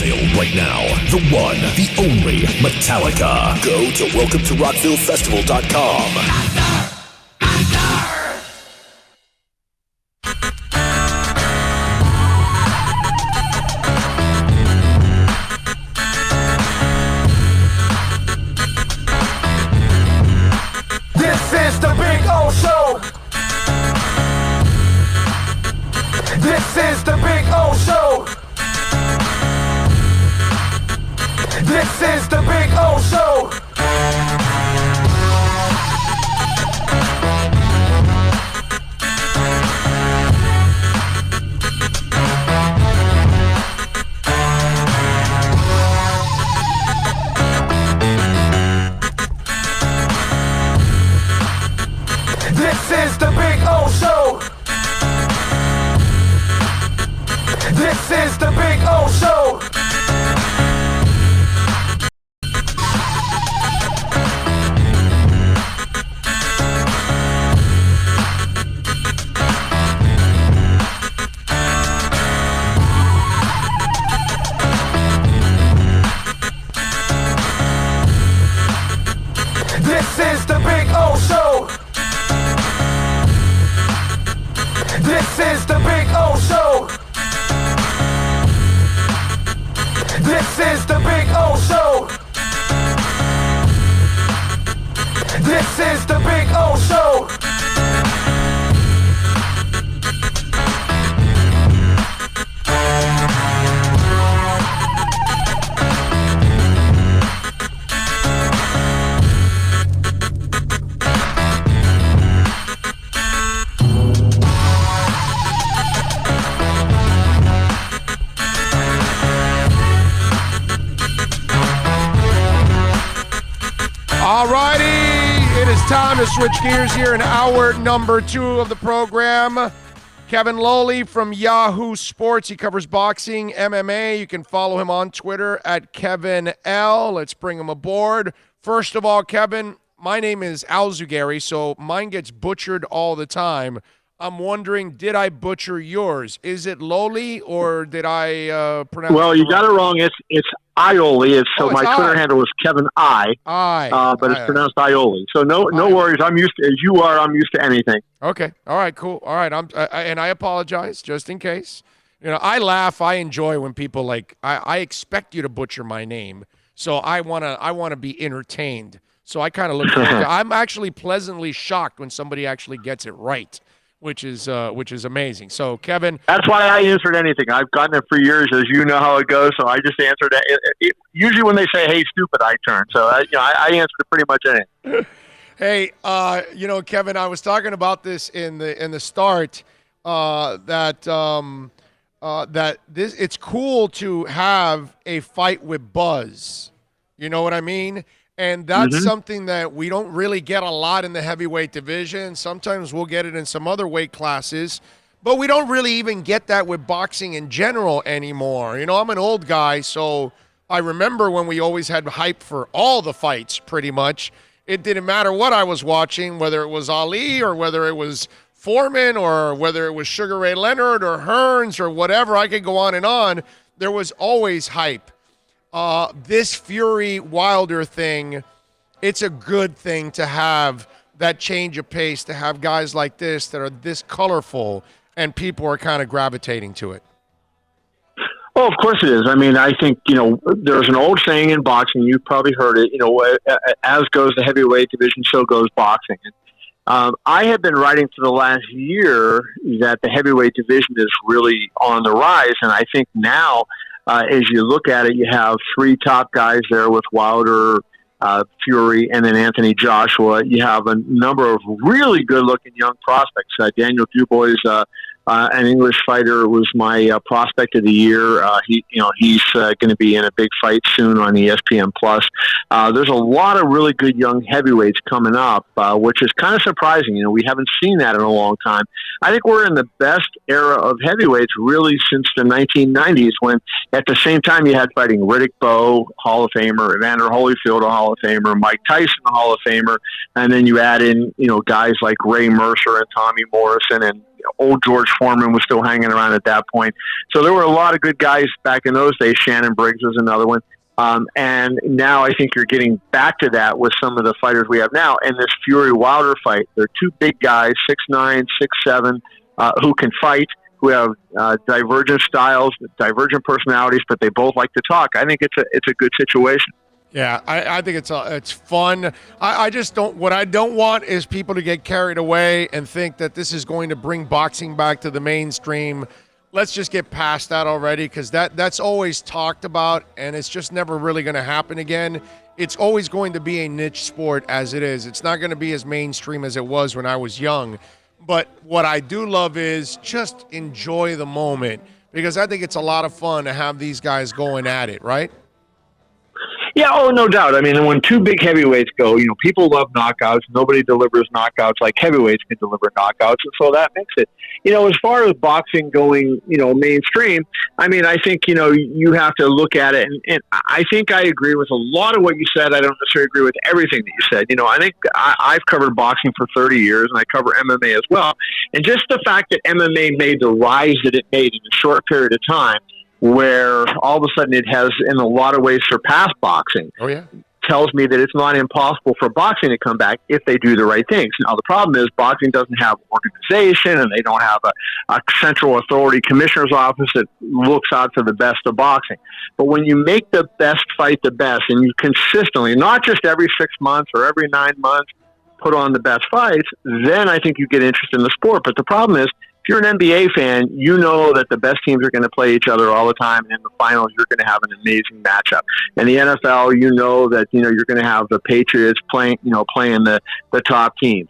sale right now. The one, the only Metallica. Go to welcometorockvillefestival.com. This is the Big O Show. This is the Big O Show. This is the Big O Show. This is the Big O Show. This is the Big O Show. This is the Big O Show. This is the Big O Show. This is the Big O Show. This is the Big O Show. Alrighty, it is time to switch gears here in hour number 2 of the program. Kevin Lowley from Yahoo Sports. He covers boxing, MMA. You can follow him on Twitter at Kevin L. Let's bring him aboard. First of all, Kevin, my name is Al Zugari, so mine gets butchered all the time. I'm wondering, did I butcher yours? Is it Lowley or did I pronounce it wrong? Well, you got it wrong. It's Iole. My Twitter handle is Kevin but it's pronounced Iole. So no worries. I'm used to, as you are. I'm used to anything. Okay. All right. Cool. All right. And I apologize just in case. You know, I laugh. I enjoy when people I expect you to butcher my name, so I wanna be entertained. So I kind of look forward to. I'm actually pleasantly shocked when somebody actually gets it right, which is amazing. So, Kevin. That's why I answered anything. I've gotten it for years, as you know how it goes. So I just answered it. Usually when they say, hey, stupid, I turn. So, I answered pretty much anything. Hey, Kevin, I was talking about this in the start, that it's cool to have a fight with buzz. You know what I mean? And that's something that we don't really get a lot in the heavyweight division. Sometimes we'll get it in some other weight classes, but we don't really even get that with boxing in general anymore. You know, I'm an old guy, so I remember when we always had hype for all the fights pretty much. It didn't matter what I was watching, whether it was Ali or whether it was Foreman or whether it was Sugar Ray Leonard or Hearns or whatever. I could go on and on. There was always hype. This Fury Wilder thing, it's a good thing to have that change of pace, to have guys like this that are this colorful and people are kind of gravitating to it. Oh, of course it is. I mean, I think, there's an old saying in boxing, you've probably heard it, as goes the heavyweight division, so goes boxing. I have been writing for the last year that the heavyweight division is really on the rise, and I think now, as you look at it, you have 3 top guys there with Wilder, Fury, and then Anthony Joshua. You have a number of really good-looking young prospects. Daniel Dubois, an English fighter, was my prospect of the year. He's going to be in a big fight soon on ESPN Plus. There's a lot of really good young heavyweights coming up, which is kind of surprising. We haven't seen that in a long time. I think we're in the best era of heavyweights really since the 1990s, when at the same time you had fighting Riddick Bowe, Hall of Famer, Evander Holyfield, a Hall of Famer, Mike Tyson, a Hall of Famer, and then you add in guys like Ray Mercer and Tommy Morrison and old George Foreman was still hanging around at that point. So there were a lot of good guys back in those days. Shannon Briggs was another one. And now I think you're getting back to that with some of the fighters we have now. And this Fury Wilder fight, they're two big guys, 6'9", 6'7", who can fight, who have divergent styles, divergent personalities, but they both like to talk. I think it's a good situation. Yeah, I think it's fun. I just don't. What I don't want is people to get carried away and think that this is going to bring boxing back to the mainstream. Let's just get past that already, because that's always talked about, and it's just never really going to happen again. It's always going to be a niche sport as it is. It's not going to be as mainstream as it was when I was young. But what I do love is just enjoy the moment, because I think it's a lot of fun to have these guys going at it, right? Yeah, no doubt. I mean, when two big heavyweights go, people love knockouts. Nobody delivers knockouts like heavyweights can deliver knockouts, and so that makes it. As far as boxing going, mainstream, I mean, I think, you have to look at it, and I think I agree with a lot of what you said. I don't necessarily agree with everything that you said. I think I've covered boxing for 30 years, and I cover MMA as well, and just the fact that MMA made the rise that it made in a short period of time, where all of a sudden it has, in a lot of ways, surpassed boxing. Oh, yeah. Tells me that it's not impossible for boxing to come back if they do the right things. Now, the problem is boxing doesn't have organization, and they don't have a central authority commissioner's office that looks out for the best of boxing. But when you make the best fight the best, and you consistently, not just every 6 months or every 9 months, put on the best fights, then I think you get interest in the sport. But the problem is, if you're an NBA fan, you know that the best teams are going to play each other all the time, and in the finals, you're going to have an amazing matchup. In the NFL, you know that you're going to have the Patriots playing the top teams.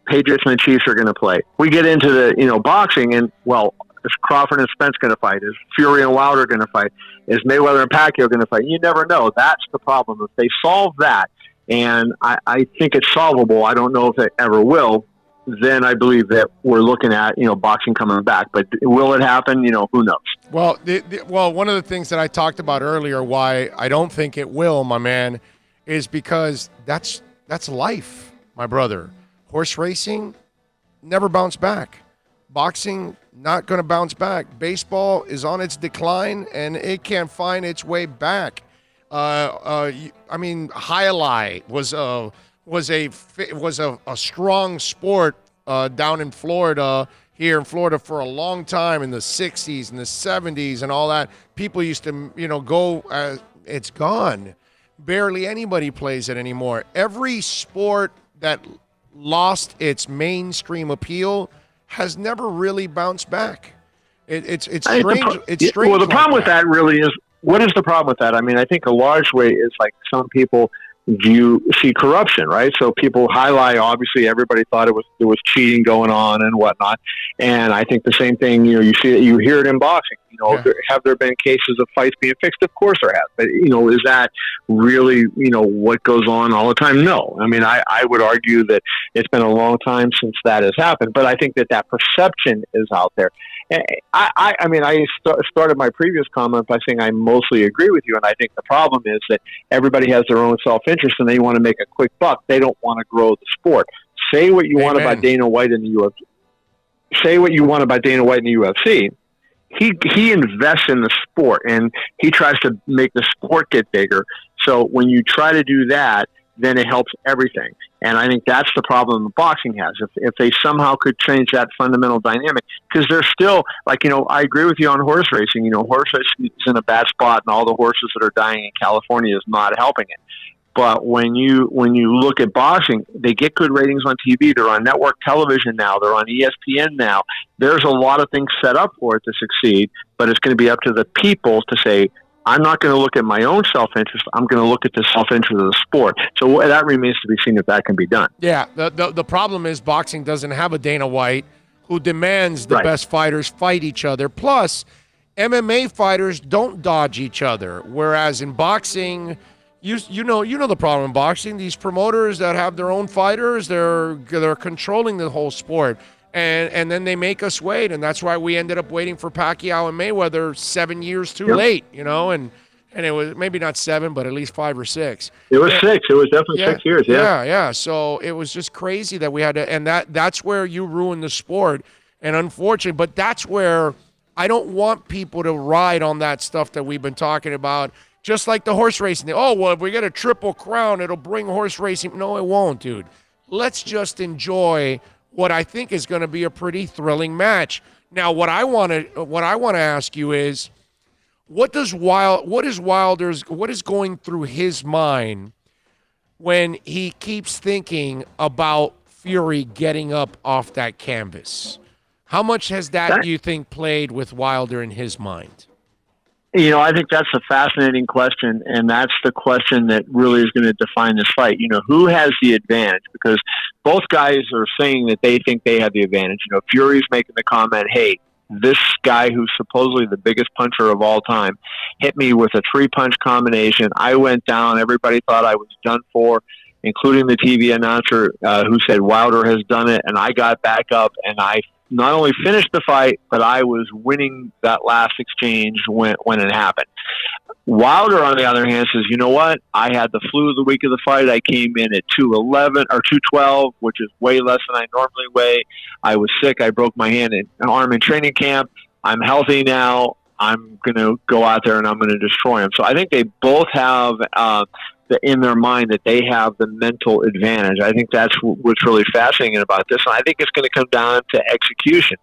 Patriots and the Chiefs are going to play. We get into the boxing, and is Crawford and Spence going to fight? Is Fury and Wilder going to fight? Is Mayweather and Pacquiao going to fight? You never know. That's the problem. If they solve that, and I think it's solvable, I don't know if they ever will, then I believe that we're looking at, boxing coming back. But will it happen? Who knows? Well, one of the things that I talked about earlier, why I don't think it will, my man, is because that's life, my brother. Horse racing, never bounce back. Boxing, not going to bounce back. Baseball is on its decline, and it can't find its way back. Highlight was a strong sport down in Florida, here in Florida, for a long time in the 60s and the 70s and all that. People used to, go, it's gone. Barely anybody plays it anymore. Every sport that lost its mainstream appeal has never really bounced back. It's strange. It's strange. Well, the problem with that really is, what is the problem with that? I mean, I think a large way is like some people see corruption, right? So people highlight, obviously everybody thought there was cheating going on and whatnot. And I think the same thing, you see it, you hear it in boxing, have there been cases of fights being fixed? Of course there have. But, is that really, what goes on all the time? No. I mean, I would argue that it's been a long time since that has happened, but I think that perception is out there. I started my previous comment by saying I mostly agree with you, and I think the problem is that everybody has their own self-interest and they want to make a quick buck. They don't want to grow the sport. Say what you want about Dana White in the UFC. Say what you want about Dana White in the UFC. He invests in the sport, and he tries to make the sport get bigger. So when you try to do that, then it helps everything. And I think that's the problem that boxing has. If they somehow could change that fundamental dynamic, because they're still, I agree with you on horse racing. Horse racing is in a bad spot, and all the horses that are dying in California is not helping it. But when you look at boxing, they get good ratings on TV. They're on network television now. They're on ESPN now. There's a lot of things set up for it to succeed, but it's going to be up to the people to say, I'm not going to look at my own self-interest. I'm going to look at the self-interest of the sport. So that remains to be seen if that can be done. Yeah, the problem is boxing doesn't have a Dana White who demands the best fighters fight each other. Plus, MMA fighters don't dodge each other, whereas in boxing, you know the problem in boxing. These promoters that have their own fighters, they're controlling the whole sport. And then they make us wait, and that's why we ended up waiting for Pacquiao and Mayweather 7 years too late, and it was maybe not 7, but at least 5 or 6. It was 6. It was definitely 6 years. Yeah. So it was just crazy that we had to, and that's where you ruin the sport, And unfortunately, but that's where I don't want people to ride on that stuff that we've been talking about. Just like the horse racing. Oh, well, if we get a Triple Crown, it'll bring horse racing. No, it won't, dude. Let's just enjoy what I think is going to be a pretty thrilling match. Now, what I want to ask you is, what is going through his mind when he keeps thinking about Fury getting up off that canvas? How much has that you think, played with Wilder in his mind? I think that's a fascinating question, and that's the question that really is going to define this fight. Who has the advantage? Because both guys are saying that they think they have the advantage. Fury's making the comment, hey, this guy who's supposedly the biggest puncher of all time hit me with a 3-punch combination. I went down. Everybody thought I was done for, including the TV announcer who said Wilder has done it, and I got back up, and I not only finished the fight, but I was winning that last exchange when it happened. Wilder, on the other hand, says, you know what? I had the flu the week of the fight. I came in at 211 or 212, which is way less than I normally weigh. I was sick. I broke my arm in training camp. I'm healthy now. I'm going to go out there and I'm going to destroy him. So I think they both have in their mind that they have the mental advantage. I think that's what's really fascinating about this. And I think it's going to come down to execution.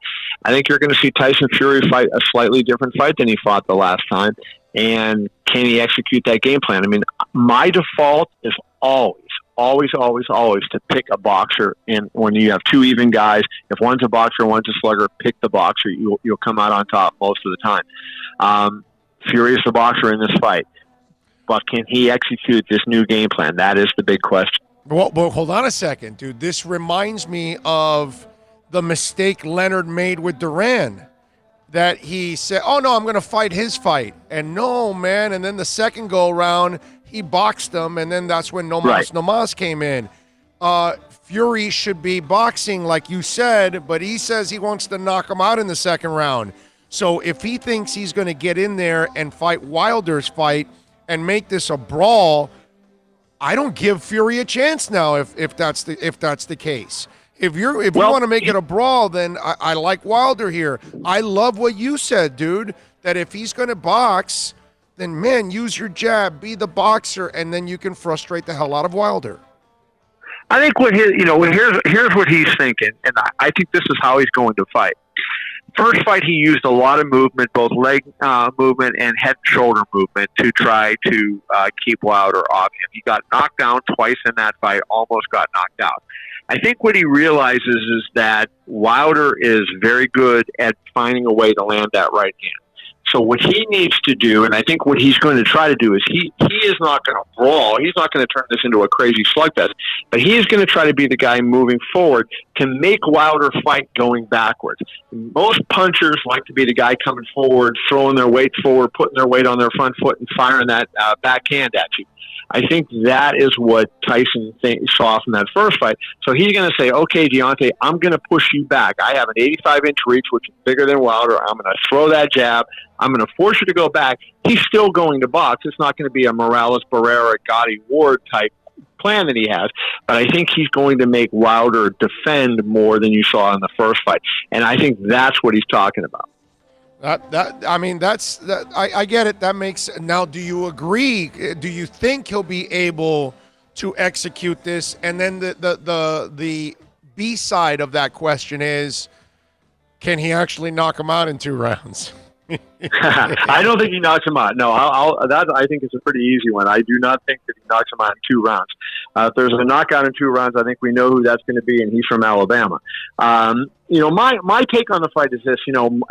I think you're going to see Tyson Fury fight a slightly different fight than he fought the last time. And can he execute that game plan? I mean, my default is always to pick a boxer. And when you have two even guys, if one's a boxer, one's a slugger, pick the boxer. You'll come out on top most of the time. Fury is the boxer in this fight. But can he execute this new game plan? That is the big question. Well, hold on a second, dude. This reminds me of the mistake Leonard made with Duran. That he said, oh, no, I'm going to fight his fight. And no, man. And then the second go-around, he boxed him, and then that's when Nomas came in. Fury should be boxing, like you said, but he says he wants to knock him out in the second round. So if he thinks he's going to get in there and fight Wilder's fight and make this a brawl, I don't give Fury a chance now if that's the case. If you want to make it a brawl, then I like Wilder here. I love what you said, dude, that if he's going to box, then, man, use your jab, be the boxer, and then you can frustrate the hell out of Wilder. I think here's what he's thinking, and I think this is how he's going to fight. First fight, he used a lot of movement, both leg movement and head and shoulder movement, to try to keep Wilder off him. He got knocked down twice in that fight, almost got knocked out. I think what he realizes is that Wilder is very good at finding a way to land that right hand. So what he needs to do, and I think what he's going to try to do, is he is not going to brawl. He's not going to turn this into a crazy slugfest, but he is going to try to be the guy moving forward to make Wilder fight going backwards. Most punchers like to be the guy coming forward, throwing their weight forward, putting their weight on their front foot, and firing that backhand at you. I think that is what Tyson saw from that first fight. So he's going to say, okay, Deontay, I'm going to push you back. I have an 85-inch reach, which is bigger than Wilder. I'm going to throw that jab. I'm going to force you to go back. He's still going to box. It's not going to be a Morales, Barrera, Gotti, Ward type plan that he has. But I think he's going to make Wilder defend more than you saw in the first fight. And I think that's what he's talking about. I get it. That makes. Now, do you agree? Do you think he'll be able to execute this? And then the B side of that question is, can he actually knock him out in 2 rounds? I don't think he knocks him out. No, that I think is a pretty easy one. I do not think that he knocks him out in 2 rounds. If there's a knockout in 2 rounds, I think we know who that's going to be, and he's from Alabama. My take on the fight is this.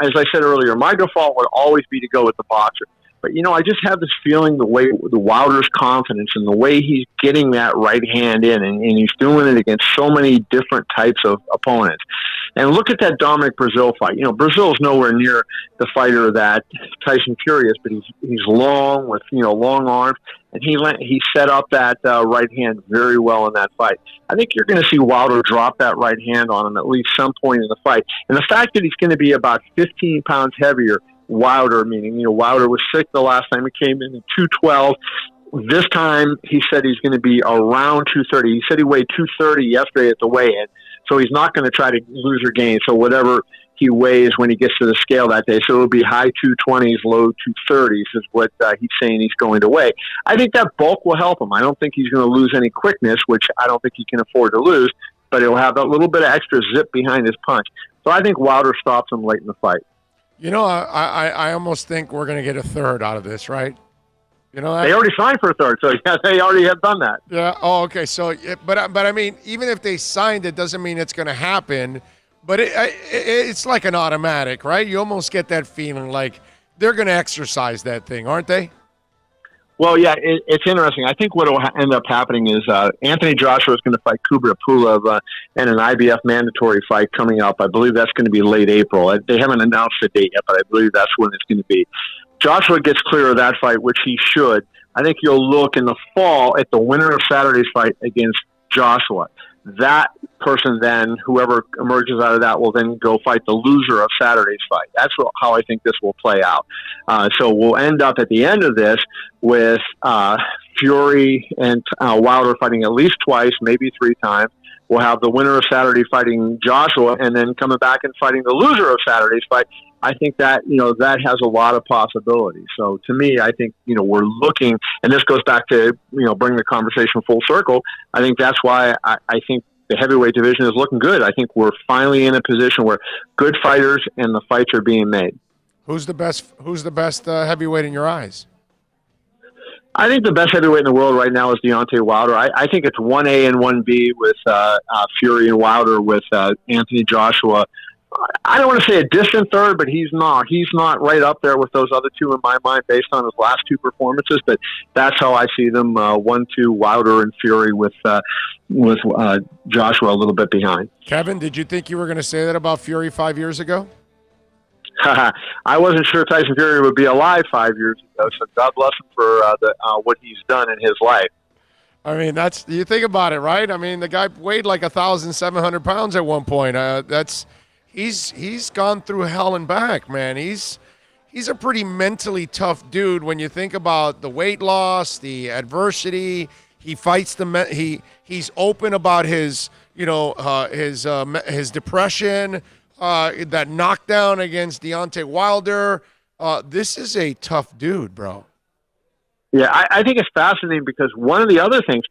As I said earlier, my default would always be to go with the boxer. But, I just have this feeling the way the Wilder's confidence and the way he's getting that right hand in, and he's doing it against so many different types of opponents. And look at that Dominic Brazil fight. Brazil's nowhere near the fighter that Tyson Fury is, but he's long with, long arms, and he set up that right hand very well in that fight. I think you're going to see Wilder drop that right hand on him at least some point in the fight. And the fact that he's going to be about 15 pounds heavier, Wilder, meaning, Wilder was sick the last time he came in at 212. This time he said he's going to be around 230. He said he weighed 230 yesterday at the weigh-in, so he's not going to try to lose or gain. So whatever he weighs when he gets to the scale that day. So it'll be high 220s, low 230s is what he's saying he's going to weigh. I think that bulk will help him. I don't think he's going to lose any quickness, which I don't think he can afford to lose, but he'll have that little bit of extra zip behind his punch. So I think Wilder stops him late in the fight. You know, I almost think we're going to get a third out of this, right? You know, they already signed for a third, so yeah, they already have done that. Yeah. Oh, okay. So, but I mean, even if they signed it, doesn't mean it's going to happen. But it's like an automatic, right? You almost get that feeling like they're going to exercise that thing, aren't they? Well, yeah, it's interesting. I think what will end up happening is Anthony Joshua is going to fight Kubra Pulev in an IBF mandatory fight coming up. I believe that's going to be late April. They haven't announced the date yet, but I believe that's when it's going to be. Joshua gets clear of that fight, which he should. I think you'll look in the fall at the winner of Saturday's fight against Joshua. That person then, whoever emerges out of that, will then go fight the loser of Saturday's fight. That's how I think this will play out. So we'll end up at the end of this with Fury and Wilder fighting at least twice, maybe 3 times. We'll have the winner of Saturday fighting Joshua and then coming back and fighting the loser of Saturday's fight. I think that, that has a lot of possibilities. So to me, I think, we're looking, and this goes back to, bring the conversation full circle. I think that's why I think the heavyweight division is looking good. I think we're finally in a position where good fighters and the fights are being made. Who's the best heavyweight in your eyes? I think the best heavyweight in the world right now is Deontay Wilder. I think it's 1A and 1B with Fury and Wilder with Anthony Joshua. I don't want to say a distant third, but he's not. He's not right up there with those other two in my mind based on his last 2 performances, but that's how I see them, 1-2, Wilder and Fury with Joshua a little bit behind. Kevin, did you think you were going to say that about Fury 5 years ago? I wasn't sure Tyson Fury would be alive 5 years ago, so God bless him for what he's done in his life. I mean, you think about it, right? I mean, the guy weighed like 1,700 pounds at one point. He's gone through hell and back, man. He's a pretty mentally tough dude when you think about the weight loss, the adversity. He fights he's open about his depression. That knockdown against Deontay Wilder. This is a tough dude, bro. Yeah, I think it's fascinating because one of the other things,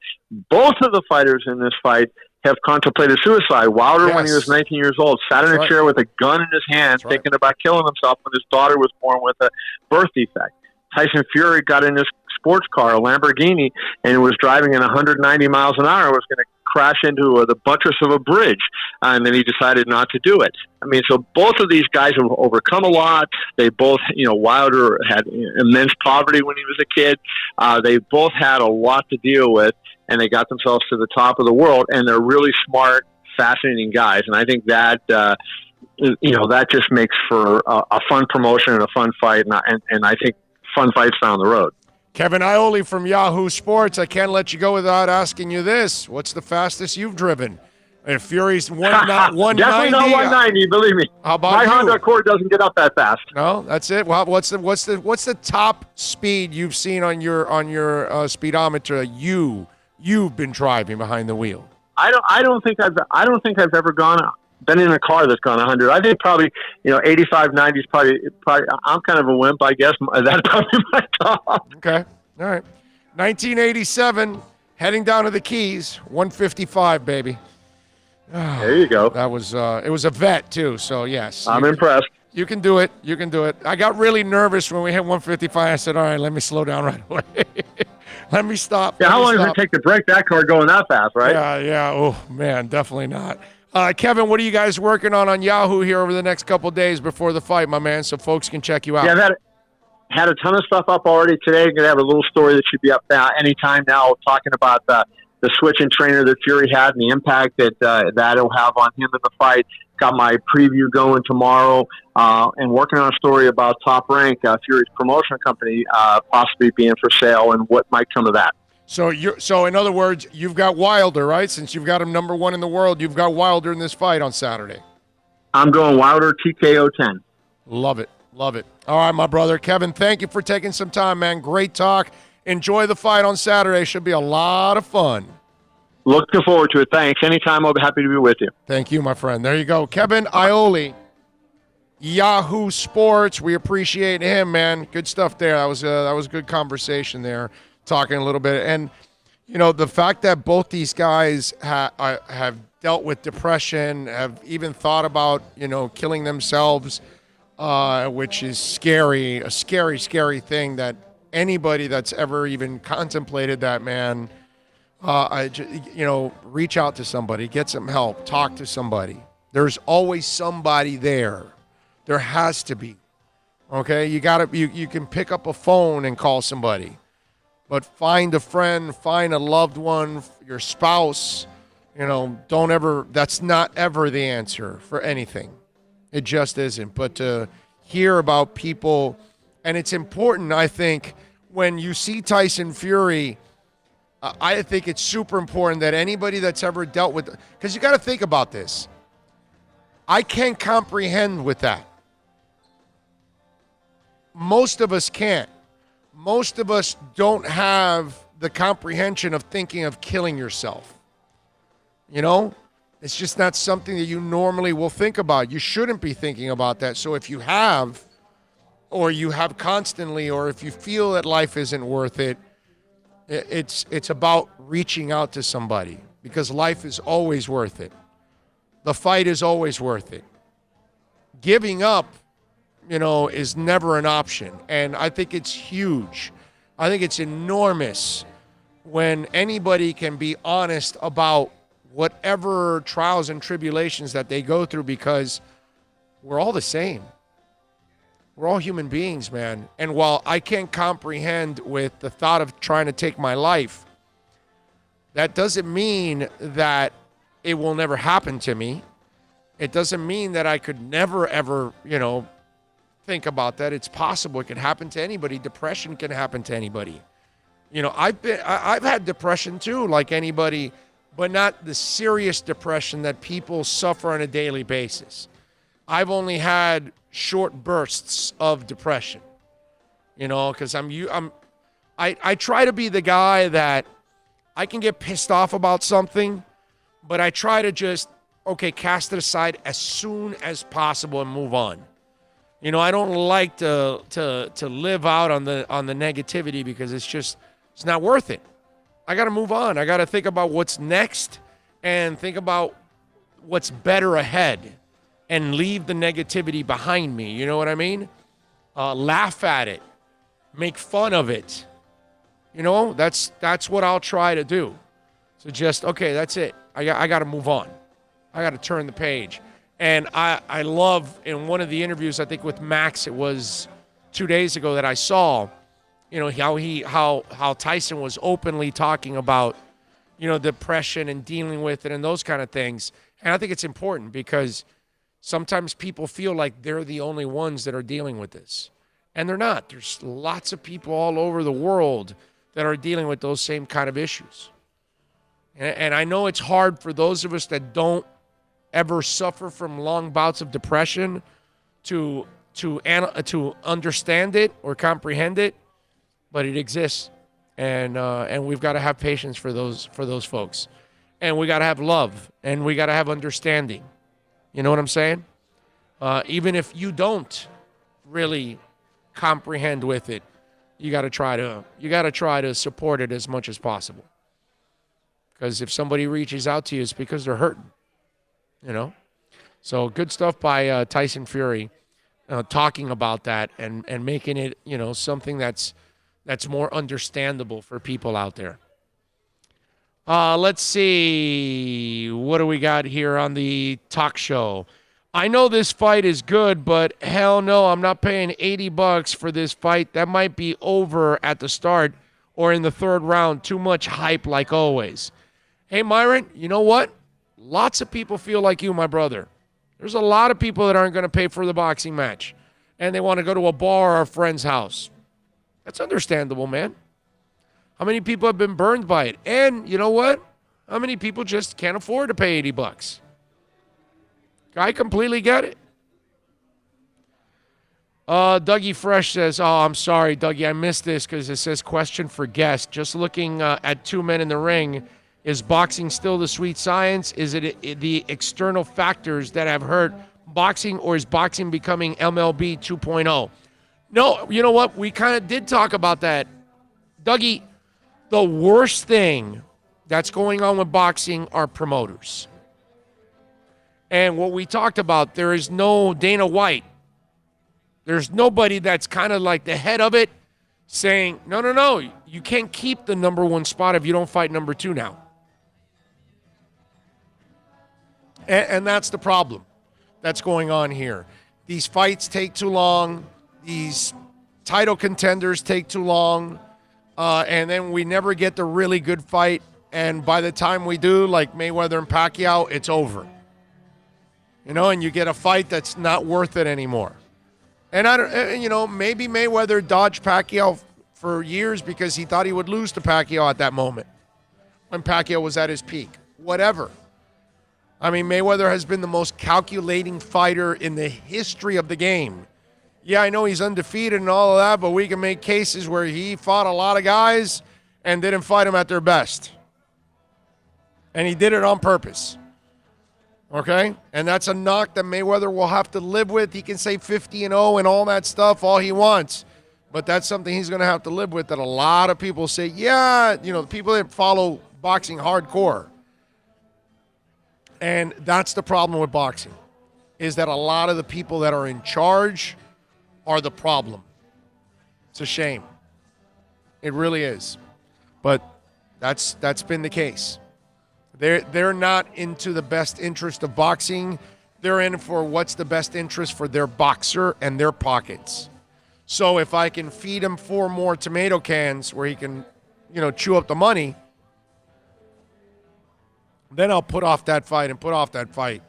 both of the fighters in this fight have contemplated suicide. Wilder, when he was 19 years old, sat in a chair with a gun in his hand, thinking about killing himself when his daughter was born with a birth defect. Tyson Fury got in his sports car, a Lamborghini, and was driving at 190 miles an hour, was going to crash into the buttress of a bridge, and then he decided not to do it. I mean, so both of these guys have overcome a lot. They both, Wilder had immense poverty when he was a kid. They both had a lot to deal with, and they got themselves to the top of the world, and they're really smart, fascinating guys. And I think that, that just makes for a fun promotion and a fun fight, and I think fun fights down the road. Kevin Iole from Yahoo Sports. I can't let you go without asking you this. What's the fastest you've driven? And Fury's 190. Definitely not 190, believe me. How about my Honda Accord doesn't get up that fast. No, that's it. Well, what's the top speed you've seen on your speedometer you've been driving behind the wheel? I don't think I've ever been in a car that's gone 100. I think probably 85, 90 is probably. I'm kind of a wimp, I guess. That's probably my top. Okay, all right. 1987, heading down to the Keys, 155, baby. Oh, there you go. That was it was a vet too, so yes. I'm impressed. You can do it. You can do it. I got really nervous when we hit 155. I said, all right, let me slow down right away. Let me stop. Yeah, how long does it take to break that car going that fast, right? Yeah. Oh, man, definitely not. Kevin, what are you guys working on Yahoo here over the next couple of days before the fight, my man, so folks can check you out? Yeah, I've had a ton of stuff up already today. I'm going to have a little story that should be up anytime now talking about the switch in trainer that Fury had and the impact that'll have on him in the fight. Got my preview going tomorrow and working on a story about Top Rank, Fury's promotion company, possibly being for sale and what might come of that. So in other words, you've got Wilder, right? Since you've got him number 1 in the world, you've got Wilder in this fight on Saturday. I'm going Wilder TKO 10. Love it. Love it. All right, my brother. Kevin, thank you for taking some time, man. Great talk. Enjoy the fight on Saturday. Should be a lot of fun. Looking forward to it. Thanks. Anytime, I'll be happy to be with you. Thank you, my friend. There you go. Kevin Iole Yahoo Sports. We appreciate him, man. Good stuff there. That was a good conversation there, talking a little bit. And, the fact that both these guys have dealt with depression, have even thought about, killing themselves, which is scary, a scary, scary thing that anybody that's ever even contemplated that, man, reach out to somebody, get some help, talk to somebody. There's always somebody there. There has to be. Okay? You can pick up a phone and call somebody. But find a friend, find a loved one, your spouse. That's not ever the answer for anything. It just isn't. But to hear about people, and it's important, I think, when you see Tyson Fury, I think it's super important that anybody that's ever dealt with, because you got to think about this. I can't comprehend with that. Most of us can't. Most of us don't have the comprehension of thinking of killing yourself. It's just not something that you normally will think about. You shouldn't be thinking about that. So if you have, or you have constantly, or if you feel that life isn't worth it, it's about reaching out to somebody, because life is always worth it. The fight is always worth it. Giving up, is never an option. And I think it's huge. I think it's enormous when anybody can be honest about whatever trials and tribulations that they go through, because we're all the same. We're all human beings, man. And while I can't comprehend with the thought of trying to take my life, that doesn't mean that it will never happen to me. It doesn't mean that I could never, ever, think about that. It's possible. It can happen to anybody. Depression can happen to anybody. I've had depression too, like anybody, but not the serious depression that people suffer on a daily basis. I've only had short bursts of depression, because I try to be the guy that I can get pissed off about something, but I try to just, cast it aside as soon as possible and move on. I don't like to live out on the negativity, because it's not worth it. I got to move on. I got to think about what's next and think about what's better ahead and leave the negativity behind me. You know what I mean? Laugh at it. Make fun of it. That's what I'll try to do. So that's it. I got to move on. I got to turn the page. And I love, in one of the interviews, I think with Max, it was 2 days ago that I saw, how Tyson was openly talking about, depression and dealing with it and those kind of things. And I think it's important, because sometimes people feel like they're the only ones that are dealing with this. And they're not. There's lots of people all over the world that are dealing with those same kind of issues. And I know it's hard for those of us that don't ever suffer from long bouts of depression to understand it or comprehend it, but it exists, and we've got to have patience for those folks, and we got to have love, and we got to have understanding. You know what I'm saying? Even if you don't really comprehend with it, you got to try to support it as much as possible. Because if somebody reaches out to you, it's because they're hurting. So good stuff by Tyson Fury, talking about that and making it, something that's more understandable for people out there. Let's see. What do we got here on the talk show? I know this fight is good, but hell no, I'm not paying $80 for this fight. That might be over at the start or in the third round. Too much hype like always. Hey, Myron, you know what? Lots of people feel like you, my brother. There's a lot of people that aren't going to pay for the boxing match, and they want to go to a bar or a friend's house. That's understandable, man. How many people have been burned by it? And you know what? How many people just can't afford to pay $80? I completely get it. Dougie Fresh says, I'm sorry, Dougie, I missed this because it says question for guest. Just looking at two men in the ring. Is boxing still the sweet science? Is it the external factors that have hurt boxing, or is boxing becoming MLB 2.0? No, you know what? We kind of did talk about that. Dougie, the worst thing that's going on with boxing are promoters. And what we talked about, there is no Dana White. There's nobody that's kind of like the head of it saying, no, you can't keep the number one spot if you don't fight number two now. And that's the problem that's going on here. These fights take too long. These title contenders take too long. And then we never get the really good fight. And by the time we do, like Mayweather and Pacquiao, it's over. And you get a fight that's not worth it anymore. And maybe Mayweather dodged Pacquiao for years because he thought he would lose to Pacquiao at that moment when Pacquiao was at his peak. Whatever. I mean, Mayweather has been the most calculating fighter in the history of the game. Yeah, I know he's undefeated and all of that, but we can make cases where he fought a lot of guys and didn't fight them at their best. And he did it on purpose. Okay? And that's a knock that Mayweather will have to live with. He can say 50-0 and all that stuff all he wants. But that's something he's going to have to live with, that a lot of people say, yeah, the people that follow boxing hardcore. And that's the problem with boxing, is that a lot of the people that are in charge are the problem. It's a shame. It really is. But that's been the case. They're not into the best interest of boxing. They're in for what's the best interest for their boxer and their pockets. So if I can feed him 4 more tomato cans where he can, chew up the money, then I'll put off that fight and put off that fight.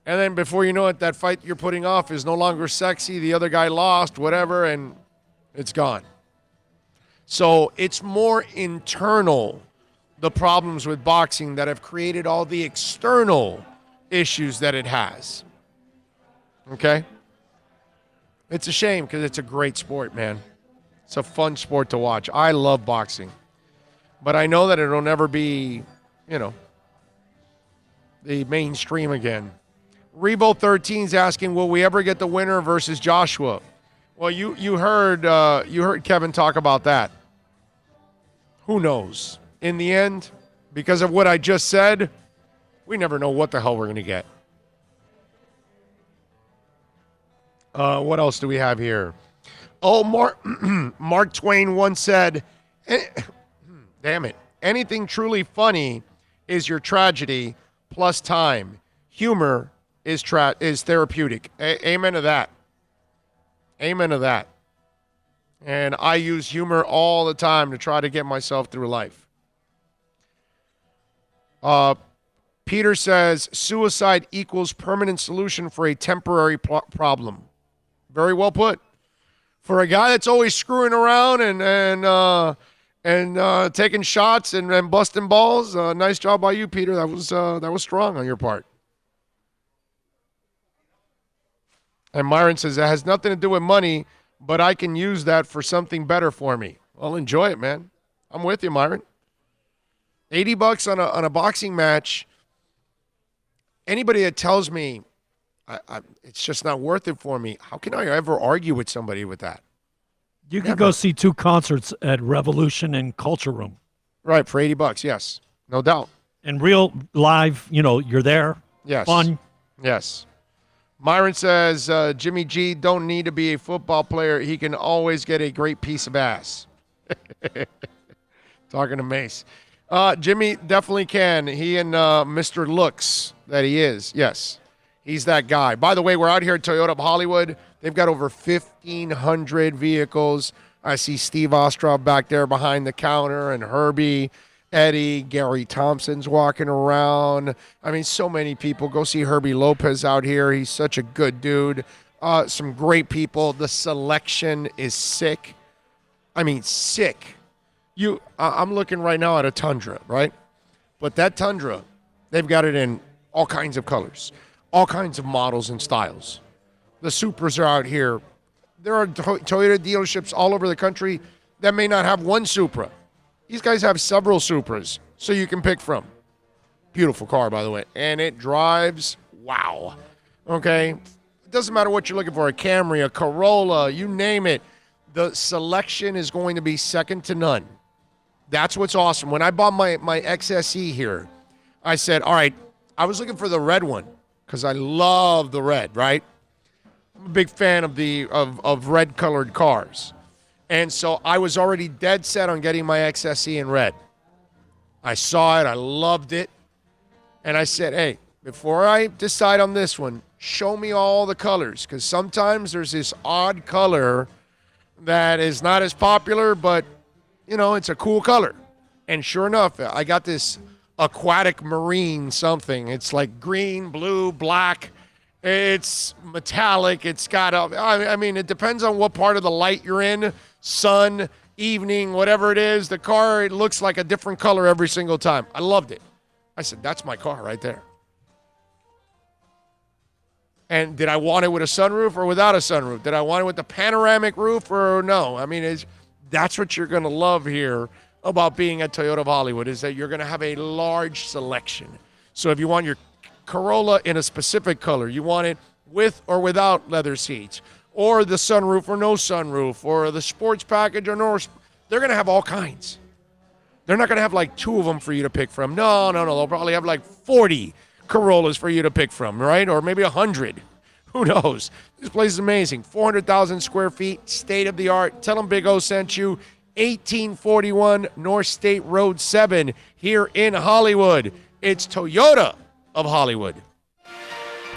And then before you know it, that fight you're putting off is no longer sexy. The other guy lost, whatever, and it's gone. So it's more internal, the problems with boxing, that have created all the external issues that it has. Okay? It's a shame because it's a great sport, man. It's a fun sport to watch. I love boxing. But I know that it'll never be, the mainstream again. Rebo 13's asking, will we ever get the winner versus Joshua? Well, you heard Kevin talk about that. Who knows? In the end, because of what I just said, we never know what the hell we're going to get. What else do we have here? Oh, Mark Twain once said, damn it, anything truly funny is your tragedy plus time. Humor is therapeutic. Amen to that. Amen to that. And I use humor all the time to try to get myself through life. Peter says, suicide equals permanent solution for a temporary problem. Very well put. For a guy that's always screwing around and taking shots and busting balls, nice job by you, Peter. That was strong on your part. And Myron says, that has nothing to do with money, but I can use that for something better for me. Well, enjoy it, man. I'm with you, Myron. $80 on a boxing match. Anybody that tells me it's just not worth it for me, how can I ever argue with somebody with that? You could go see 2 concerts at Revolution and Culture Room. Right, for $80, yes. No doubt. And real live, you're there. Yes. Fun. Yes. Myron says, Jimmy G don't need to be a football player. He can always get a great piece of ass. Talking to Mace. Jimmy definitely can. He and Mr. Looks that he is. Yes, he's that guy. By the way, we're out here at Toyota of Hollywood. They've got over 1,500 vehicles. I see Steve Ostroff back there behind the counter, and Herbie, Eddie, Gary Thompson's walking around. I mean, so many people. Go see Herbie Lopez out here. He's such a good dude. Some great people. The selection is sick. I mean, sick. I'm looking right now at a Tundra, right? But that Tundra, they've got it in all kinds of colors, all kinds of models and styles. The Supras are out here. There are Toyota dealerships all over the country that may not have one Supra. These guys have several Supras, so you can pick from. Beautiful car, by the way. And it drives, wow. Okay? It doesn't matter what you're looking for, a Camry, a Corolla, you name it. The selection is going to be second to none. That's what's awesome. When I bought my XSE here, I said, all right, I was looking for the red one because I love the red, right? I'm a big fan of red-colored cars. And so I was already dead set on getting my XSE in red. I saw it. I loved it. And I said, hey, before I decide on this one, show me all the colors, because sometimes there's this odd color that is not as popular, but, you know, it's a cool color. And sure enough, I got this aquatic marine something. It's like green, blue, black. It's metallic. It's got I mean, it depends on what part of the light you're in, sun, evening, whatever it is. The car, it looks like a different color every single time. I loved it. I said, that's my car right there. And did I want it with a sunroof or without a sunroof? Did I want it with the panoramic roof or no? I mean, that's what you're going to love here about being at Toyota of Hollywood, is that you're going to have a large selection. So if you want your Corolla in a specific color, you want it with or without leather seats, or the sunroof or no sunroof, or the sports package or no, they're going to have all kinds. They're not going to have like 2 of them for you to pick from. No. They'll probably have like 40 Corollas for you to pick from, right? Or maybe 100. Who knows? This place is amazing. 400,000 square feet, state of the art. Tell them Big O sent you. 1841 North State Road 7 here in Hollywood. It's Toyota of Hollywood.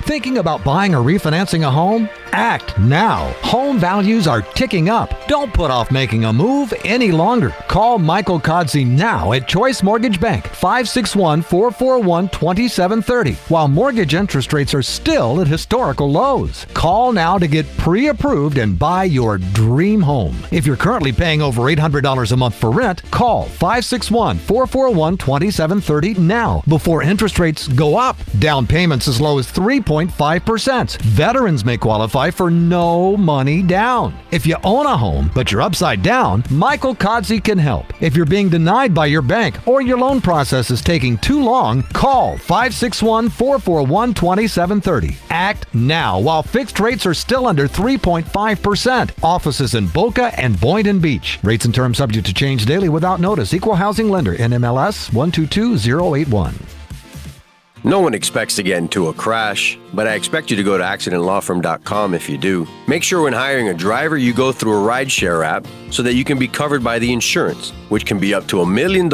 Thinking about buying or refinancing a home? Act now. Home values are ticking up. Don't put off making a move any longer. Call Michael Codsey now at Choice Mortgage Bank, 561-441-2730, while mortgage interest rates are still at historical lows. Call now to get pre-approved and buy your dream home. If you're currently paying over $800 a month for rent, call 561-441-2730 now before interest rates go up. Down payments as low as 3.5%. Veterans may qualify for no money down. If you own a home, but you're upside down, Michael Codsey can help. If you're being denied by your bank or your loan process is taking too long, call 561-441-2730. Act now while fixed rates are still under 3.5%. Offices in Boca and Boynton Beach. Rates and terms subject to change daily without notice. Equal housing lender. NMLS 122081. No one expects to get into a crash, but I expect you to go to accidentlawfirm.com if you do. Make sure when hiring a driver, you go through a rideshare app so that you can be covered by the insurance, which can be up to $1 million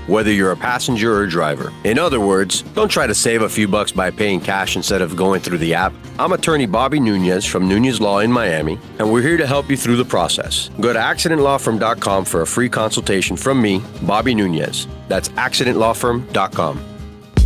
whether you're a passenger or a driver. In other words, don't try to save a few bucks by paying cash instead of going through the app. I'm attorney Bobby Nunez from Nunez Law in Miami, and we're here to help you through the process. Go to accidentlawfirm.com for a free consultation from me, Bobby Nunez. That's accidentlawfirm.com.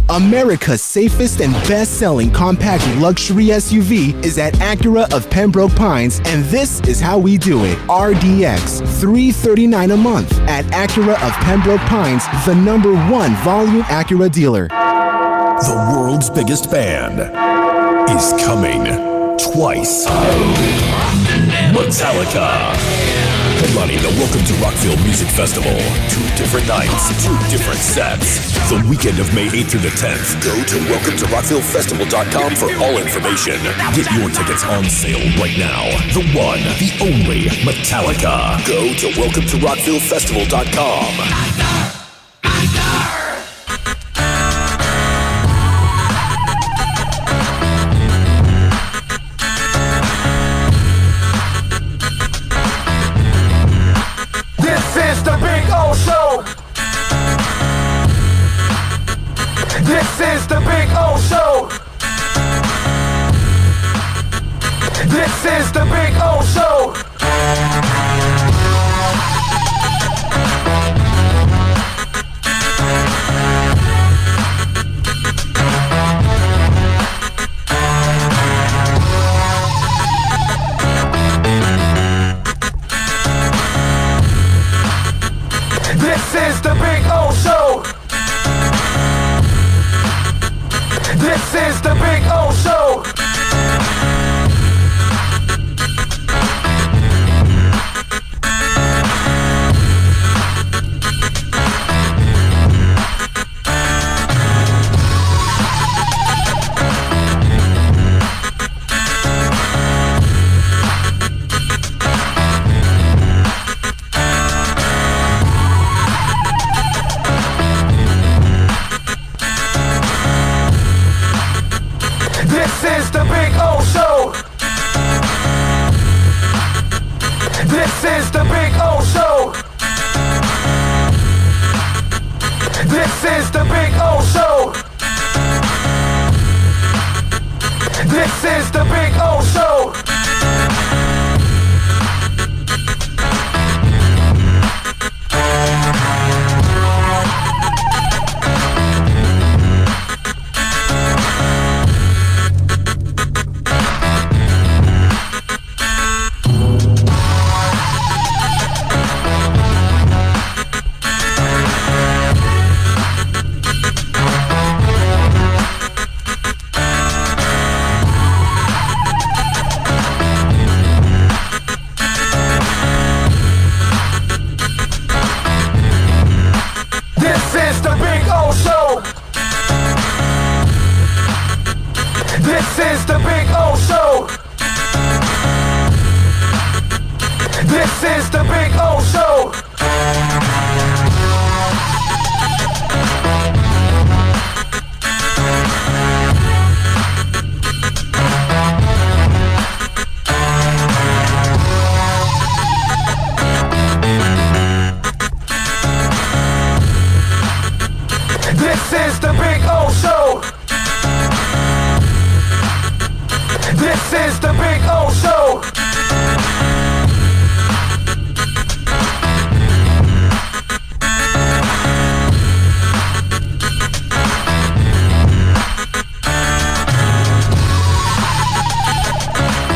America's safest and best-selling compact luxury SUV is at Acura of Pembroke Pines, and this is how we do it. RDX, $339 a month at Acura of Pembroke Pines, the #1 volume Acura dealer. The world's biggest band is coming twice. Metallica. Headlining the Welcome to Rockville Music Festival. 2 different nights, 2 different sets. The weekend of May 8th through the 10th. Go to welcometorockvillefestival.com for all information. Get your tickets on sale right now. The one, the only Metallica. Go to welcometorockvillefestival.com. This is the Big O Show. This is the Big O Show. This is the Big O Show. This is the Big O Show. is the Big O Show. This is the Big O Show. This is the Big O Show. This is the Big O Show.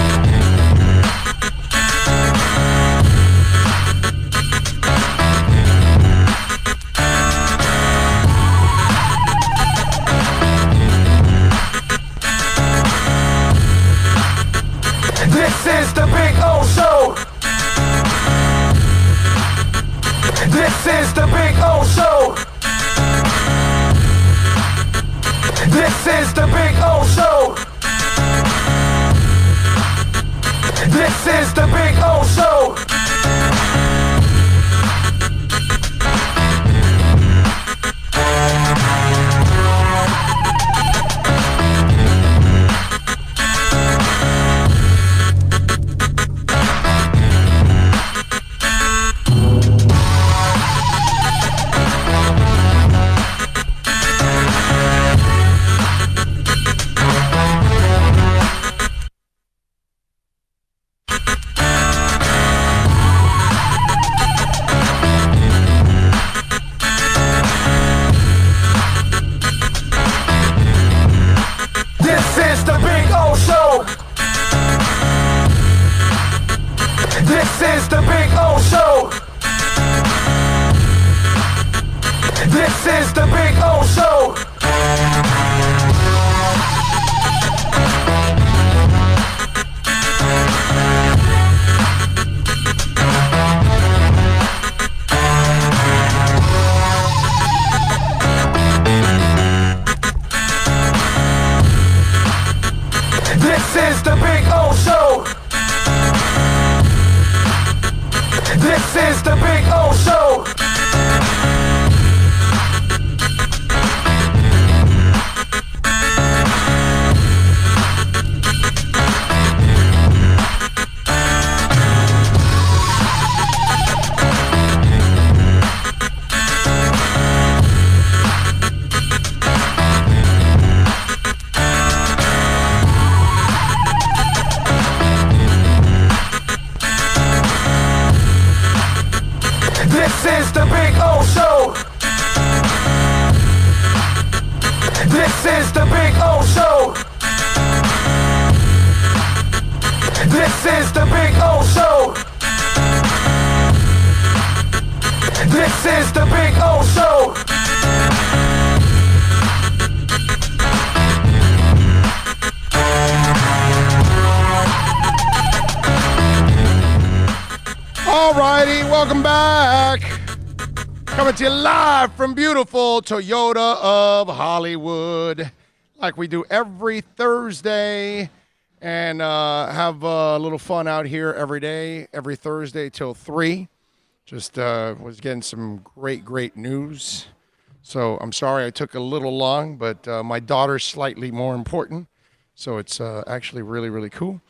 This is the Big O Show. This is the Big O Show. This is the Big O Show. This is the Big O Show. This is the Big O Show. This is the Big O Show. This is the Big O Show. This is the Big O Show. This is the Big O Show. This is the Big O Show. This is the Big O Show. This is the Big O Show. This is the Big O Show. This is the Big O Show. All righty, welcome back. Coming to you live from beautiful Toyota of Hollywood, like we do every Thursday, and have a little fun out here every day, every Thursday till 3. Just was getting some great news. So I'm sorry I took a little long, but my daughter's slightly more important. So it's actually really cool.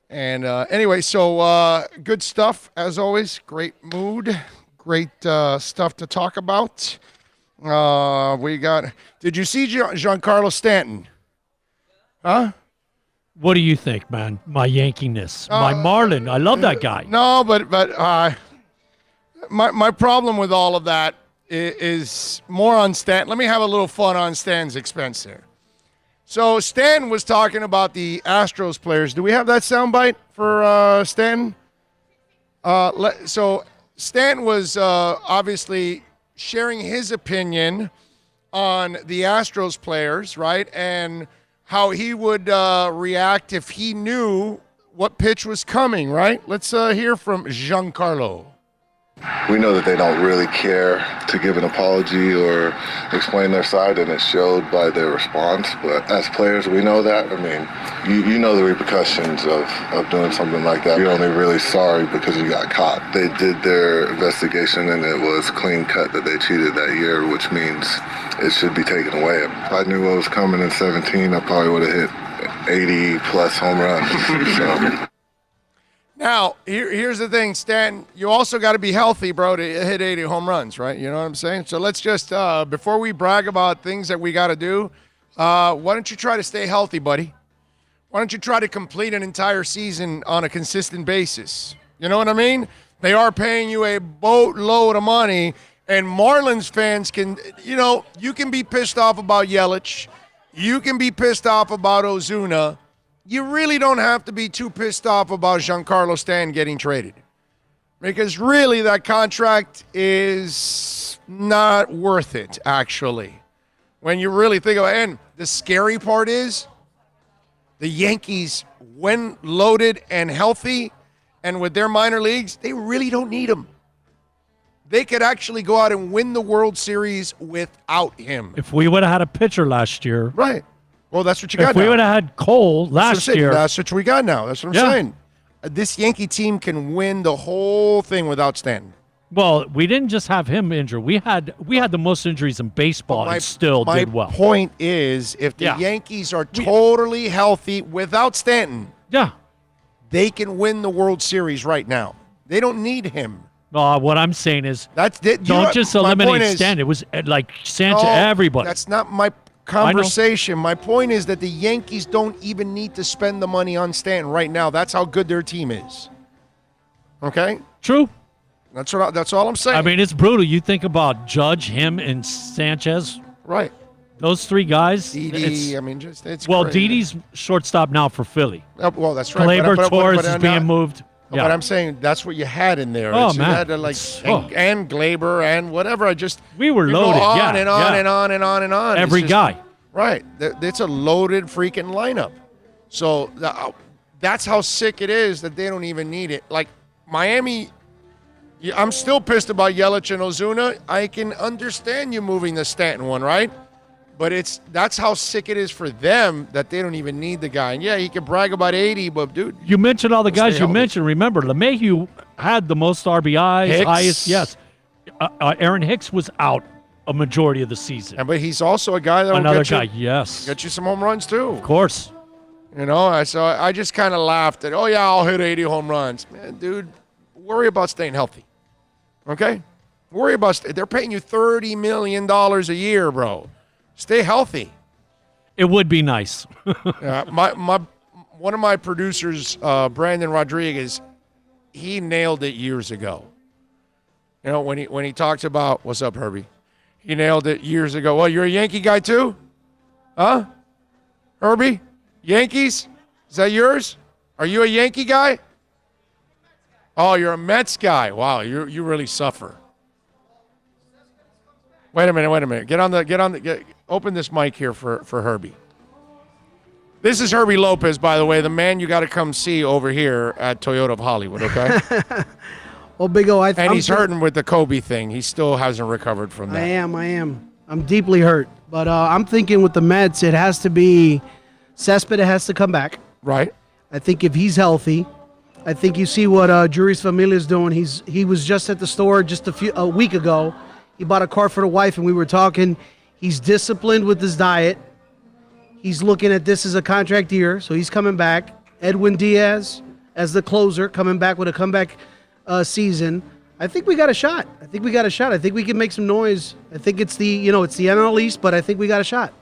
And anyway, so good stuff as always. Great mood, great stuff to talk about. We got. Did you see Giancarlo Stanton? Huh? What do you think, man? My Yankiness, my Marlin. I love that guy. No, but my problem with all of that is more on Stan. Let me have a little fun on Stan's expense there. So Stan was talking about the Astros players. Do we have that soundbite for Stan? So Stan was obviously sharing his opinion on the Astros players, right? And how he would react if he knew what pitch was coming, right? Let's hear from Giancarlo. We know that they don't really care to give an apology or explain their side, and it showed by their response. But as players, we know that. I mean, you know the repercussions of doing something like that. You're only really sorry because you got caught. They did their investigation, and it was clean cut that they cheated that year, which means it should be taken away. If I knew what was coming in 17, I probably would have hit 80-plus home runs. So. Now, here's the thing, Stan. You also got to be healthy, bro, to hit 80 home runs, right? You know what I'm saying? So let's just, before we brag about things that we got to do, why don't you try to stay healthy, buddy? Why don't you try to complete an entire season on a consistent basis? You know what I mean? They are paying you a boatload of money, and Marlins fans can, you can be pissed off about Yelich. You can be pissed off about Ozuna. You really don't have to be too pissed off about Giancarlo Stanton getting traded. Because really that contract is not worth it, actually. When you really think about it. And the scary part is the Yankees, when loaded and healthy and with their minor leagues, they really don't need him. They could actually go out and win the World Series without him. If we would have had a pitcher last year. Right. Well, that's what you got now. If we would have had Cole last year. That's what we got now. That's what I'm saying. This Yankee team can win the whole thing without Stanton. Well, we didn't just have him injured. We had the most injuries in baseball and still did well. My point is, if the Yankees are totally healthy without Stanton, they can win the World Series right now. They don't need him. What I'm saying is, don't just eliminate Stanton. It was like Sanchez, everybody. That's not my conversation. My point is that the Yankees don't even need to spend the money on Stanton right now. That's how good their team is. Okay? True. That's all I'm saying. I mean, it's brutal. You think about Judge, him, and Sanchez. Right. Those three guys. Didi, it's well, crazy. Didi's shortstop now for Philly. Well, that's right. Gleyber Torres is being moved. Yeah. But I'm saying that's what you had in there. Oh, man. man. You had and Gleyber and whatever. We were loaded. On and on and on and on and on. Every guy. Right. It's a loaded freaking lineup. So that's how sick it is that they don't even need it. Like Miami, I'm still pissed about Yelich and Ozuna. I can understand you moving the Stanton one, right? But that's how sick it is for them that they don't even need the guy. And yeah, he can brag about 80, but dude. You mentioned all the guys you mentioned. Remember, LeMahieu had the most RBIs, highest. Yes. Aaron Hicks was out a majority of the season. But he's also a guy that will get you some home runs too. Of course. So I just kind of laughed at, I'll hit 80 home runs. Man, dude, worry about staying healthy. Okay? Worry about they're paying you $30 million a year, bro. Stay healthy. It would be nice. One of my producers, Brandon Rodriguez, he nailed it years ago. When he talks about what's up, Herbie? He nailed it years ago. Well, you're a Yankee guy too? Huh? Herbie? Yankees? Is that yours? Are you a Yankee guy? Oh, you're a Mets guy. Wow, you really suffer. Wait a minute. Open this mic here for Herbie. This is Herbie Lopez, by the way, the man you got to come see over here at Toyota of Hollywood, okay? Well, Big O, he's hurting with the Kobe thing. He still hasn't recovered from that. I am. I'm deeply hurt. But I'm thinking with the Mets, it has to be Cespedes has to come back. Right. I think if he's healthy, I think you see what Juris Familia's doing. He was just at the store just a week ago. He bought a car for the wife, and we were talking. He's disciplined with his diet. He's looking at this as a contract year, so he's coming back. Edwin Diaz as the closer, coming back with a comeback season. I think we got a shot. I think we can make some noise. I think it's the NL East, but I think we got a shot.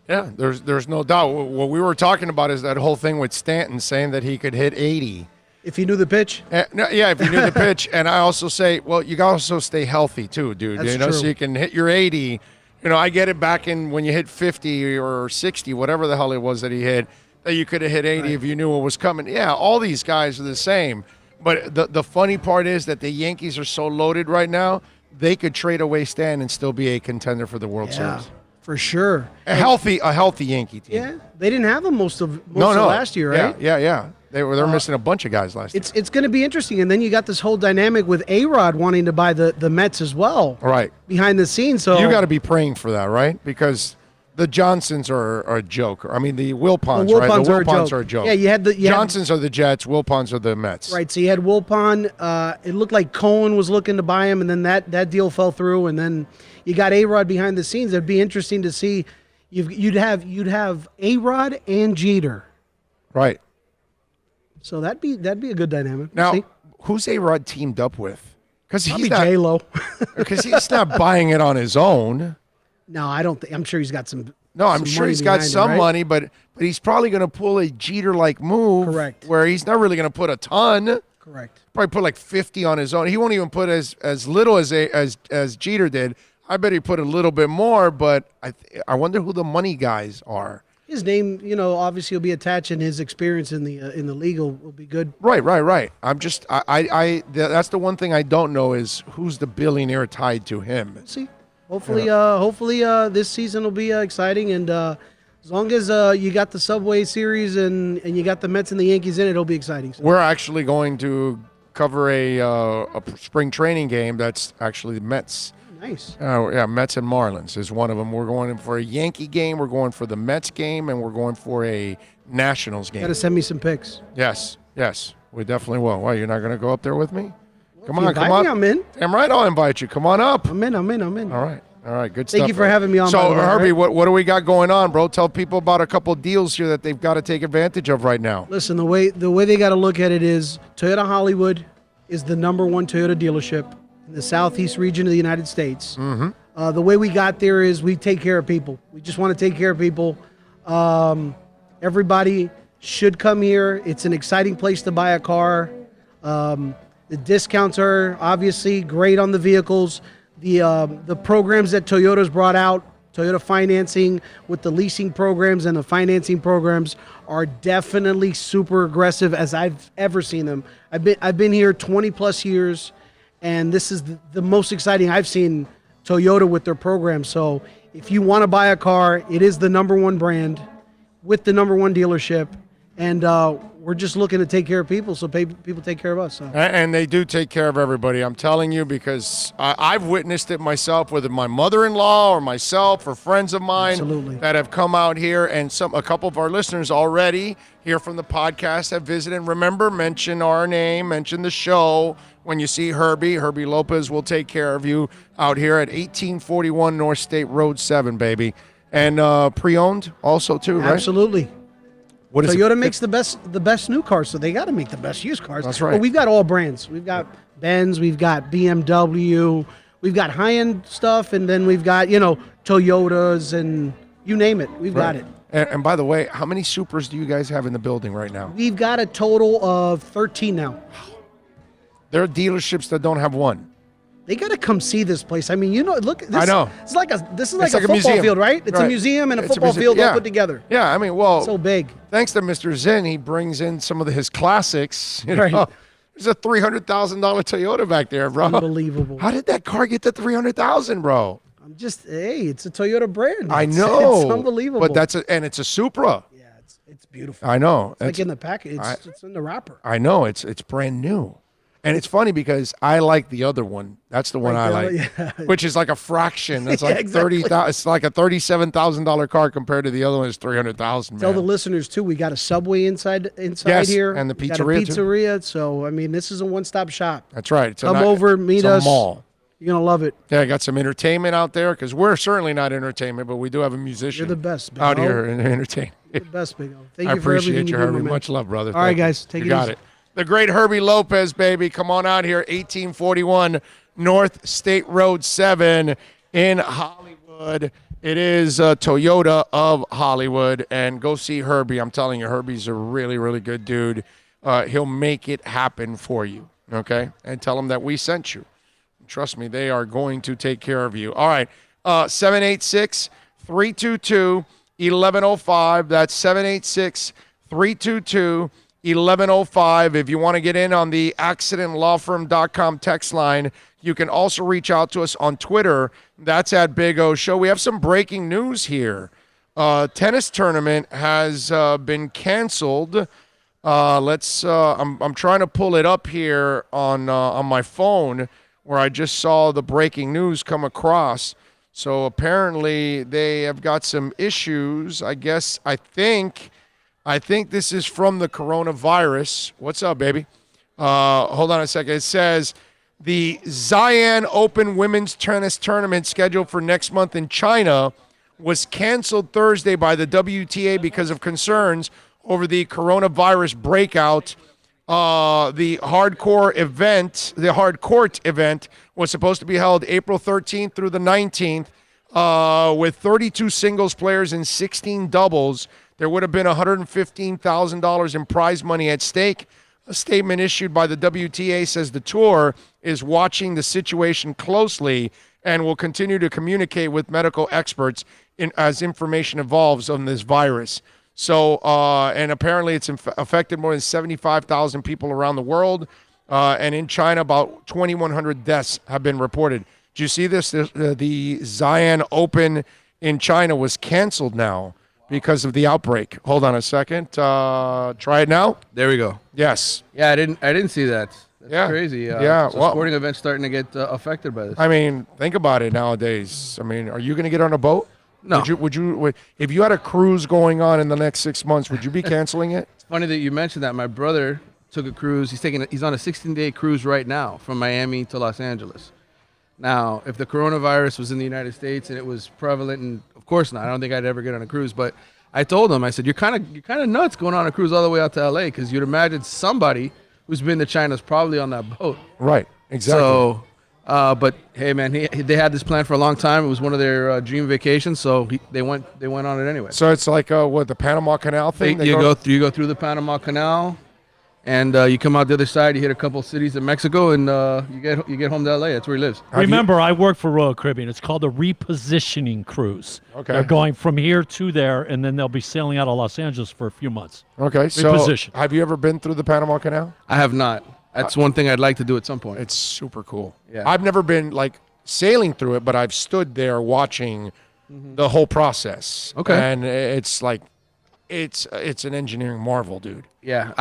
Yeah, there's no doubt. What we were talking about is that whole thing with Stanton saying that he could hit 80. If you knew the pitch? Yeah, if you knew the pitch. And I also say, well, you got to also stay healthy too, dude. That's true. true. So you can hit your 80. I get it back in when you hit 50 or 60, whatever the hell it was that he hit, that you could have hit 80 if you knew what was coming. Yeah, all these guys are the same. But the funny part is that the Yankees are so loaded right now, they could trade away Stan and still be a contender for the World Series. For sure. A healthy Yankee team. Yeah, they didn't have him most of last year, right? Yeah. They were missing a bunch of guys last year. It's going to be interesting, and then you got this whole dynamic with A-Rod wanting to buy the Mets as well, right behind the scenes. So you got to be praying for that, right? Because the Johnsons are a joke. I mean, the Wilpons, right? The Wilpons are a joke. Yeah, you had the Johnsons are the Jets, Wilpons are the Mets. Right. So you had Wilpon. It looked like Cohen was looking to buy him, and then that deal fell through, and then you got A-Rod behind the scenes. It'd be interesting to see. You'd have A-Rod and Jeter. Right. So that'd be a good dynamic. Now, see? who's A-Rod teamed up with? Because he's not J-Lo. Because he's not buying it on his own. No, I don't think. I'm sure he's got some. No, I'm sure he's got some money, but he's probably going to pull a Jeter-like move. Correct. Where he's not really going to put a ton. Correct. Probably put like 50 on his own. He won't even put as little as Jeter did. I bet he put a little bit more, but I wonder who the money guys are. His name, obviously will be attached, and his experience in the league will be good. Right. I'm just that's the one thing I don't know is who's the billionaire tied to him. See, hopefully this season will be exciting, and as long as you got the Subway Series and you got the Mets and the Yankees in it, it'll be exciting. So. We're actually going to cover a spring training game that's actually the Mets. Nice. Mets and Marlins is one of them. We're going for a Yankee game, we're going for the Mets game, and we're going for a Nationals game. Got to send me some pics. Yes, we definitely will. Why, you're not going to go up there with me? Well, come on. I'm in. Damn right, I'll invite you. Come on up. I'm in. All right, good stuff. Thank you for having me on. So, Herbie, right? what do we got going on, bro? Tell people about a couple deals here that they've got to take advantage of right now. Listen, the way they got to look at it is Toyota Hollywood is the #1 Toyota dealership in the southeast region of the United States. Mm-hmm. The way we got there is we take care of people. We just want to take care of people. Everybody should come here. It's an exciting place to buy a car. The discounts are obviously great on the vehicles. The programs that Toyota's brought out, Toyota financing with the leasing programs and the financing programs are definitely super aggressive as I've ever seen them. I've been here 20 plus years, and this is the most exciting I've seen Toyota with their program. So if you want to buy a car, it is the #1 brand with the #1 dealership. And we're just looking to take care of people, so people take care of us. So. And they do take care of everybody. I'm telling you, because I've witnessed it myself, whether my mother-in-law or myself or friends of mine Absolutely. that have come out here, and a couple of our listeners already here from the podcast have visited. And remember, mention our name, mention the show. When you see Herbie Lopez will take care of you out here at 1841 North State Road 7, baby. And pre-owned also too, right? Absolutely. What is Toyota makes the best new cars, so they got to make the best used cars. That's right. But we've got all brands. We've got Benz, we've got BMW, we've got high-end stuff, and then we've got, Toyotas and you name it. We've got it. And by the way, how many Supras do you guys have in the building right now? We've got a total of 13 now. There are dealerships that don't have one. They got to come see this place. I mean, look. This, I know. This is like a football museum. field, right? It's a museum and a football field all put together. Yeah, I mean, well, so big. Thanks to Mr. Zinn, he brings in some of his classics. Right. There's a $300,000 Toyota back there, bro. Unbelievable. How did that car get to $300,000, bro? It's a Toyota brand. I know. It's unbelievable. But it's a Supra. Yeah, it's beautiful. I know. It's like in the package. It's in the wrapper. I know. It's brand new. And it's funny because I like the other one. That's the one I like, which is like a fraction. It's like exactly. It's like a $37,000 car compared to the other one is $300,000. Tell the listeners too. We got a Subway inside yes, here, and the we got a pizzeria. Pizzeria. So I mean, this is a one-stop shop. That's right. Come over, meet us. It's a mall. You're gonna love it. Yeah, I got some entertainment out there because we're certainly not entertainment, but we do have a musician. You're the best, Big out O. here and entertain. You're the best, Big O. Thank I you for everything appreciate you, do, Herbie. my man. Much love, brother. All right, guys, take it easy. You got it. The great Herbie Lopez, baby. Come on out here, 1841 North State Road 7 in Hollywood. It is Toyota of Hollywood, and go see Herbie. I'm telling you, Herbie's a really, really good dude. He'll make it happen for you, okay? And tell him that we sent you. Trust me, they are going to take care of you. All right, 786-322-1105. That's 786-322-1105. If you want to get in on the accidentlawfirm.com text line, you can also reach out to us on Twitter. That's at Big O Show. We have some breaking news here. Tennis tournament has been canceled. I'm trying to pull it up here on my phone where I just saw the breaking news come across. So apparently they have got some issues. I think this is from the coronavirus. What's up, baby? Hold on a second. It says the Xi'an Open Women's Tennis Tournament scheduled for next month in China was canceled Thursday by the WTA because of concerns over the coronavirus breakout. The hard court event was supposed to be held April 13th through the 19th with 32 singles players and 16 doubles. There would have been $115,000 in prize money at stake. A statement issued by the WTA says the tour is watching the situation closely and will continue to communicate with medical experts as information evolves on this virus. So, and apparently it's affected more than 75,000 people around the world. And in China, about 2,100 deaths have been reported. Do you see this? The Xi'an Open in China was canceled now because of the outbreak. Hold on a second. Try it now. There we go. Yes. Yeah, I didn't see that. That's crazy. Yeah. So sporting events starting to get affected by this. I mean, think about it nowadays. I mean, are you going to get on a boat? No. Would you if you had a cruise going on in the next 6 months, would you be canceling it? It's funny that you mentioned that. My brother took a cruise. He's on a 16-day cruise right now from Miami to Los Angeles. Now, if the coronavirus was in the United States and it was prevalent, and of course not, I don't think I'd ever get on a cruise. But I told him, I said, you're kind of nuts going on a cruise all the way out to LA, because you'd imagine somebody who's been to China is probably on that boat. Right. Exactly. So. But hey, man, they had this plan for a long time. It was one of their dream vacations, so they went on it anyway. So it's like the Panama Canal thing. You go through the Panama Canal, and you come out the other side. You hit a couple cities in Mexico, and you get home to LA. That's where he lives. Remember, I work for Royal Caribbean. It's called a repositioning cruise. Okay, they're going from here to there, and then they'll be sailing out of Los Angeles for a few months. Okay, so have you ever been through the Panama Canal? I have not. That's one thing I'd like to do at some point. It's super cool. Yeah. I've never been like sailing through it, but I've stood there watching the whole process. Okay. And it's like, it's an engineering marvel, dude. Yeah.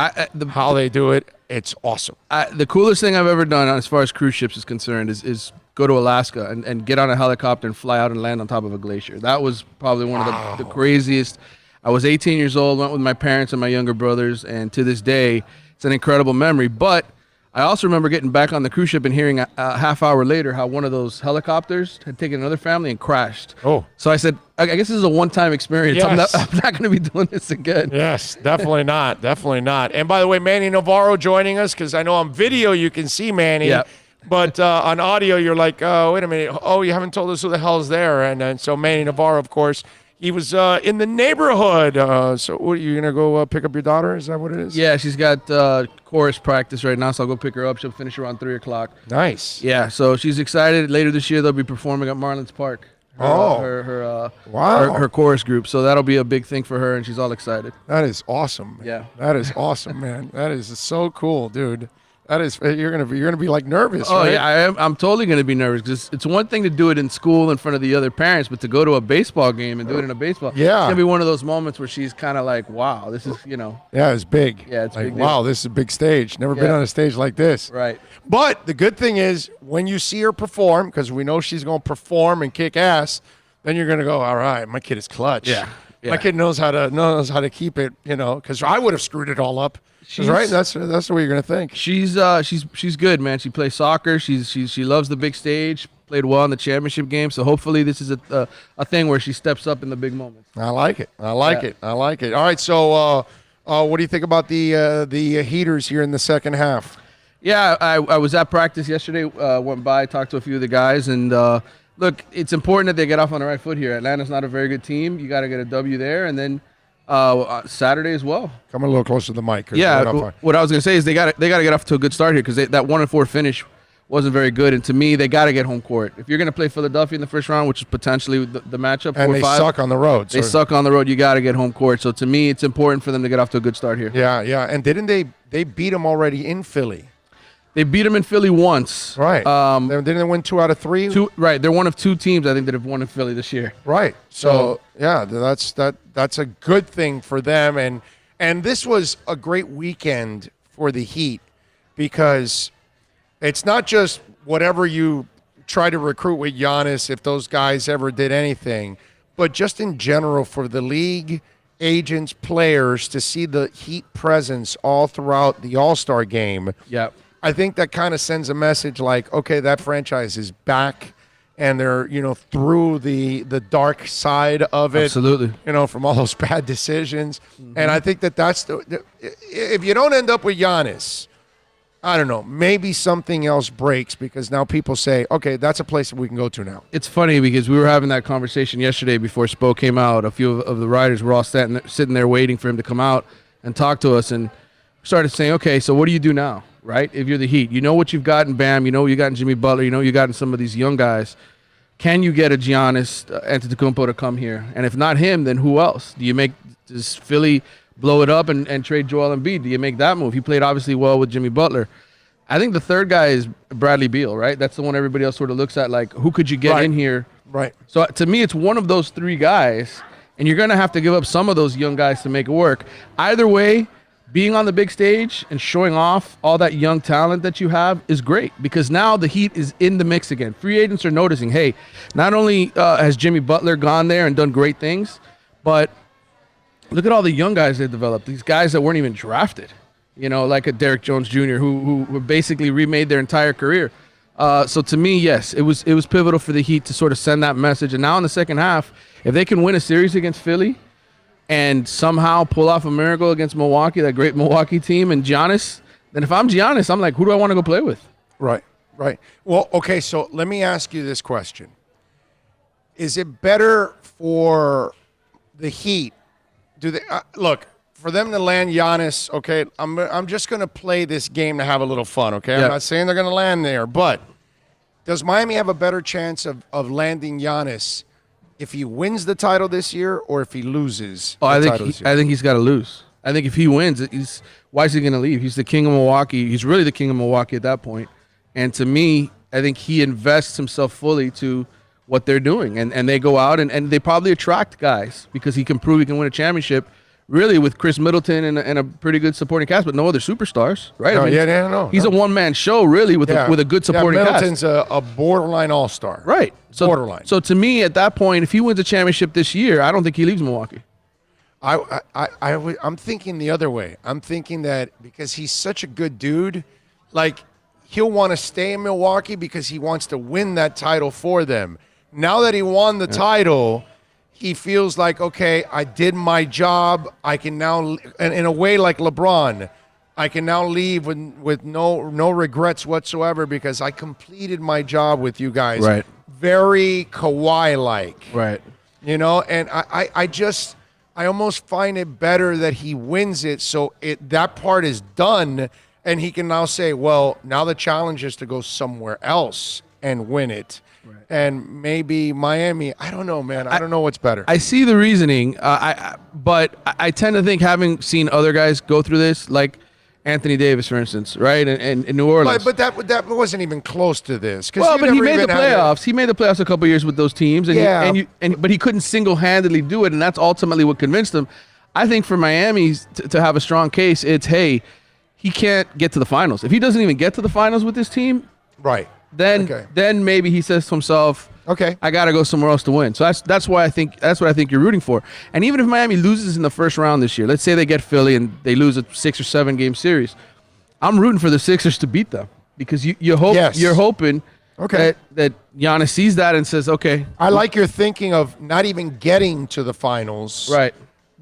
How they do it, it's awesome. The coolest thing I've ever done as far as cruise ships is concerned is go to Alaska and get on a helicopter and fly out and land on top of a glacier. That was probably one of the craziest. I was 18 years old, went with my parents and my younger brothers, and to this day, it's an incredible memory. But I also remember getting back on the cruise ship and hearing a half hour later how one of those helicopters had taken another family and crashed. Oh. So I said, I guess this is a one-time experience. Yes. I'm not going to be doing this again. Yes, definitely not. Definitely not. And by the way, Manny Navarro joining us, because I know on video you can see Manny. Yeah. But on audio, you're like, oh, wait a minute. Oh, you haven't told us who the hell's there. And so Manny Navarro, of course, he was in the neighborhood. So what, are you going to go pick up your daughter? Is that what it is? Yeah, she's got chorus practice right now, so I'll go pick her up. She'll finish around 3 o'clock. Nice. Yeah, so she's excited. Later this year, they'll be performing at Marlins Park. Her chorus group. So that'll be a big thing for her, and she's all excited. That is awesome. Man. Yeah. That is awesome, man. That is so cool, dude. That is, you're gonna be like nervous. Oh right? yeah, I'm totally gonna be nervous, because it's one thing to do it in school in front of the other parents, but to go to a baseball game and do it in a baseball, it's gonna be one of those moments where she's kind of like, wow, this is Yeah, it's big. Yeah, it's like, big. Wow, this is a big stage. Never been on a stage like this. Right. But the good thing is when you see her perform, because we know she's gonna perform and kick ass, then you're gonna go, all right, my kid is clutch. Yeah. My kid knows how to keep it. Because I would have screwed it all up. Right, that's the way you're gonna think. She's good, man. She plays soccer. She loves the big stage. Played well in the championship game. So hopefully this is a thing where she steps up in the big moments. I like it. I like it. All right. So what do you think about the heaters here in the second half? Yeah, I was at practice yesterday. Went by, talked to a few of the guys, and look, it's important that they get off on the right foot here. Atlanta's not a very good team. You got to get a W there, and then Saturday as well. Come a little closer to the mic. Yeah, what I was going to say is they got to get off to a good start here because that 1-4 finish wasn't very good, and to me, they got to get home court. If you're going to play Philadelphia in the first round, which is potentially the matchup, and 4-5, they suck on the road. They suck on the road. You got to get home court. So to me, it's important for them to get off to a good start here. Yeah, and didn't they beat them already in Philly? They beat them in Philly once. Right. Didn't they win 2 out of 3? Right. They're one of 2 teams, I think, that have won in Philly this year. Right. So yeah, that's a good thing for them. And this was a great weekend for the Heat because it's not just whatever you try to recruit with Giannis, if those guys ever did anything, but just in general for the league, agents, players, to see the Heat presence all throughout the All-Star game. Yep. I think that kind of sends a message like, okay, that franchise is back and they're, through the dark side of it. Absolutely. From all those bad decisions. Mm-hmm. And I think that's if you don't end up with Giannis, I don't know, maybe something else breaks because now people say, okay, that's a place that we can go to now. It's funny because we were having that conversation yesterday before Spo came out. A few of the writers were all sitting there waiting for him to come out and talk to us and started saying, okay, so what do you do now, right? If you're the Heat, you know what you've got in Bam, you know what you got in Jimmy Butler, you know what you got in some of these young guys. Can you get a Giannis Antetokounmpo to come here? And if not him, then who else? Does Philly blow it up and trade Joel Embiid? Do you make that move? He played obviously well with Jimmy Butler. I think the third guy is Bradley Beal, right? That's the one everybody else sort of looks at, like, who could you get in here? Right. So to me, it's one of those 3 guys, and you're going to have to give up some of those young guys to make it work. Either way, being on the big stage and showing off all that young talent that you have is great because now the Heat is in the mix again. Free agents are noticing, hey, not only has Jimmy Butler gone there and done great things, but look at all the young guys they've developed, these guys that weren't even drafted, like a Derrick Jones Jr., who basically remade their entire career. So to me, yes, it was pivotal for the Heat to sort of send that message. And now in the second half, if they can win a series against Philly, and somehow pull off a miracle against Milwaukee, that great Milwaukee team, and Giannis, then if I'm Giannis, I'm like, who do I want to go play with? Right. Well, okay, so let me ask you this question. Is it better for the Heat? Do they look, for them to land Giannis, okay, I'm just going to play this game to have a little fun, okay? I'm not saying they're going to land there, but does Miami have a better chance of landing Giannis if he wins the title this year or if he loses the title this year? I think he's got to lose. I think if he wins, why is he going to leave? He's the king of Milwaukee. He's really the king of Milwaukee at that point. And to me, I think he invests himself fully to what they're doing. And they go out and they probably attract guys because he can prove he can win a championship really with Chris Middleton and a pretty good supporting cast, but no other superstars, right? No, he's a one-man show really with a good supporting cast. Middleton's a borderline all-star. Right. So, borderline. So to me, at that point, if he wins a championship this year, I don't think he leaves Milwaukee. I'm thinking the other way. I'm thinking that because he's such a good dude, like he'll want to stay in Milwaukee because he wants to win that title for them. Now that he won the title, he feels like, okay, I did my job. I can now, and in a way like LeBron, I can now leave with no regrets whatsoever because I completed my job with you guys. Right. Very Kawhi-like. Right. And I almost find it better that he wins it so that part is done and he can now say, well, now the challenge is to go somewhere else and win it. Right. And maybe Miami, I don't know, man. I don't know what's better. I see the reasoning, but I tend to think, having seen other guys go through this, like Anthony Davis, for instance, right, in New Orleans. But that wasn't even close to this. Well, but he made the playoffs. He made the playoffs a couple years with those teams, but he couldn't single-handedly do it, and that's ultimately what convinced him. I think for Miami to have a strong case, it's, hey, he can't get to the finals. If he doesn't even get to the finals with this team, right. Then maybe he says to himself, okay, I got to go somewhere else to win. So that's what I think you're rooting for. And even if Miami loses in the first round this year, let's say they get Philly and they lose a 6 or 7 game series, I'm rooting for the Sixers to beat them because you're hoping that Giannis sees that and says, okay. I like your thinking of not even getting to the finals. Right.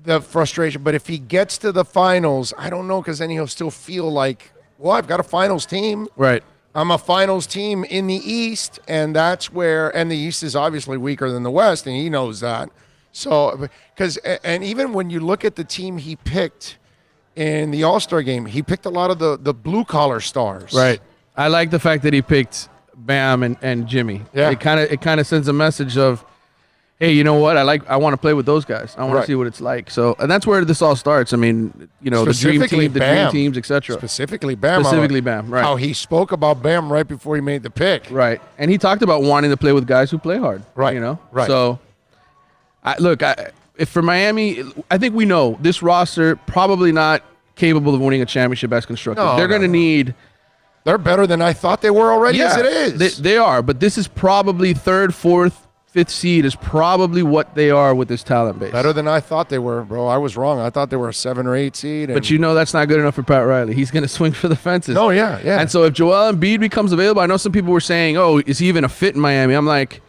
The frustration. But if he gets to the finals, I don't know, because then he'll still feel like, well, I've got a finals team. Right. I'm a finals team in the East, and that's where, and the East is obviously weaker than the West, and he knows that. So, and even when you look at the team he picked in the All-Star game, he picked a lot of the blue-collar stars. Right. I like the fact that he picked Bam and Jimmy. Yeah. It kind of sends a message of, hey, you know what? I want to play with those guys. I want to see what it's like. So, and that's where this all starts. I mean, you know, the dream team, the dream teams, etc. Specifically Bam. Right. How he spoke about Bam right before he made the pick. Right. And he talked about wanting to play with guys who play hard. Right. You know. Right. So, if for Miami, I think we know this roster probably not capable of winning a championship as constructed. They're going to need. They're better than I thought they were already. As it is. They are, but this is probably third, fourth, fifth seed is probably what they are with this talent base. Better than I thought they were, bro. I was wrong. I thought they were a 7 or 8 seed. But you know that's not good enough for Pat Riley. He's going to swing for the fences. Oh, yeah. And so if Joel Embiid becomes available, I know some people were saying, oh, is he even a fit in Miami? I'm like,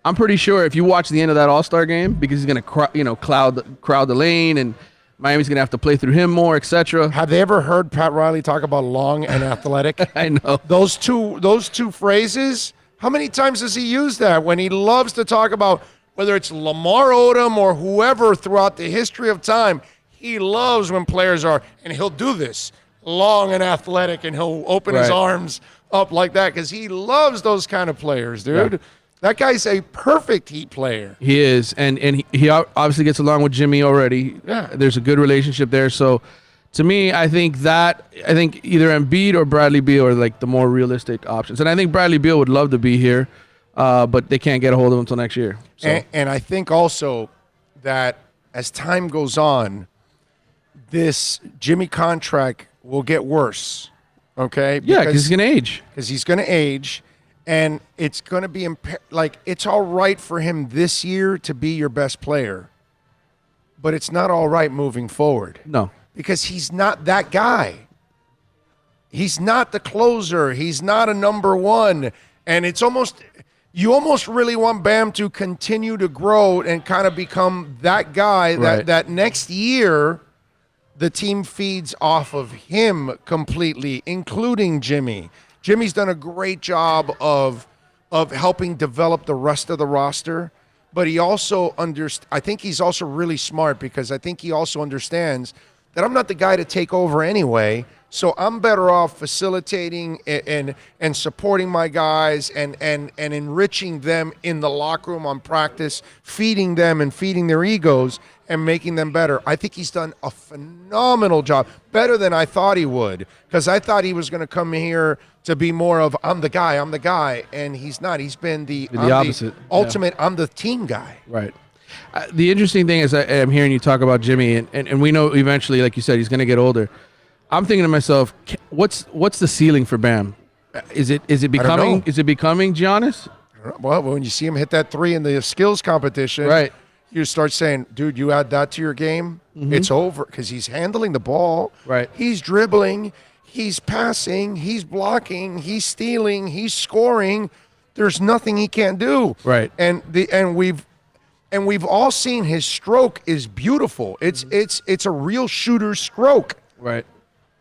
I'm pretty sure if you watch the end of that All-Star game, because he's going to crowd the lane, and Miami's going to have to play through him more, etc. Have they ever heard Pat Riley talk about long and athletic? I know. Those two phrases, how many times does he use that when he loves to talk about whether it's Lamar Odom or whoever throughout the history of time? He loves when players are, and he'll do this, long and athletic, and he'll open his arms up like that because he loves those kind of players, dude. Yeah. That guy's a perfect Heat player. He is, and he obviously gets along with Jimmy already. Yeah. There's a good relationship there. So, to me, I think either Embiid or Bradley Beal are like the more realistic options. And I think Bradley Beal would love to be here, but they can't get a hold of him until next year. So. And I think also that as time goes on, this Jimmy contract will get worse. Okay? Yeah, because he's going to age. Because he's going to age. And it's going to be it's all right for him this year to be your best player, but it's not all right moving forward. No. Because he's not that guy. He's not the closer. He's not a number one. And you almost really want Bam to continue to grow and kind of become that guy that next year the team feeds off of him completely, including Jimmy. Jimmy's done a great job of helping develop the rest of the roster, but he also I think he's also really smart because I think he also understands that I'm not the guy to take over anyway, so I'm better off facilitating and supporting my guys and enriching them in the locker room on practice, feeding them and feeding their egos and making them better. I think he's done a phenomenal job, better than I thought he would, because I thought he was going to come here to be more of I'm the guy, and he's not. He's been the opposite. Ultimate, I'm the team guy. Right. The interesting thing is I'm hearing you talk about Jimmy, and we know eventually, like you said, he's going to get older. I'm thinking to myself, what's the ceiling for Bam? Is it becoming Giannis? Well, when you see him hit that 3 in the skills competition, right, you start saying, dude, you add that to your game, it's over, because he's handling the ball. Right. He's dribbling, he's passing, he's blocking, he's stealing, he's scoring. There's nothing he can't do. Right. And we've all seen his stroke is beautiful. It's a real shooter's stroke. Right.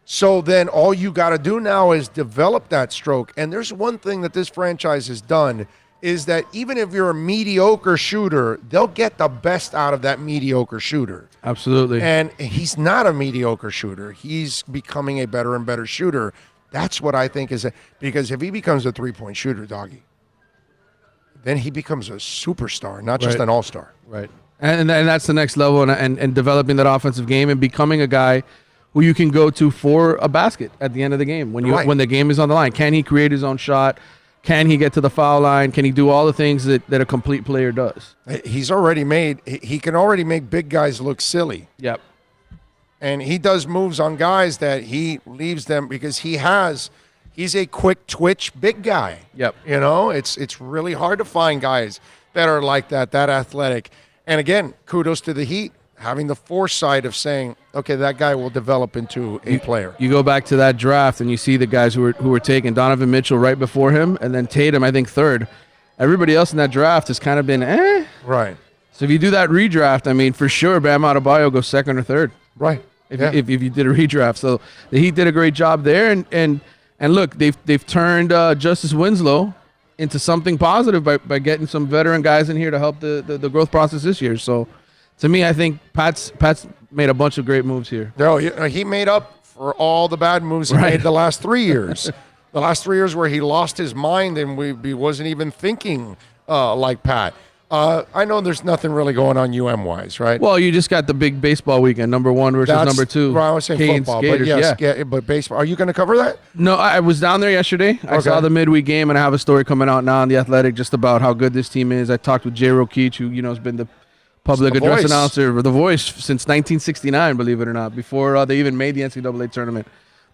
So then all you got to do now is develop that stroke. And there's one thing that this franchise has done is that even if you're a mediocre shooter, they'll get the best out of that mediocre shooter. Absolutely. And he's not a mediocre shooter. He's becoming a better and better shooter. That's what I think because if he becomes a three-point shooter, doggy, then he becomes a superstar, not just an all-star. Right. And that's the next level, and developing that offensive game and becoming a guy who you can go to for a basket at the end of the game when the game is on the line. Can he create his own shot? Can he get to the foul line? Can he do all the things that a complete player does? He can already make big guys look silly. Yep. And he does moves on guys that he leaves them because he's a quick twitch big guy. Yep. You know, it's really hard to find guys that are like that athletic. And again, kudos to the Heat having the foresight of saying, okay, that guy will develop into a player. You go back to that draft and you see the guys who were taken. Donovan Mitchell right before him, and then Tatum, I think, third. Everybody else in that draft has kind of been Right. So if you do that redraft, I mean, for sure, Bam Adebayo goes second or third. Right. If you did a redraft. So the Heat did a great job there, and And look, they've turned Justice Winslow into something positive by getting some veteran guys in here to help the growth process this year. So, to me, I think Pat's made a bunch of great moves here. No, he made up for all the bad moves he made the last 3 years. The last 3 years where he lost his mind and he wasn't even thinking like Pat. I know there's nothing really going on UM-wise, right? Well, you just got the big baseball weekend, number 1 versus number 2. Well, I was saying Canes, football, Gators, but yes, but baseball. Are you going to cover that? No, I was down there yesterday. I saw the midweek game, and I have a story coming out now on The Athletic just about how good this team is. I talked with Jay Rokeach, who has been the public address announcer for The Voice since 1969, believe it or not, before they even made the NCAA tournament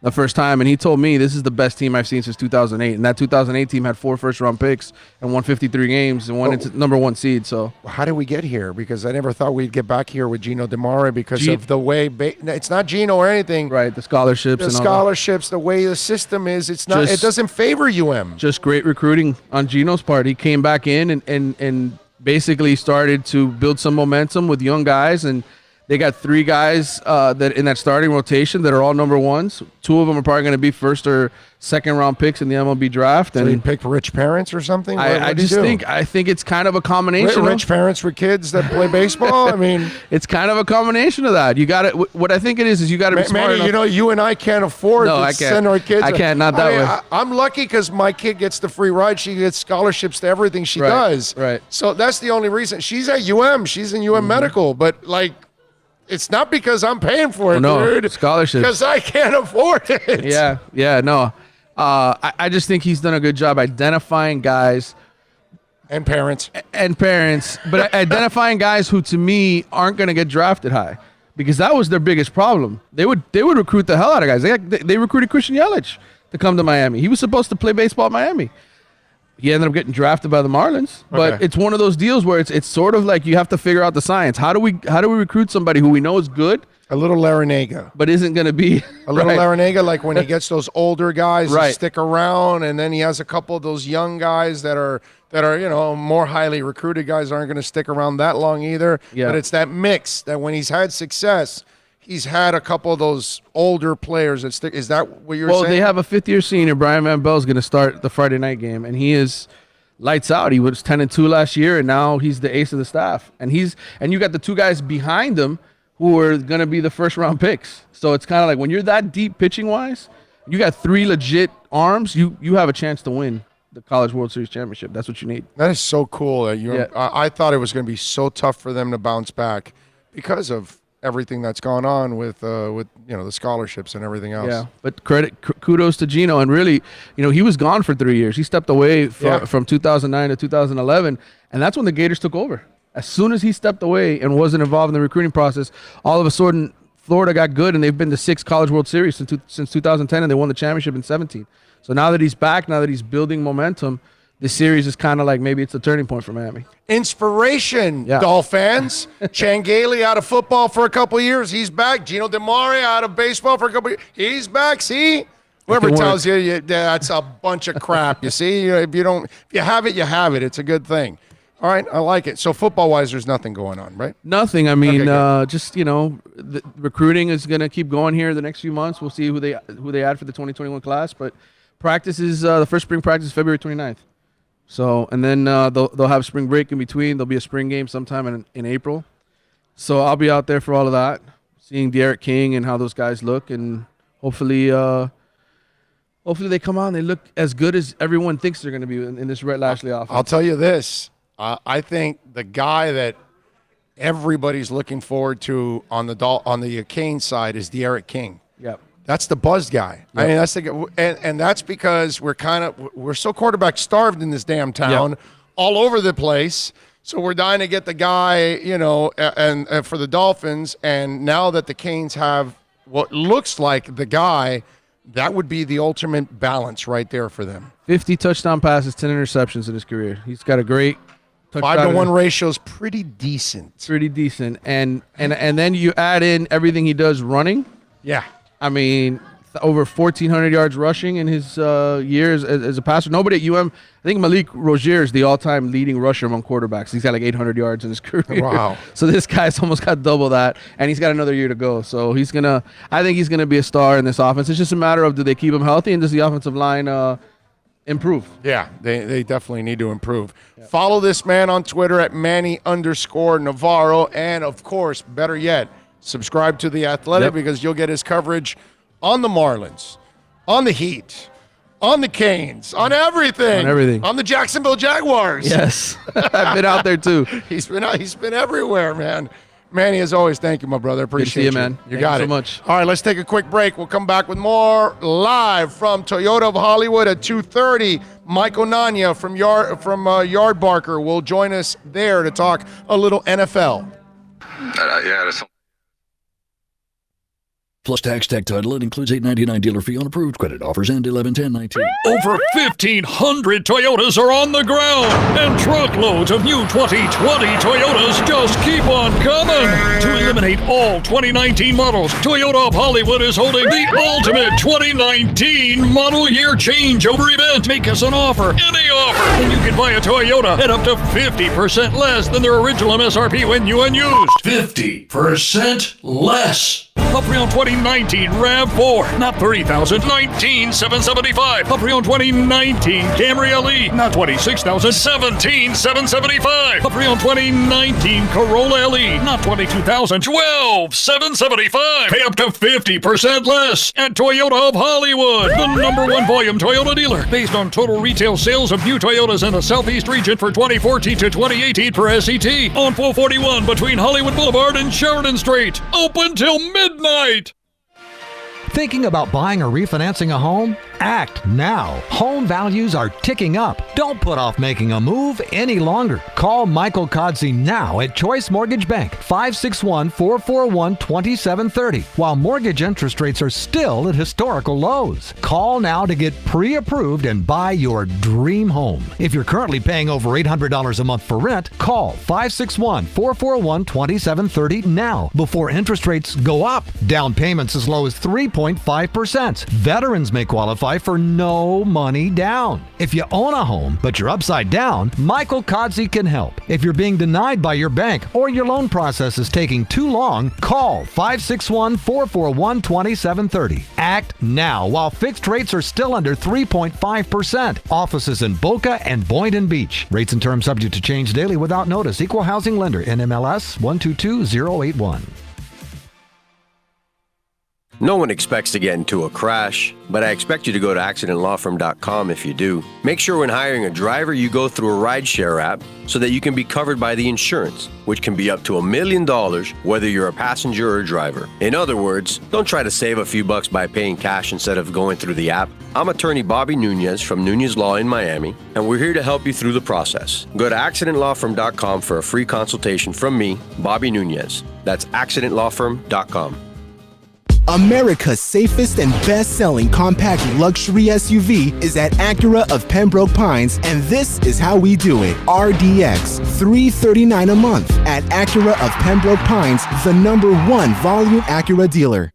the first time. And he told me this is the best team I've seen since 2008. And that 2008 team had 4 first-round picks and won 53 games and won into number 1 seed. So how did we get here? Because I never thought we'd get back here with Gino DeMare because of the way it's not Gino or anything. Right, the scholarships. The way the system is, it's not. It doesn't favor UM. Just great recruiting on Gino's part. He came back in and basically started to build some momentum with young guys, and they got 3 guys that in that starting rotation that are all number 1s. 2 of them are probably going to be first or second round picks in the MLB draft. So you picked rich parents or something? I think it's kind of a combination. Rich parents with kids that play baseball. I mean, it's kind of a combination of that. You got it. What I think it is you got to be smart enough. Manny, you and I can't afford to send our kids. I can't. Not that way. I'm lucky because my kid gets the free ride. She gets scholarships to everything she does. Right. So that's the only reason. She's at UM. She's in UM Medical, but it's not because I'm paying for it, dude. Scholarships. Because I can't afford it. Yeah, no. I just think he's done a good job identifying guys. And parents. But identifying guys who, to me, aren't going to get drafted high. Because that was their biggest problem. They would recruit the hell out of guys. They recruited Christian Yelich to come to Miami. He was supposed to play baseball at Miami. He ended up getting drafted by the Marlins, but it's one of those deals where it's sort of like you have to figure out the science. How do we recruit somebody who we know is good? A little Larinaga. But isn't going to be a little Larinaga, like when he gets those older guys to stick around, and then he has a couple of those young guys that are more highly recruited guys aren't going to stick around that long either. Yeah. But it's that mix that when he's had success, he's had a couple of those older players that stick. Is that what you're saying? Well, they have a 5th-year senior. Brian Van Bell is going to start the Friday night game, and he is lights out. He was 10-2 last year, and now he's the ace of the staff. And you got the 2 guys behind him who are going to be the first-round picks. So it's kind of like when you're that deep pitching-wise, you got 3 legit arms, you have a chance to win the College World Series championship. That's what you need. That is so cool. I thought it was going to be so tough for them to bounce back because of everything that's gone on with the scholarships and everything else. Yeah, but kudos to Gino, and really, he was gone for 3 years. He stepped away from 2009 to 2011, and that's when the Gators took over. As soon as he stepped away and wasn't involved in the recruiting process, all of a sudden Florida got good, and they've been to 6 College World Series since 2010, and they won the championship in 2017. So now that he's back, now that he's building momentum, this series is kind of like maybe it's a turning point for Miami. Inspiration, Dolphins. Changeli out of football for a couple of years. He's back. Gino DeMare out of baseball for a couple of years. He's back. See? Whoever tells you that's a bunch of crap. You see? If you have it, you have it. It's a good thing. All right, I like it. So football-wise, there's nothing going on, right? Nothing. I mean, the recruiting is going to keep going here the next few months. We'll see who they add for the 2021 class. But practice is the first spring practice is February 29th. So, and then they'll have spring break in between. There'll be a spring game sometime in April. So I'll be out there for all of that, seeing Derek King and how those guys look, and hopefully they come out and they look as good as everyone thinks they're going to be in this Rhett Lashley offense. I'll tell you this. I think the guy that everybody's looking forward to on the Kane side is Derek King. Yep. That's the buzzed guy. Yep. I mean, that's and that's because we're so quarterback starved in this damn town, all over the place. So we're dying to get the guy, and for the Dolphins. And now that the Canes have what looks like the guy, that would be the ultimate balance right there for them. 50 touchdown passes, 10 interceptions in his career. He's got a great 5-to-1 ratio is pretty decent. Pretty decent. And then you add in everything he does running. Yeah. I mean, over 1,400 yards rushing in his years as a passer. Nobody at UM. I think Malik Rozier is the all-time leading rusher among quarterbacks. He's got like 800 yards in his career. Wow. So this guy's almost got double that, and he's got another year to go. So I think he's gonna be a star in this offense. It's just a matter of, do they keep him healthy, and does the offensive line improve? Yeah, they definitely need to improve. Yeah. Follow this man on Twitter at Manny_Navarro, and of course, better yet, subscribe to The Athletic, because you'll get his coverage on the Marlins, on the Heat, on the Canes, on everything. On the Jacksonville Jaguars. Yes. I've been out there too. He's been everywhere, man. Manny, as always, thank you, my brother. Appreciate you, man. You got it so much. All right, let's take a quick break. We'll come back with more live from Toyota of Hollywood at 2:30. Michael Nania from Yard Barker will join us there to talk a little NFL. That's Plus tax, tech title. It includes $8.99 dealer fee on approved credit. Offers end 11/10/19. Over 1,500 Toyotas are on the ground, and truckloads of new 2020 Toyotas just keep on coming. To eliminate all 2019 models, Toyota of Hollywood is holding the ultimate 2019 model year changeover event. Make us an offer, any offer, and you can buy a Toyota at up to 50% less than their original MSRP when new and used. 50% less. A pre-owned 2019 RAV4, not $30,000, $19,775. A pre-owned 2019 Camry LE, not $26,000, $17,775. A pre-owned 2019 Corolla LE, not $22,000, $12,775. Pay up to 50% less at Toyota of Hollywood, the #1 volume Toyota dealer, based on total retail sales of new Toyotas in the Southeast region for 2014 to 2018 per SET, on 441 between Hollywood Boulevard and Sheridan Street. Open till midnight. Thinking about buying or refinancing a home? Act now. Home values are ticking up. Don't put off making a move any longer. Call Michael Kodsey now at Choice Mortgage Bank, 561-441-2730, while mortgage interest rates are still at historical lows. Call now to get pre-approved and buy your dream home. If you're currently paying over $800 a month for rent, call 561-441-2730 now before interest rates go up. Down payments as low as 3.5%. Veterans may qualify for no money down. If you own a home, but you're upside down, Michael Kodsey can help. If you're being denied by your bank or your loan process is taking too long, call 561-441-2730. Act now while fixed rates are still under 3.5%. Offices in Boca and Boynton Beach. Rates and terms subject to change daily without notice. Equal housing lender. NMLS 122081. No one expects to get into a crash, but I expect you to go to accidentlawfirm.com if you do. Make sure when hiring a driver, you go through a rideshare app so that you can be covered by the insurance, which can be up to $1 million whether you're a passenger or a driver. In other words, don't try to save a few bucks by paying cash instead of going through the app. I'm attorney Bobby Nunez from Nunez Law in Miami, and we're here to help you through the process. Go to accidentlawfirm.com for a free consultation from me, Bobby Nunez. That's accidentlawfirm.com. America's safest and best-selling compact luxury SUV is at Acura of Pembroke Pines, and this is how we do it. RDX, $339 a month at Acura of Pembroke Pines, the #1 volume Acura dealer.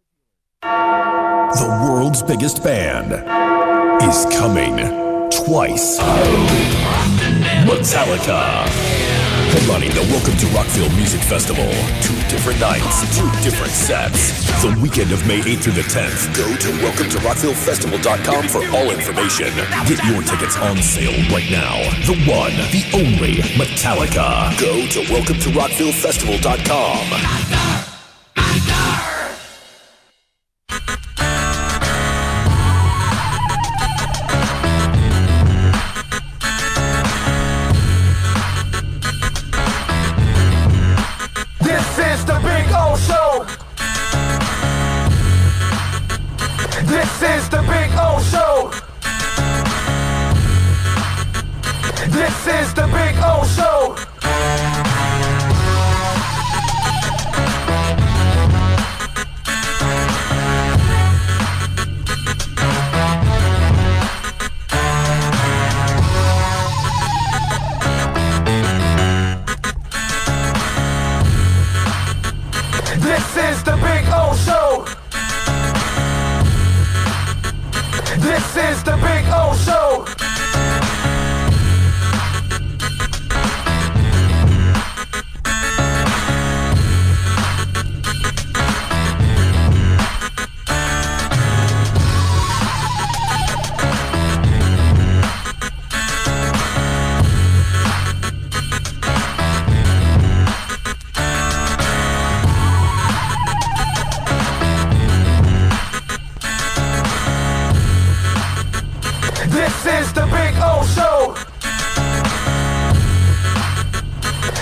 The world's biggest band is coming twice. Metallica. Headlining the Welcome to Rockville Music Festival. 2 different nights, 2 different sets. The weekend of May 8th through the 10th. Go to welcometorockvillefestival.com for all information. Get your tickets on sale right now. The one, the only Metallica. Go to welcometorockvillefestival.com. This is the Big O Show. This is the Big O Show. This is the Big O Show. is the Big O Show. This is the Big O Show.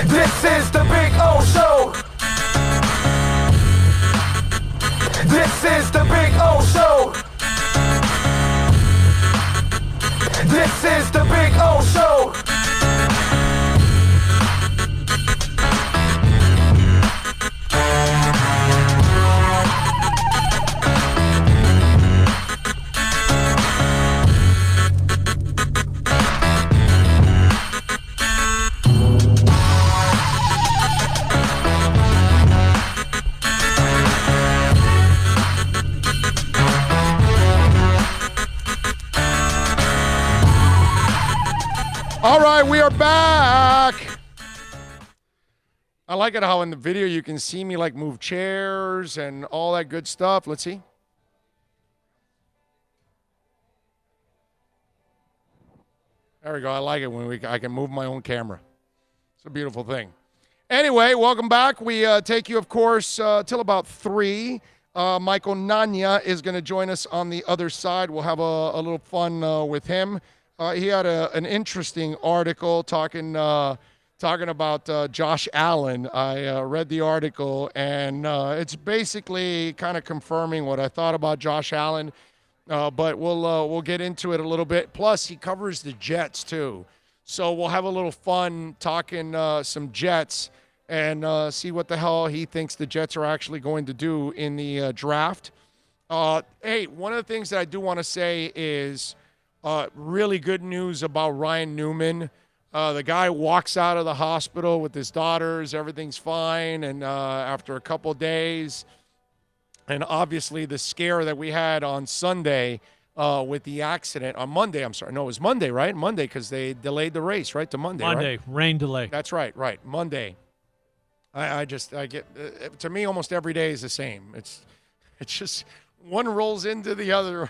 This is the Big O Show. This is the Big O Show. This is the Big O Show. All right, we are back. I like it how in the video you can see me like move chairs and all that good stuff. Let's see. There we go. I like it when I can move my own camera. It's a beautiful thing. Anyway, welcome back. We take you, of course, till about 3. Michael Nania is going to join us on the other side. We'll have a little fun with him. He had an interesting article talking about Josh Allen. I read the article, and it's basically kind of confirming what I thought about Josh Allen. But we'll get into it a little bit. Plus, he covers the Jets too, so we'll have a little fun talking some Jets and see what the hell he thinks the Jets are actually going to do in the draft. Hey, one of the things that I do want to say is. Really good news about Ryan Newman. The guy walks out of the hospital with his daughters. Everything's fine. And after a couple days, and obviously the scare that we had on Sunday with the accident, on Monday, I'm sorry. No, it was Monday, right? Monday, because they delayed the race, right, to Monday, Monday, right? Rain delay. That's right, Monday. I get, to me, almost every day is the same. It's just one rolls into the other.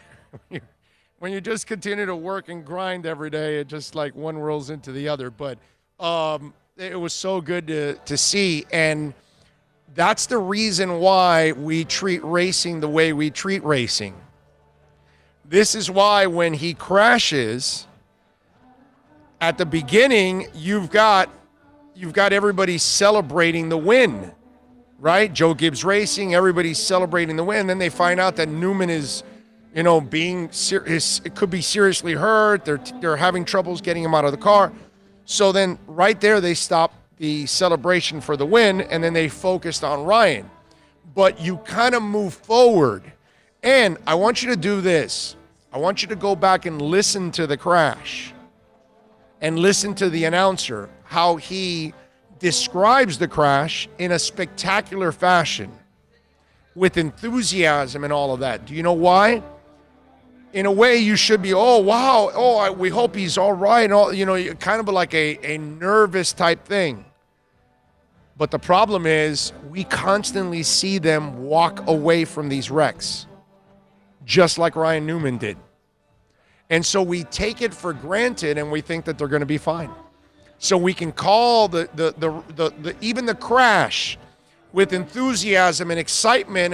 When you just continue to work and grind every day, it just like one rolls into the other. But it was so good to see. And that's the reason why we treat racing the way we treat racing. This is why when he crashes, at the beginning, you've got everybody celebrating the win, right? Joe Gibbs Racing, everybody's celebrating the win. Then they find out that Newman is being serious, it could be seriously hurt. They're having troubles getting him out of the car. So then right there, they stop the celebration for the win, and then they focused on Ryan. But you kind of move forward. And I want you to do this. I want you to go back and listen to the crash and listen to the announcer, how he describes the crash in a spectacular fashion with enthusiasm and all of that. Do you know why? In a way, you should be, oh, wow, oh, we hope he's all right. And all, kind of like a nervous type thing. But the problem is we constantly see them walk away from these wrecks, just like Ryan Newman did. And so we take it for granted and we think that they're going to be fine. So we can call even the crash with enthusiasm and excitement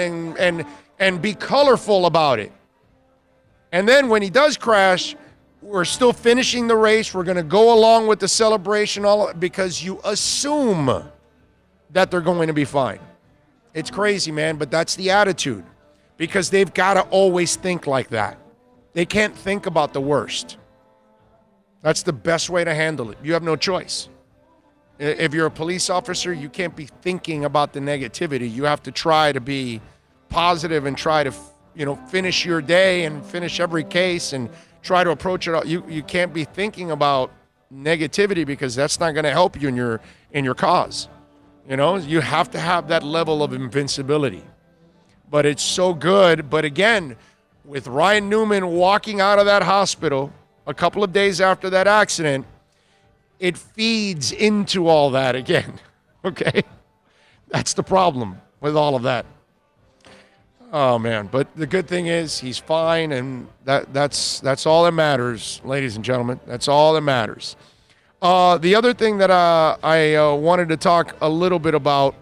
and be colorful about it. And then when he does crash, we're still finishing the race. We're going to go along with the celebration because you assume that they're going to be fine. It's crazy, man, but that's the attitude because they've got to always think like that. They can't think about the worst. That's the best way to handle it. You have no choice. If you're a police officer, you can't be thinking about the negativity. You have to try to be positive and try to finish your day and finish every case and try to approach it. You can't be thinking about negativity because that's not going to help you in your cause. You have to have that level of invincibility. But it's so good. But again, with Ryan Newman walking out of that hospital a couple of days after that accident, it feeds into all that again. Okay? That's the problem with all of that. Oh, man. But the good thing is he's fine, and that's all that matters, ladies and gentlemen. That's all that matters. The other thing that I wanted to talk a little bit about,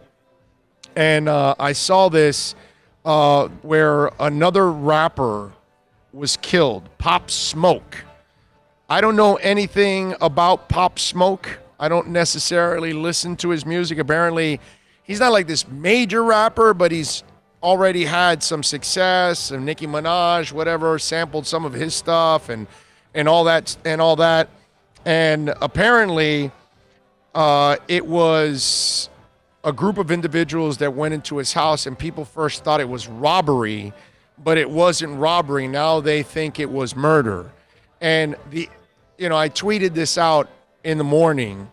and I saw this where another rapper was killed, Pop Smoke. I don't know anything about Pop Smoke. I don't necessarily listen to his music. Apparently, he's not like this major rapper, but he's already had some success, and Nicki Minaj, whatever, sampled some of his stuff and all that. And apparently, it was a group of individuals that went into his house, and people first thought it was robbery, but it wasn't robbery. Now they think it was murder. And I tweeted this out in the morning,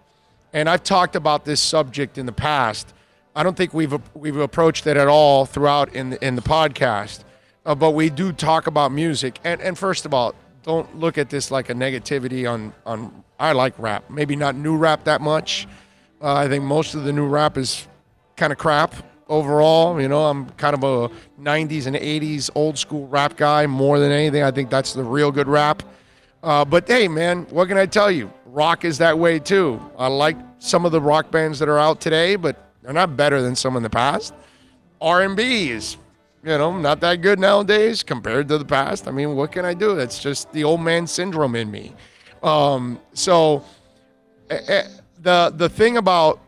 and I've talked about this subject in the past. I don't think we've approached it at all throughout in the podcast, but we do talk about music. And first of all, don't look at this like a negativity on I like rap. Maybe not new rap that much. I think most of the new rap is kind of crap overall. I'm kind of a 90s and 80s old school rap guy more than anything. I think that's the real good rap. But hey, man, what can I tell you? Rock is that way too. I like some of the rock bands that are out today, but they're not better than some in the past. R&B is, not that good nowadays compared to the past. I mean, what can I do? That's just the old man syndrome in me. So the thing about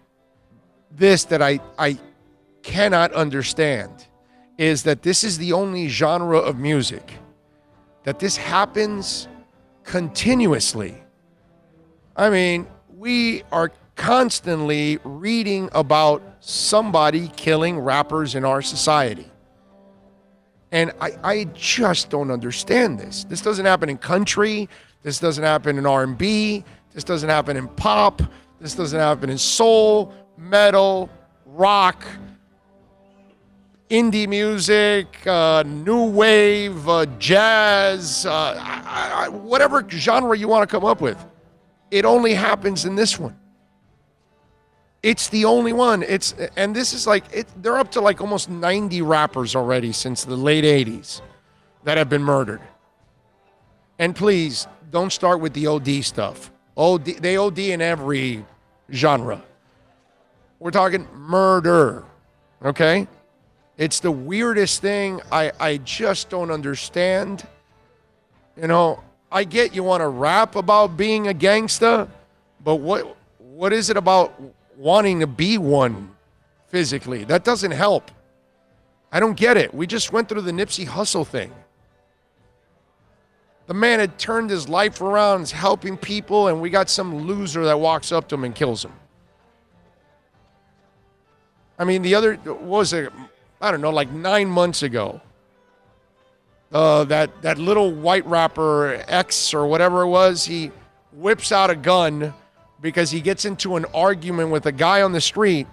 this that I cannot understand is that this is the only genre of music that this happens continuously. I mean, we are constantly reading about somebody killing rappers in our society. And I just don't understand this. This doesn't happen in country. This doesn't happen in R&B. This doesn't happen in pop. This doesn't happen in soul, metal, rock, indie music, new wave, jazz, whatever genre you want to come up with. It only happens in this one. It's the only one. And this is they're up to like almost 90 rappers already since the late 80s that have been murdered. And please, don't start with the OD stuff. They OD in every genre. We're talking murder, okay? It's the weirdest thing. I just don't understand. I get you want to rap about being a gangsta, but what is it about wanting to be one physically? That doesn't help. I don't get it. We just went through the Nipsey Hussle thing. The man had turned his life around, is helping people, and we got some loser that walks up to him and kills him. I mean, the other was I don't know, like 9 months ago. That little white rapper X or whatever it was, he whips out a gun because he gets into an argument with a guy on the street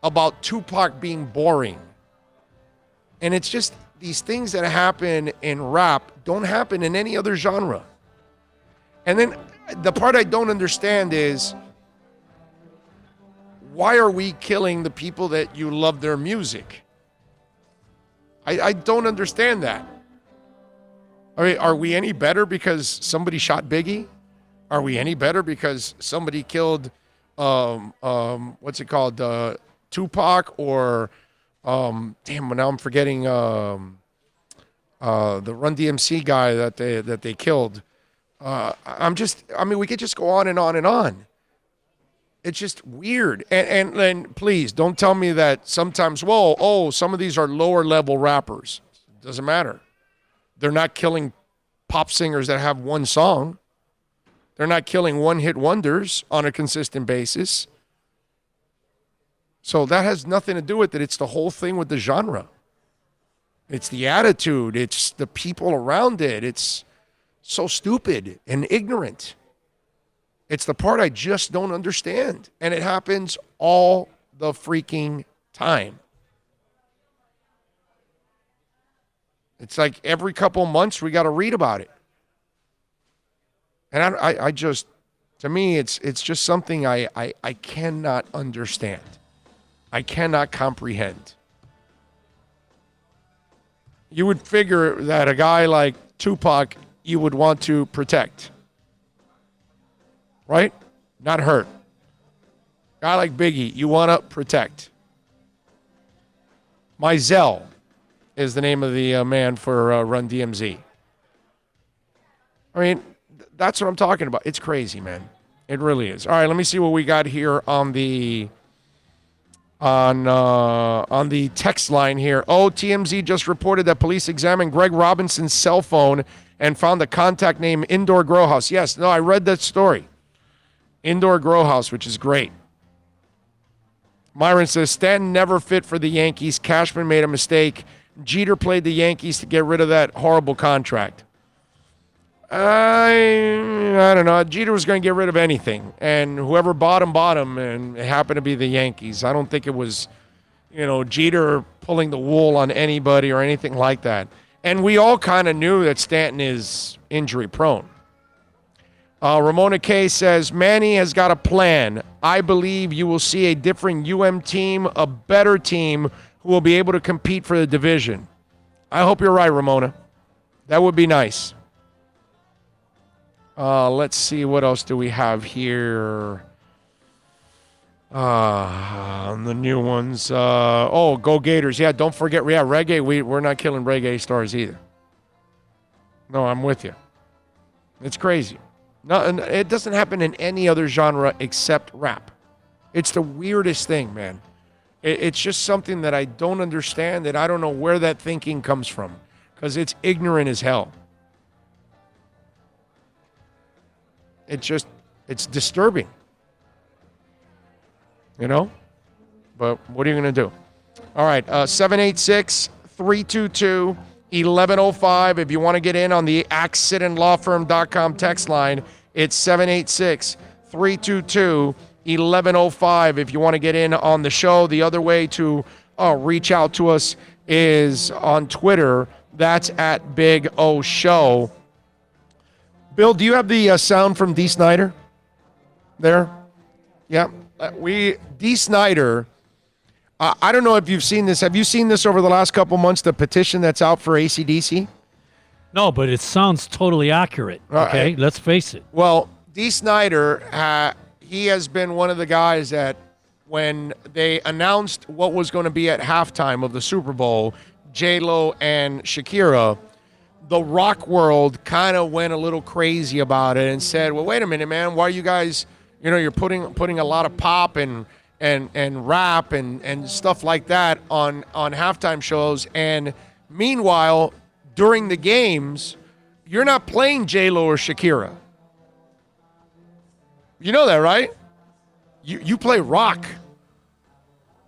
about Tupac being boring. And it's just these things that happen in rap don't happen in any other genre. And then the part I don't understand is, why are we killing the people that you love their music? I don't understand that. I mean, are we any better because somebody shot Biggie? Are we any better because somebody killed, what's it called, Tupac, or, now I'm forgetting the Run DMC guy that they killed. We could just go on and on and on. It's just weird. And please don't tell me that sometimes, some of these are lower level rappers. It doesn't matter. They're not killing pop singers that have one song. They're not killing one-hit wonders on a consistent basis. So that has nothing to do with it. It's the whole thing with the genre. It's the attitude. It's the people around it. It's so stupid and ignorant. It's the part I just don't understand. And it happens all the freaking time. It's like every couple months we got to read about it. And I just, to me, it's just something I cannot understand. I cannot comprehend. You would figure that a guy like Tupac you would want to protect. Right? Not hurt. Guy like Biggie, you want to protect. Mizell is the name of the man for Run DMZ. I mean, that's what I'm talking about. It's crazy, man. It really is. All right, let me see what we got here on the text line here. Oh, TMZ just reported that police examined Greg Robinson's cell phone and found the contact name Indoor Grow House. Yes, no, I read that story. Indoor Grow House, which is great. Myron says, Stanton never fit for the Yankees. Cashman made a mistake. Jeter played the Yankees to get rid of that horrible contract. I don't know. Jeter was going to get rid of anything. And whoever bought him, and it happened to be the Yankees. I don't think it was, Jeter pulling the wool on anybody or anything like that. And we all kind of knew that Stanton is injury prone. Ramona K says, Manny has got a plan. I believe you will see a different UM team, a better team who will be able to compete for the division. I hope you're right, Ramona. That would be nice. Let's see, what else do we have here? The new ones. Go Gators. Yeah, don't forget. Yeah, reggae. We're not killing reggae stars either. No, I'm with you. It's crazy. No, and it doesn't happen in any other genre except rap. It's the weirdest thing, man. It's just something that I don't understand, and I don't know where that thinking comes from, because it's ignorant as hell. It's disturbing. But what are you going to do? All right, 786-322-1105. If you want to get in on the accidentlawfirm.com text line, it's 786-322-1105. If you want to get in on the show, the other way to reach out to us is on Twitter. That's at Big O Show. Bill, do you have the sound from Dee Snider there? Yeah. Dee Snider, I don't know if you've seen this. Have you seen this over the last couple months, the petition that's out for AC/DC? No, but it sounds totally accurate. Okay, let's face it. Well, Dee Snider, he has been one of the guys that when they announced what was going to be at halftime of the Super Bowl, J-Lo and Shakira, the rock world kind of went a little crazy about it and said, well, wait a minute, man, why are you guys, you're putting a lot of pop and rap and stuff like that on halftime shows, and meanwhile, during the games, you're not playing J-Lo or Shakira. You know that, right? You play rock.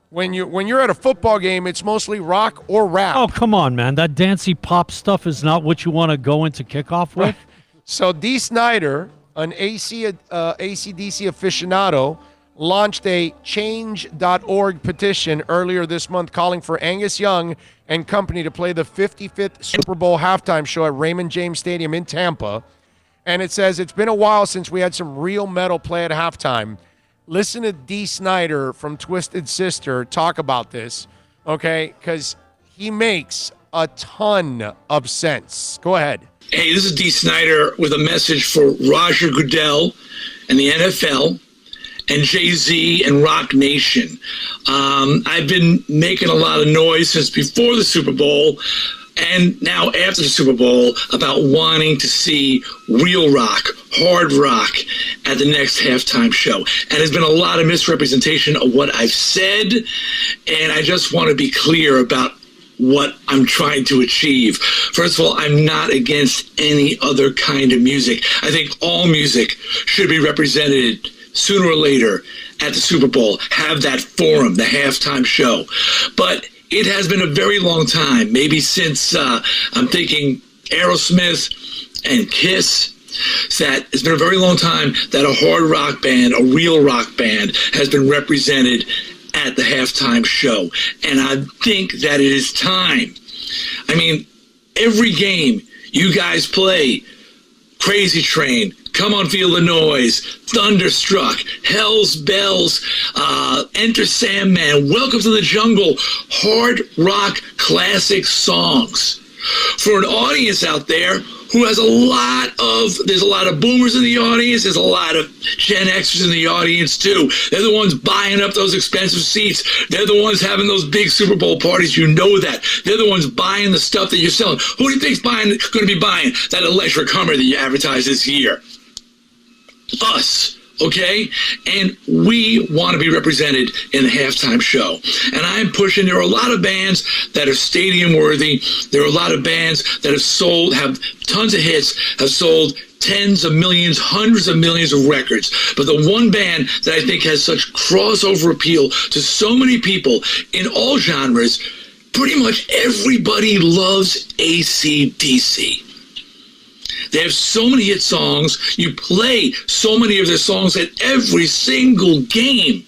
When you're at a football game, it's mostly rock or rap. Oh, come on, man. That dancey pop stuff is not what you want to go into kickoff with. So Dee Snider, an AC/DC aficionado, launched a change.org petition earlier this month calling for Angus Young and company to play the 55th Super Bowl halftime show at Raymond James Stadium in Tampa. And it says, it's been a while since we had some real metal play at halftime. Listen to Dee Snider from Twisted Sister talk about this, okay? Because he makes a ton of sense. Go ahead. Hey, this is Dee Snider with a message for Roger Goodell and the NFL and Jay-Z and Rock Nation. I've been making a lot of noise since before the Super Bowl and now after the Super Bowl about wanting to see real rock, hard rock at the next halftime show. And there's been a lot of misrepresentation of what I've said, and I just want to be clear about what I'm trying to achieve. First of all, I'm not against any other kind of music. I think all music should be represented sooner or later at the Super Bowl, have that forum, the halftime show. But it has been a very long time, maybe since I'm thinking Aerosmith and Kiss, that it's been a very long time that a hard rock band, a real rock band, has been represented at the halftime show. And I think that it is time. I mean, every game you guys play, Crazy Train, Come On Feel the Noise, Thunderstruck, Hell's Bells, Enter Sandman, Welcome to the Jungle, hard rock classic songs. For an audience out there who has there's a lot of boomers in the audience, there's a lot of Gen Xers in the audience too. They're the ones buying up those expensive seats. They're the ones having those big Super Bowl parties. You know that. They're the ones buying the stuff that you're selling. Who do you think's going to be buying that electric Hummer that you advertised this year? Us. Okay? And we want to be represented in the halftime show. And I'm pushing, there are a lot of bands that are stadium worthy. There are a lot of bands that have tons of hits, have sold tens of millions, hundreds of millions of records. But the one band that I think has such crossover appeal to so many people in all genres, pretty much everybody loves AC/DC. They have so many hit songs. You play so many of their songs at every single game.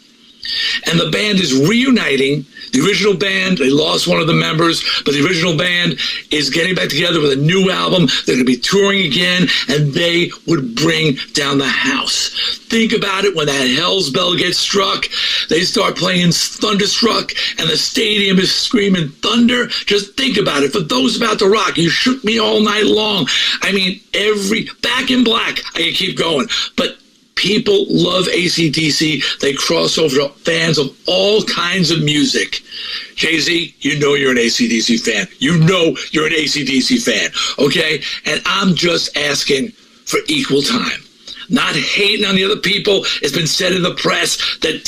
And the band is reuniting. The original band, they lost one of the members, but the original band is getting back together with a new album. They're going to be touring again, and they would bring down the house. Think about it, when that Hell's Bell gets struck, they start playing Thunderstruck, and the stadium is screaming thunder. Just think about it. For those about to rock, you shook me all night long. I mean, Back in Black, I can keep going. But people love AC/DC. They cross over to fans of all kinds of music. Jay-Z, you know you're an AC/DC fan. You know you're an AC/DC fan, okay? And I'm just asking for equal time. Not hating on the other people. It's been said in the press that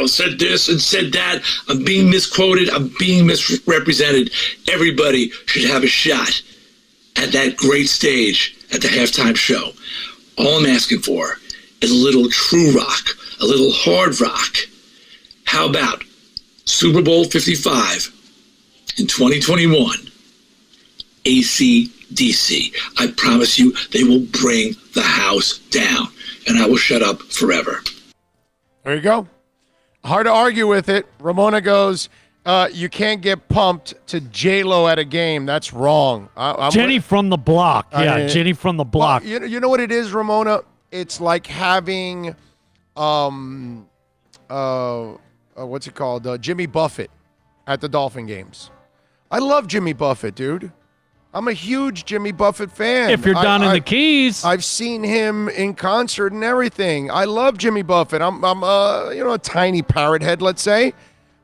said this and said that. I'm being misquoted. I'm being misrepresented. Everybody should have a shot at that great stage at the halftime show. All I'm asking for is a little true rock, a little hard rock. How about Super Bowl 55 in 2021, AC/DC? I promise you they will bring the house down, and I will shut up forever. There you go. Hard to argue with it. Ramona goes, you can't get pumped to J-Lo at a game. That's wrong. Jenny from the block. Yeah, Jenny from the block. Well, you know what it is, Ramona? It's like having, what's it called? Jimmy Buffett at the Dolphin games. I love Jimmy Buffett, dude. I'm a huge Jimmy Buffett fan. If you're down in the Keys. I've seen him in concert and everything. I love Jimmy Buffett. I'm a tiny parrot head, let's say.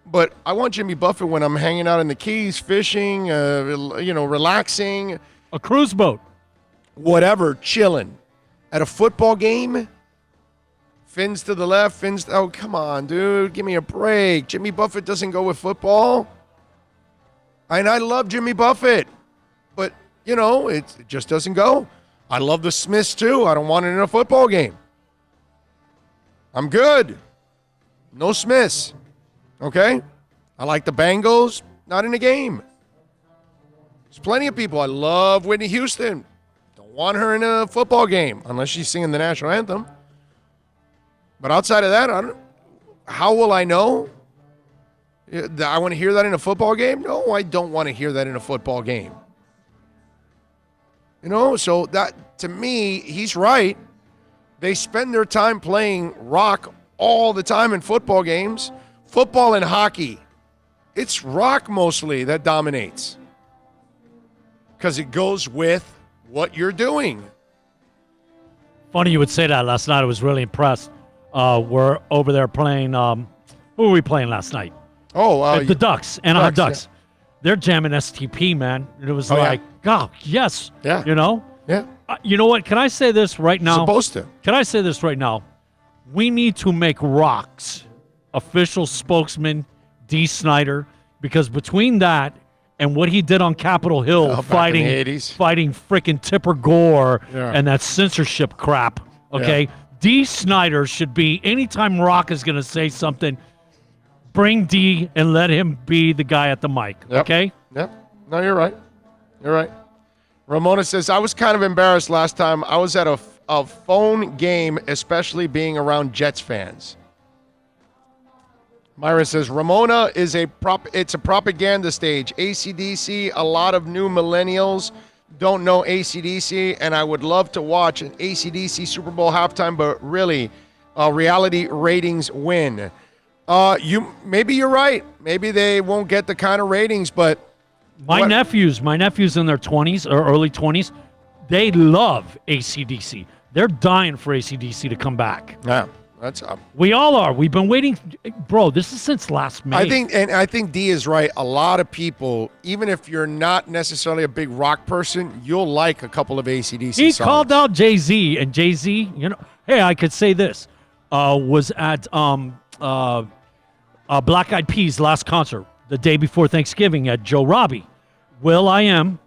But I want Jimmy Buffett when I'm hanging out in the Keys, fishing, relaxing. A cruise boat. Whatever, chilling. At a football game, fins to the left, oh, come on, dude. Give me a break. Jimmy Buffett doesn't go with football. And I love Jimmy Buffett. But, it just doesn't go. I love the Smiths, too. I don't want it in a football game. I'm good. No Smiths. Okay? I like the Bengals. Not in a game. There's plenty of people. I love Whitney Houston. Don't want her in a football game unless she's singing the national anthem. But outside of that, how will I know? I want to hear that in a football game? No, I don't want to hear that in a football game. So that, to me, he's right. They spend their time playing rock all the time in football games. Football and hockey, it's rock mostly that dominates. Because it goes with what you're doing. Funny you would say that. Last night I was really impressed. We're over there playing, who were we playing last night? The Ducks, Anaheim Ducks. Yeah. They're jamming STP, man. It was oh, yes. Yeah. Yeah. You know what? Can I say this right now? Supposed to. Can I say this right now? We need to make Rock's official spokesman D. Snyder, because between that and what he did on Capitol Hill fighting frickin' Tipper Gore and that censorship crap, okay? D. Snyder should be, anytime Rock is going to say something, bring D and let him be the guy at the mic, okay? Yep. No, you're right. You're right. Ramona says, I was kind of embarrassed last time. I was at a phone game, especially being around Jets fans. Myra says, Ramona is it's a propaganda stage. AC/DC, a lot of new millennials don't know AC/DC, and I would love to watch an AC/DC Super Bowl halftime, but really, reality ratings win. Maybe you're right. Maybe they won't get the kind of ratings, but my nephews in their 20s or early 20s, they love AC/DC. They're dying for AC/DC to come back. Yeah, that's up. We all are. We've been waiting, bro. This is since last May. I think D is right. A lot of people, even if you're not necessarily a big rock person, you'll like a couple of AC/DC He songs. called out Jay-Z, and Jay-Z, hey, I could say this, was at Black Eyed Peas' last concert the day before Thanksgiving at Joe Robbie. will.i.am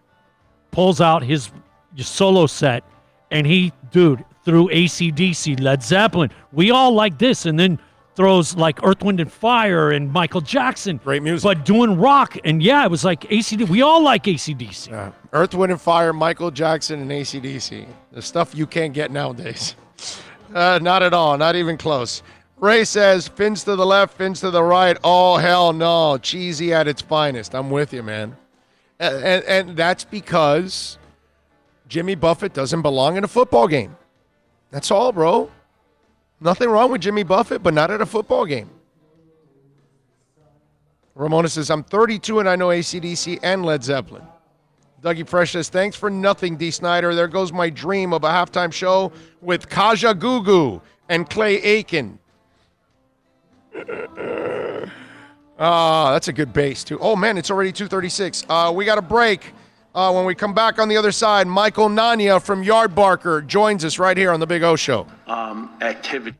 pulls out his solo set, and he, threw AC/DC, Led Zeppelin. We all like this, and then throws like Earth, Wind, and Fire and Michael Jackson. Great music. But doing rock, and it was like AC/DC. We all like AC/DC. Earth, Wind, and Fire, Michael Jackson, and AC/DC. The stuff you can't get nowadays. Not at all. Not even close. Ray says, fins to the left, fins to the right. Oh, hell no. Cheesy at its finest. I'm with you, man. And that's because Jimmy Buffett doesn't belong in a football game. That's all, bro. Nothing wrong with Jimmy Buffett, but not at a football game. Ramona says, I'm 32 and I know AC/DC and Led Zeppelin. Dougie Fresh says, thanks for nothing, D. Snyder. There goes my dream of a halftime show with Kaja Gugu and Clay Aiken. That's a good bass, too. Oh, man, it's already 2:36. We got a break. When we come back on the other side, Michael Nania from Yardbarker joins us right here on The Big O Show. Activity.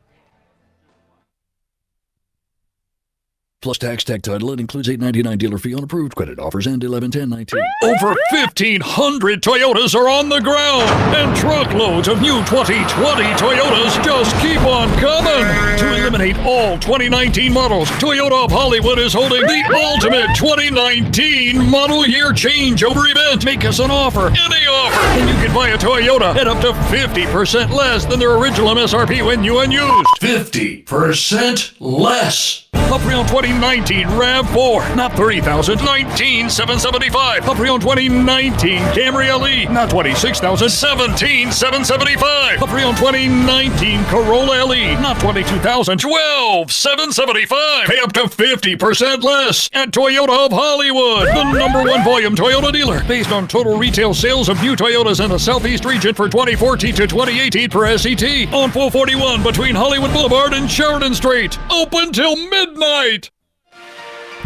Plus tax, tech title. It includes $8.99 dealer fee on approved credit. Offers end 11/10/19. Over 1,500 Toyotas are on the ground, and truckloads of new 2020 Toyotas just keep on coming. To eliminate all 2019 models, Toyota of Hollywood is holding the ultimate 2019 model year changeover event. Make us an offer, any offer, and you can buy a Toyota at up to 50% less than their original MSRP when new and used. 50% less. A pre-owned 2019 RAV4, not $30,000, $19,775. A pre-owned 2019 Camry LE, not $26,000, $17,775. A pre-owned 2019 Corolla LE, not $22,000, $12,775. Pay up to 50% less at Toyota of Hollywood, the #1 volume Toyota dealer, based on total retail sales of new Toyotas in the Southeast region for 2014 to 2018 per SET, on 441 between Hollywood Boulevard and Sheridan Street. Open till midnight.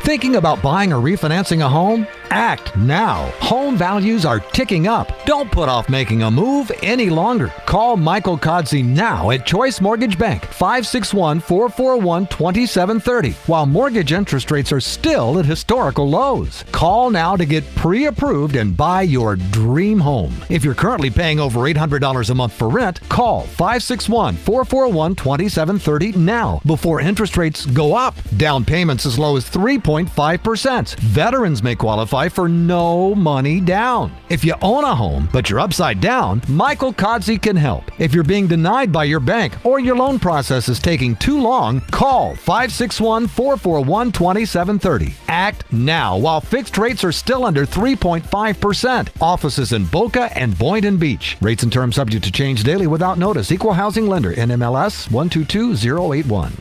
Thinking about buying or refinancing a home? Act now. Home values are ticking up. Don't put off making a move any longer. Call Michael Kodsey now at Choice Mortgage Bank, 561-441-2730, while mortgage interest rates are still at historical lows. Call now to get pre-approved and buy your dream home. If you're currently paying over $800 a month for rent, call 561-441-2730 now before interest rates go up. Down payments as low as 3.5%. Veterans may qualify for no money down. If you own a home, but you're upside down, Michael Kodsey can help. If you're being denied by your bank or your loan process is taking too long, call 561-441-2730. Act now while fixed rates are still under 3.5%. Offices in Boca and Boynton Beach. Rates and terms subject to change daily without notice. Equal housing lender. NMLS 122081.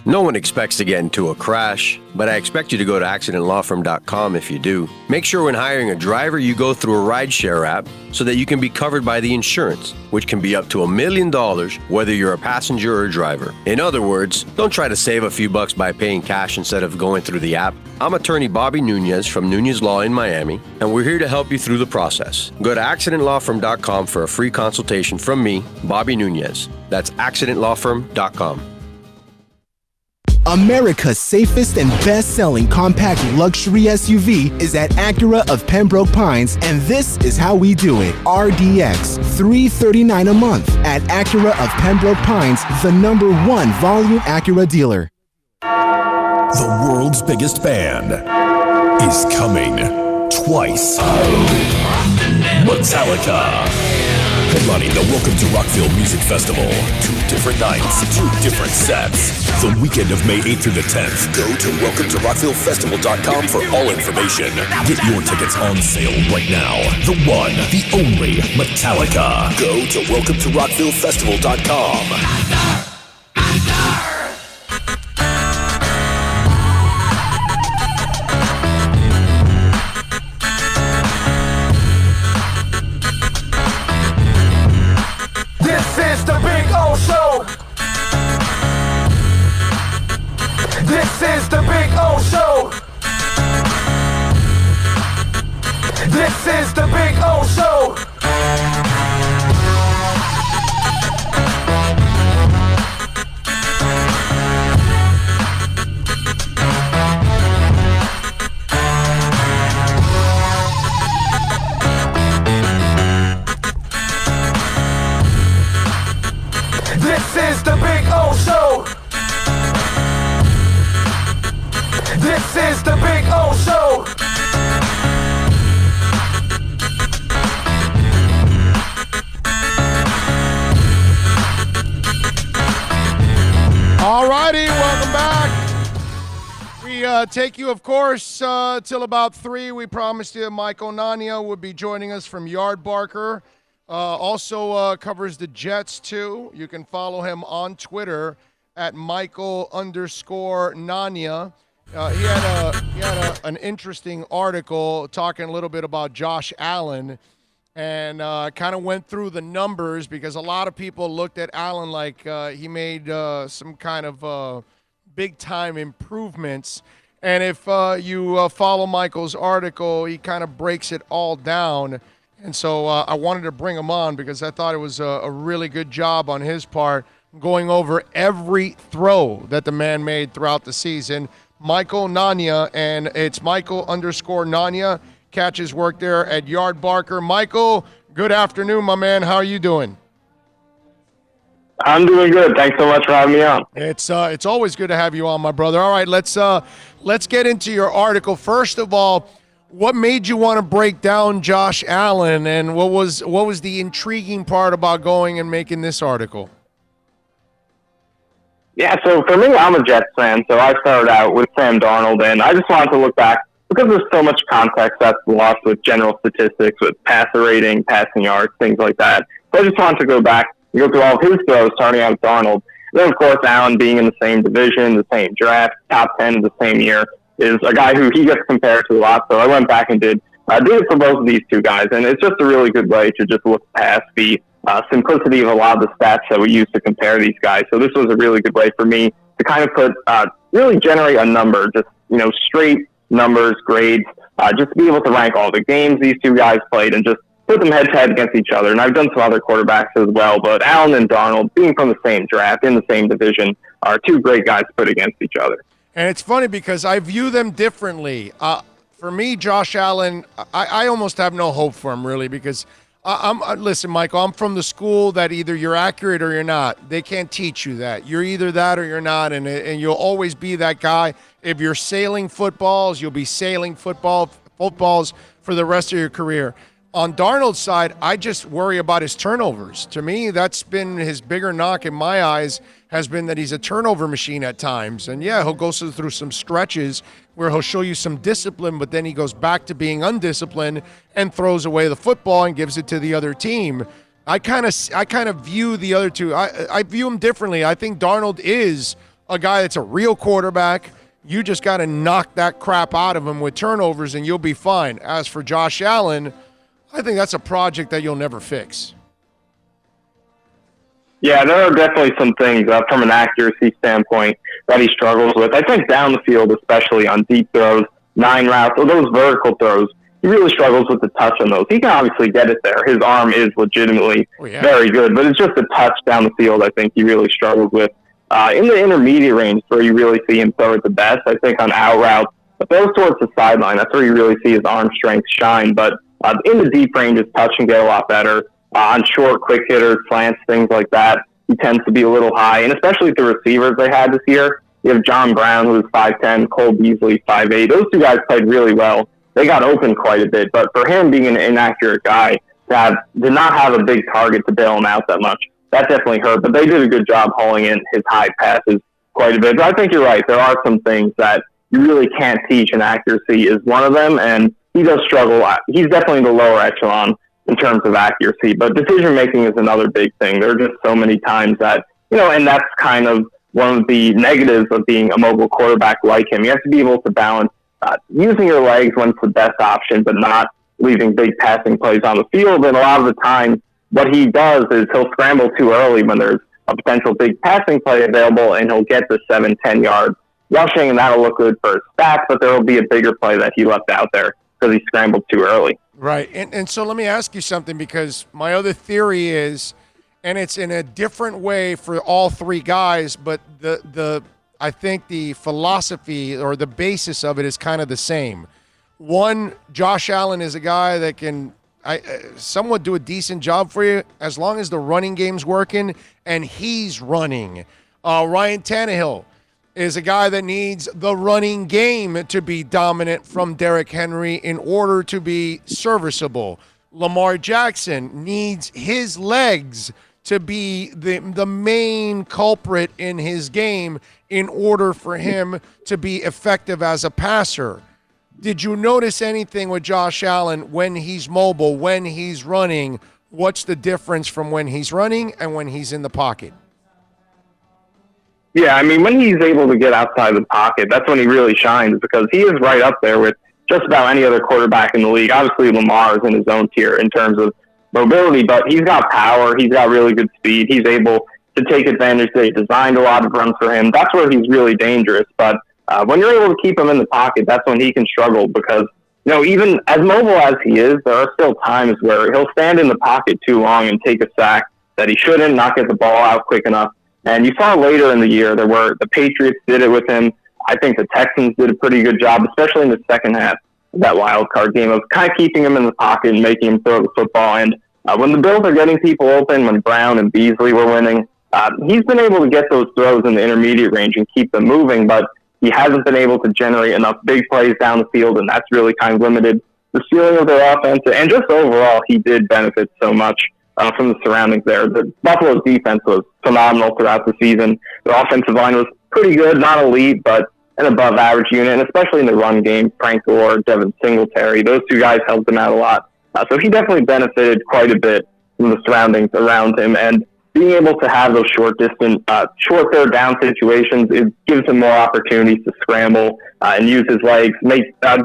No one expects to get into a crash, but I expect you to go to accidentlawfirm.com if you do. Make sure when hiring a driver, you go through a rideshare app so that you can be covered by the insurance, which can be up to $1 million whether you're a passenger or a driver. In other words, don't try to save a few bucks by paying cash instead of going through the app. I'm attorney Bobby Nunez from Nunez Law in Miami, and we're here to help you through the process. Go to accidentlawfirm.com for a free consultation from me, Bobby Nunez. That's accidentlawfirm.com. America's safest and best-selling compact luxury SUV is at Acura of Pembroke Pines, and this is how we do it. RDX, $339 a month at Acura of Pembroke Pines, the #1 volume Acura dealer. The world's biggest band is coming twice. Metallica. Headlining the Welcome to Rockville Music Festival. 2 different nights, 2 different sets. The weekend of May 8th through the 10th. Go to welcometorockvillefestival.com for all information. Get your tickets on sale right now. The one, the only Metallica. Go to welcometorockvillefestival.com. This is the Big O Show. This is the Big O Show. This is the Big O Show. This is the Big O Show. This is the Big O Show. All righty, welcome back. We take you, of course, till about 3. We promised you Michael Nania would be joining us from Yard Barker. Also covers the Jets, too. You can follow him on Twitter at Michael_Nania. He had an interesting article talking a little bit about Josh Allen and kind of went through the numbers because a lot of people looked at Allen like he made some kind of big-time improvements. And if you follow Michael's article, he kind of breaks it all down. And so I wanted to bring him on because I thought it was a really good job on his part going over every throw that the man made throughout the season. Michael Nania, and it's Michael_Nania. Catch his work there at Yard Barker. Michael, good afternoon, my man. How are you doing? I'm doing good. Thanks so much for having me on. It's always good to have you on, my brother. All right, let's get into your article. First of all, what made you want to break down Josh Allen, and what was the intriguing part about going and making this article? Yeah, so for me, I'm a Jets fan, so I started out with Sam Darnold, and I just wanted to look back because there's so much context that's lost with general statistics, with passer rating, passing yards, things like that. So I just wanted to go back and go through all of his throws, starting out with Darnold. And then, of course, Allen being in the same division, the same draft, top 10 the same year, is a guy who he gets compared to a lot. So I went back and did it for both of these two guys, and it's just a really good way to just look past the simplicity of a lot of the stats that we use to compare these guys. So this was a really good way for me to kind of put, really generate a number, just, straight numbers, grades, just to be able to rank all the games these two guys played and just put them head-to-head against each other. And I've done some other quarterbacks as well, but Allen and Darnold, being from the same draft, in the same division, are two great guys to put against each other. And it's funny because I view them differently. For me, Josh Allen, I almost have no hope for him, really, because listen, Michael, I'm from the school that either you're accurate or you're not. They can't teach you that. You're either that or you're not, and you'll always be that guy. If you're sailing footballs, you'll be sailing footballs for the rest of your career. On Darnold's side, I just worry about his turnovers. To me, that's been his bigger knock in my eyes, has been that he's a turnover machine at times. And yeah, he'll go through some stretches where he'll show you some discipline, but then he goes back to being undisciplined and throws away the football and gives it to the other team. I kind of view the other two. I view him differently. I think Darnold is a guy that's a real quarterback. You just got to knock that crap out of him with turnovers and you'll be fine. As for Josh Allen, I think that's a project that you'll never fix. Yeah, there are definitely some things from an accuracy standpoint that he struggles with. I think down the field, especially on deep throws, 9 routes, or those vertical throws, he really struggles with the touch on those. He can obviously get it there. His arm is legitimately very good, but it's just the touch down the field I think he really struggles with. In the intermediate range, where you really see him throw it the best, I think on out routes, but those towards the sideline, that's where you really see his arm strength shine. But in the deep range, his touch can get a lot better. On short, quick hitters, slants, things like that, he tends to be a little high. And especially with the receivers they had this year, you have John Brown, who's 5'10", Cole Beasley, 5'8". Those two guys played really well. They got open quite a bit. But for him being an inaccurate guy, did not have a big target to bail him out that much. That definitely hurt, but they did a good job hauling in his high passes quite a bit. But I think you're right. There are some things that you really can't teach, and accuracy is one of them, and he does struggle. He's definitely the lower echelon in terms of accuracy, but decision-making is another big thing. There are just so many times that, and that's kind of one of the negatives of being a mobile quarterback like him. You have to be able to balance using your legs when it's the best option, but not leaving big passing plays on the field. And a lot of the time, what he does is he'll scramble too early when there's a potential big passing play available, and he'll get the 7-10 yards rushing, and that'll look good for his stats, but there will be a bigger play that he left out there because he scrambled too early. Right. And so let me ask you something, because my other theory is, and it's in a different way for all three guys, but I think the philosophy or the basis of it is kind of the same. One, Josh Allen is a guy that can somewhat do a decent job for you as long as the running game's working and he's running. Ryan Tannehill is a guy that needs the running game to be dominant from Derrick Henry in order to be serviceable. Lamar Jackson needs his legs to be the main culprit in his game in order for him to be effective as a passer. Did you notice anything with Josh Allen when he's mobile, when he's running? What's the difference from when he's running and when he's in the pocket? Yeah, I mean, when he's able to get outside the pocket, that's when he really shines, because he is right up there with just about any other quarterback in the league. Obviously, Lamar is in his own tier in terms of mobility, but he's got power. He's got really good speed. He's able to take advantage. They designed a lot of runs for him. That's where he's really dangerous. But when you're able to keep him in the pocket, that's when he can struggle, because, even as mobile as he is, there are still times where he'll stand in the pocket too long and take a sack that he shouldn't, not get the ball out quick enough. And you saw later in the year, the Patriots did it with him. I think the Texans did a pretty good job, especially in the second half of that wild card game, of kind of keeping him in the pocket and making him throw the football. And when the Bills are getting people open, when Brown and Beasley were winning, he's been able to get those throws in the intermediate range and keep them moving, but he hasn't been able to generate enough big plays down the field, and that's really kind of limited the ceiling of their offense. And just overall, he did benefit so much from the surroundings there. The Buffalo's defense was phenomenal throughout the season. The offensive line was pretty good, not elite, but an above-average unit, and especially in the run game, Frank Gore, Devin Singletary, those two guys helped him out a lot. So he definitely benefited quite a bit from the surroundings around him, and being able to have those short third down situations, it gives him more opportunities to scramble and use his legs,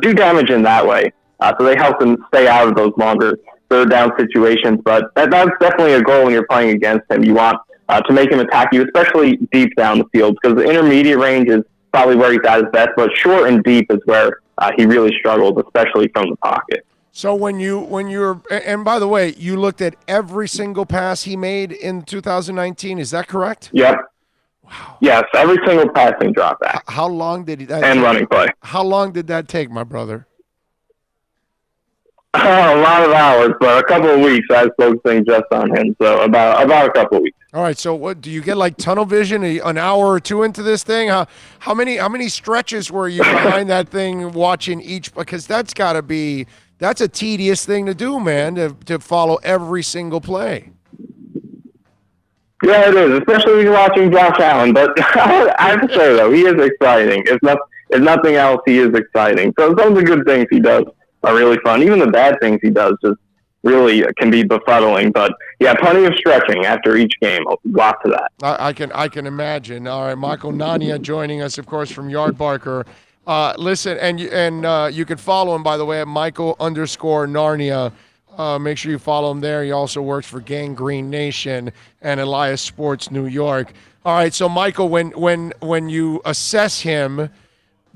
do damage in that way. So they help him stay out of those longer third down situations, but that's definitely a goal when you're playing against him. You want to make him attack you, especially deep down the field, because the intermediate range is probably where he's at his best, but short and deep is where he really struggles, especially from the pocket. So when you're, and by the way, you looked at every single pass he made in 2019, is that correct? Yep. Wow. Yes, every single passing drop back. How long did that and take? Running play. How long did that take, my brother? A lot of hours, but a couple of weeks. I was focusing just on him, so about a couple of weeks. All right. So what do you get, like tunnel vision, an hour or two into this thing? How many stretches were you behind that thing watching each? Because that's a tedious thing to do, man. To follow every single play. Yeah, it is, especially when you're watching Josh Allen. But I have to say though, he is exciting. If nothing else, he is exciting. So some of the good things he does are really fun. Even the bad things he does just really can be befuddling. But yeah, plenty of stretching after each game. Lots of that. I can imagine. All right, Michael Nania joining us, of course, from Yard Barker. Listen, and you can follow him, by the way, at Michael_Narnia. Make sure you follow him there. He also works for Gangrene Nation and Elias Sports New York. All right, so Michael, when you assess him,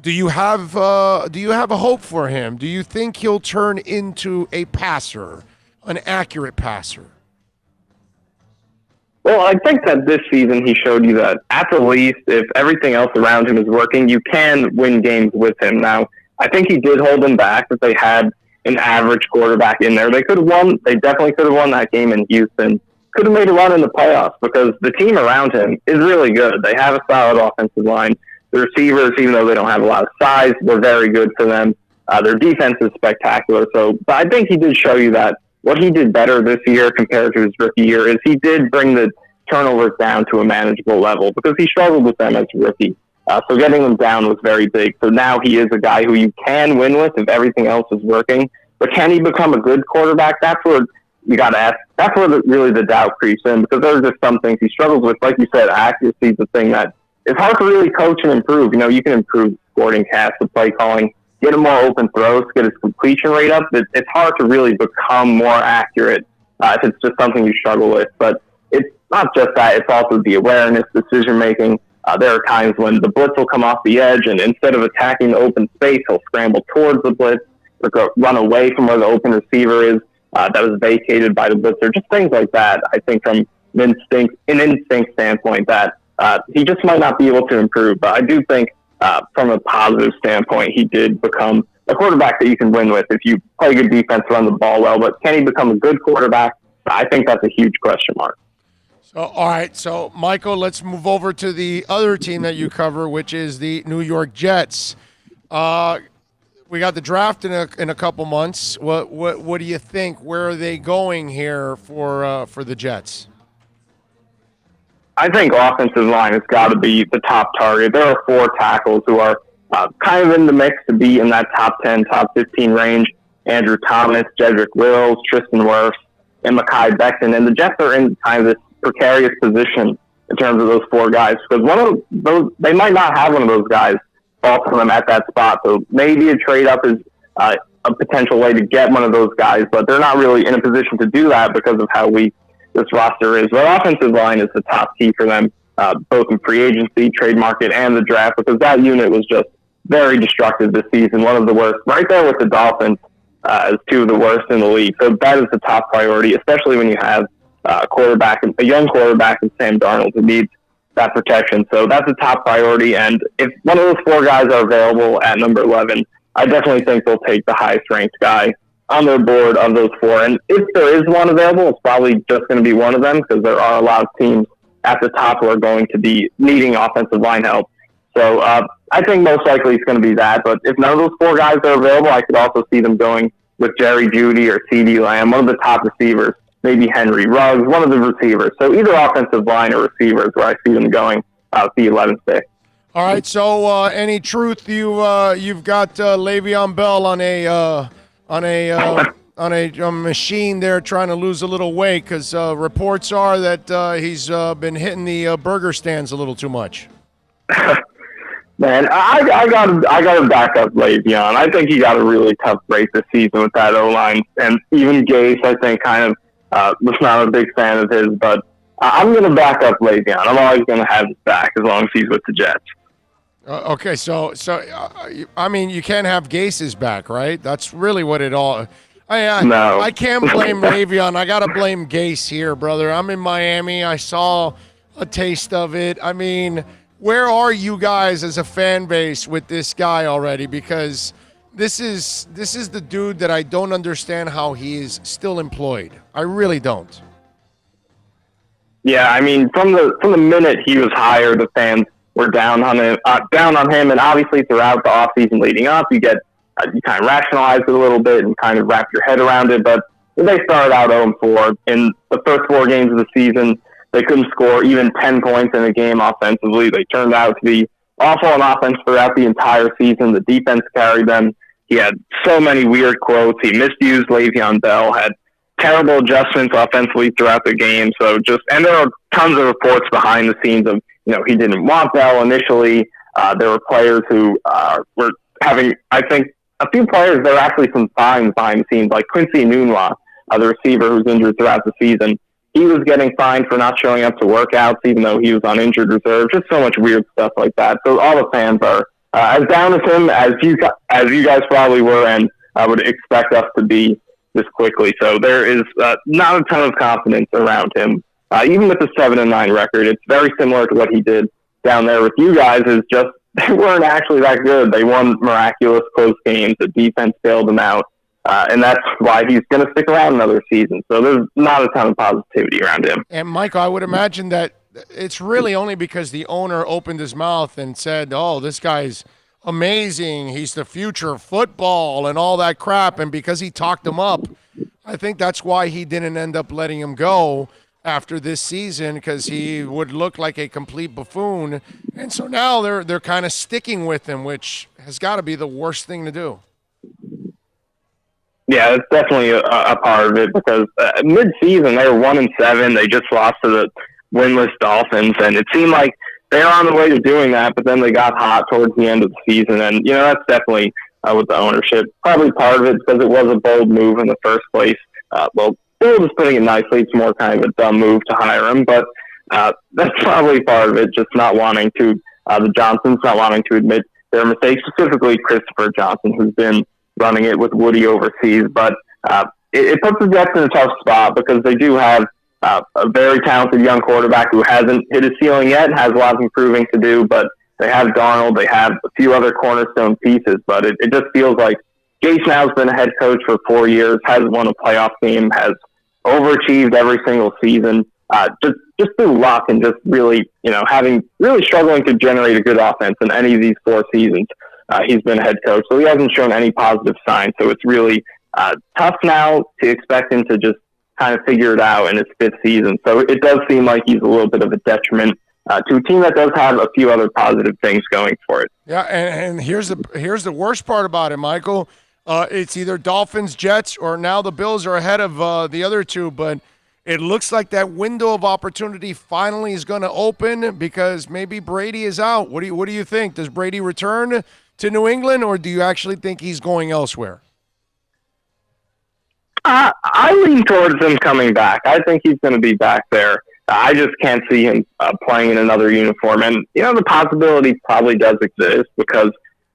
do you have a hope for him? Do you think he'll turn into a passer, an accurate passer? Well, I think that this season he showed you that at the least, if everything else around him is working, you can win games with him. Now, I think he did hold them back. If they had an average quarterback in there, they could have won. They definitely could have won that game in Houston. Could have made a run in the playoffs because the team around him is really good. They have a solid offensive line. The receivers, even though they don't have a lot of size, they're very good for them. Their defense is spectacular. But I think he did show you that what he did better this year compared to his rookie year is he did bring the turnovers down to a manageable level because he struggled with them as a rookie. So getting them down was very big. So now he is a guy who you can win with if everything else is working. But can he become a good quarterback? That's where you got to ask. That's where really the doubt creeps in, because there's just some things he struggles with. Like you said, accuracy is the thing that is hard to really coach and improve. You can improve scoring casts, the play calling, get him more open throws, get his completion rate up. It's hard to really become more accurate if it's just something you struggle with. But it's not just that. It's also the awareness, decision-making. There are times when the blitz will come off the edge, and instead of attacking the open space, he'll scramble towards the blitz or run away from where the open receiver is that was vacated by the blitzer. Just things like that, I think, from an instinct standpoint, that he just might not be able to improve. But I do think from a positive standpoint, he did become a quarterback that you can win with if you play good defense, run the ball well. But can he become a good quarterback? I think that's a huge question mark. So, all right. So, Michael, let's move over to the other team that you cover, which is the New York Jets. We got the draft in a couple months. What do you think? Where are they going here for the Jets? I think offensive line has got to be the top target. There are 4 tackles who are kind of in the mix to be in that top 10, top 15 range. Andrew Thomas, Jedrick Wills, Tristan Wirfs, and Mekhi Becton. And the Jets are in kind of this precarious position in terms of those 4 guys, because one of those, they might not have one of those guys fall to them at that spot. So maybe a trade up is a potential way to get one of those guys, but they're not really in a position to do that because of how weak this roster is. But offensive line is the top key for them, both in free agency, trade market, and the draft, because that unit was just very destructive this season, one of the worst, right there with the Dolphins as 2 of the worst in the league. So that is the top priority, especially when you have a young quarterback in Sam Darnold who needs that protection. So that's a top priority. And if one of those 4 guys are available at number 11, I definitely think they'll take the highest ranked guy on their board of those 4. And if there is one available, it's probably just going to be one of them, because there are a lot of teams at the top who are going to be needing offensive line help. So I think most likely it's going to be that. But if none of those 4 guys are available, I could also see them going with Jerry Jeudy or CeeDee Lamb, one of the top receivers, maybe Henry Ruggs, one of the receivers. So either offensive line or receivers where I see them going the 11th pick. All right. So any truth you've got Le'Veon Bell on a machine there trying to lose a little weight, because reports are that he's been hitting the burger stands a little too much. Man, I got to back up Le'Veon. I think he got a really tough break this season with that O-line, and even Gase, I think, kind of was not a big fan of his. But I'm going to back up Le'Veon. I'm always going to have his back as long as he's with the Jets. Okay, so I mean, you can't have Gase's back, right? That's really what it all. No. I can't blame Le'Veon. I got to blame Gase here, brother. I'm in Miami. I saw a taste of it. I mean, where are you guys as a fan base with this guy already? Because this is the dude that I don't understand how he is still employed. I really don't. Yeah, I mean, from the minute he was hired, the fans were down on him, and obviously throughout the offseason leading up, you kind of rationalize it a little bit and kind of wrap your head around it. But they started out 0-4 in the first 4 games of the season. They couldn't score even 10 points in a game offensively. They turned out to be awful on offense throughout the entire season. The defense carried them. He had so many weird quotes. He misused Le'Veon Bell, had terrible adjustments offensively throughout the game. And there are tons of reports behind the scenes of, he didn't want Bell initially. There were players who were having, I think, a few players, there were actually some fines behind the scenes, like Quincy Nunwa, the receiver who was injured throughout the season. He was getting fined for not showing up to workouts, even though he was on injured reserve. Just so much weird stuff like that. So all the fans are as down as him as you guys probably were, and I would expect us to be this quickly. So there is not a ton of confidence around him. Even with the 7-9 record, it's very similar to what he did down there with you guys. Is just they weren't actually that good. They won miraculous close games. The defense bailed them out. And that's why he's going to stick around another season. So there's not a ton of positivity around him. And, Michael, I would imagine that it's really only because the owner opened his mouth and said, oh, this guy's amazing. He's the future of football and all that crap. And because he talked him up, I think that's why he didn't end up letting him go after this season, because he would look like a complete buffoon. And so now they're kind of sticking with him, which has got to be the worst thing to do. Yeah, it's definitely a part of it, because mid-season they were 1-7. They just lost to the winless Dolphins, and it seemed like they were on the way to doing that, but then they got hot towards the end of the season. And, that's definitely with the ownership. Probably part of it because it was a bold move in the first place. Bill was putting it nicely. It's more kind of a dumb move to hire him, but that's probably part of it, just not wanting to, the Johnsons not wanting to admit their mistakes, specifically Christopher Johnson, who's been running it with Woody overseas. But it puts the Jets in a tough spot because they do have a very talented young quarterback who hasn't hit his ceiling yet, has a lot of improving to do, but they have Darnold, they have a few other cornerstone pieces, but it just feels like Jace now has been a head coach for 4 years, has won a playoff game, has overachieved every single season, just through luck and just really, really struggling to generate a good offense in any of these 4 seasons. He's been a head coach, so he hasn't shown any positive signs. So it's really tough now to expect him to just kind of figure it out in his 5th season. So it does seem like he's a little bit of a detriment to a team that does have a few other positive things going for it. Yeah, and here's the worst part about it, Michael. It's either Dolphins, Jets, or now the Bills are ahead of the other two, but it looks like that window of opportunity finally is going to open because maybe Brady is out. What do you think? Does Brady return to New England, or do you actually think he's going elsewhere? I lean towards him coming back. I think he's going to be back there. I just can't see him playing in another uniform. And, the possibility probably does exist because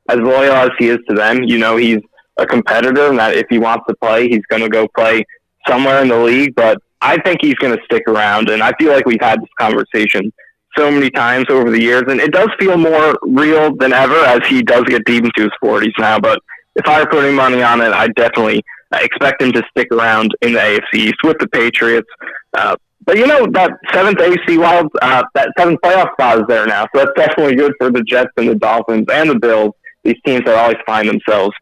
as loyal as he is to them, he's a competitor and that if he wants to play, he's going to go play somewhere in the league. But I think he's going to stick around. And I feel like we've had this conversation so many times over the years. And it does feel more real than ever as he does get deep into his 40s now. But if I were putting money on it, I definitely expect him to stick around in the AFC East with the Patriots. But that 7th AFC Wild, that 7th playoff spot is there now. So that's definitely good for the Jets and the Dolphins and the Bills. These teams that always find themselves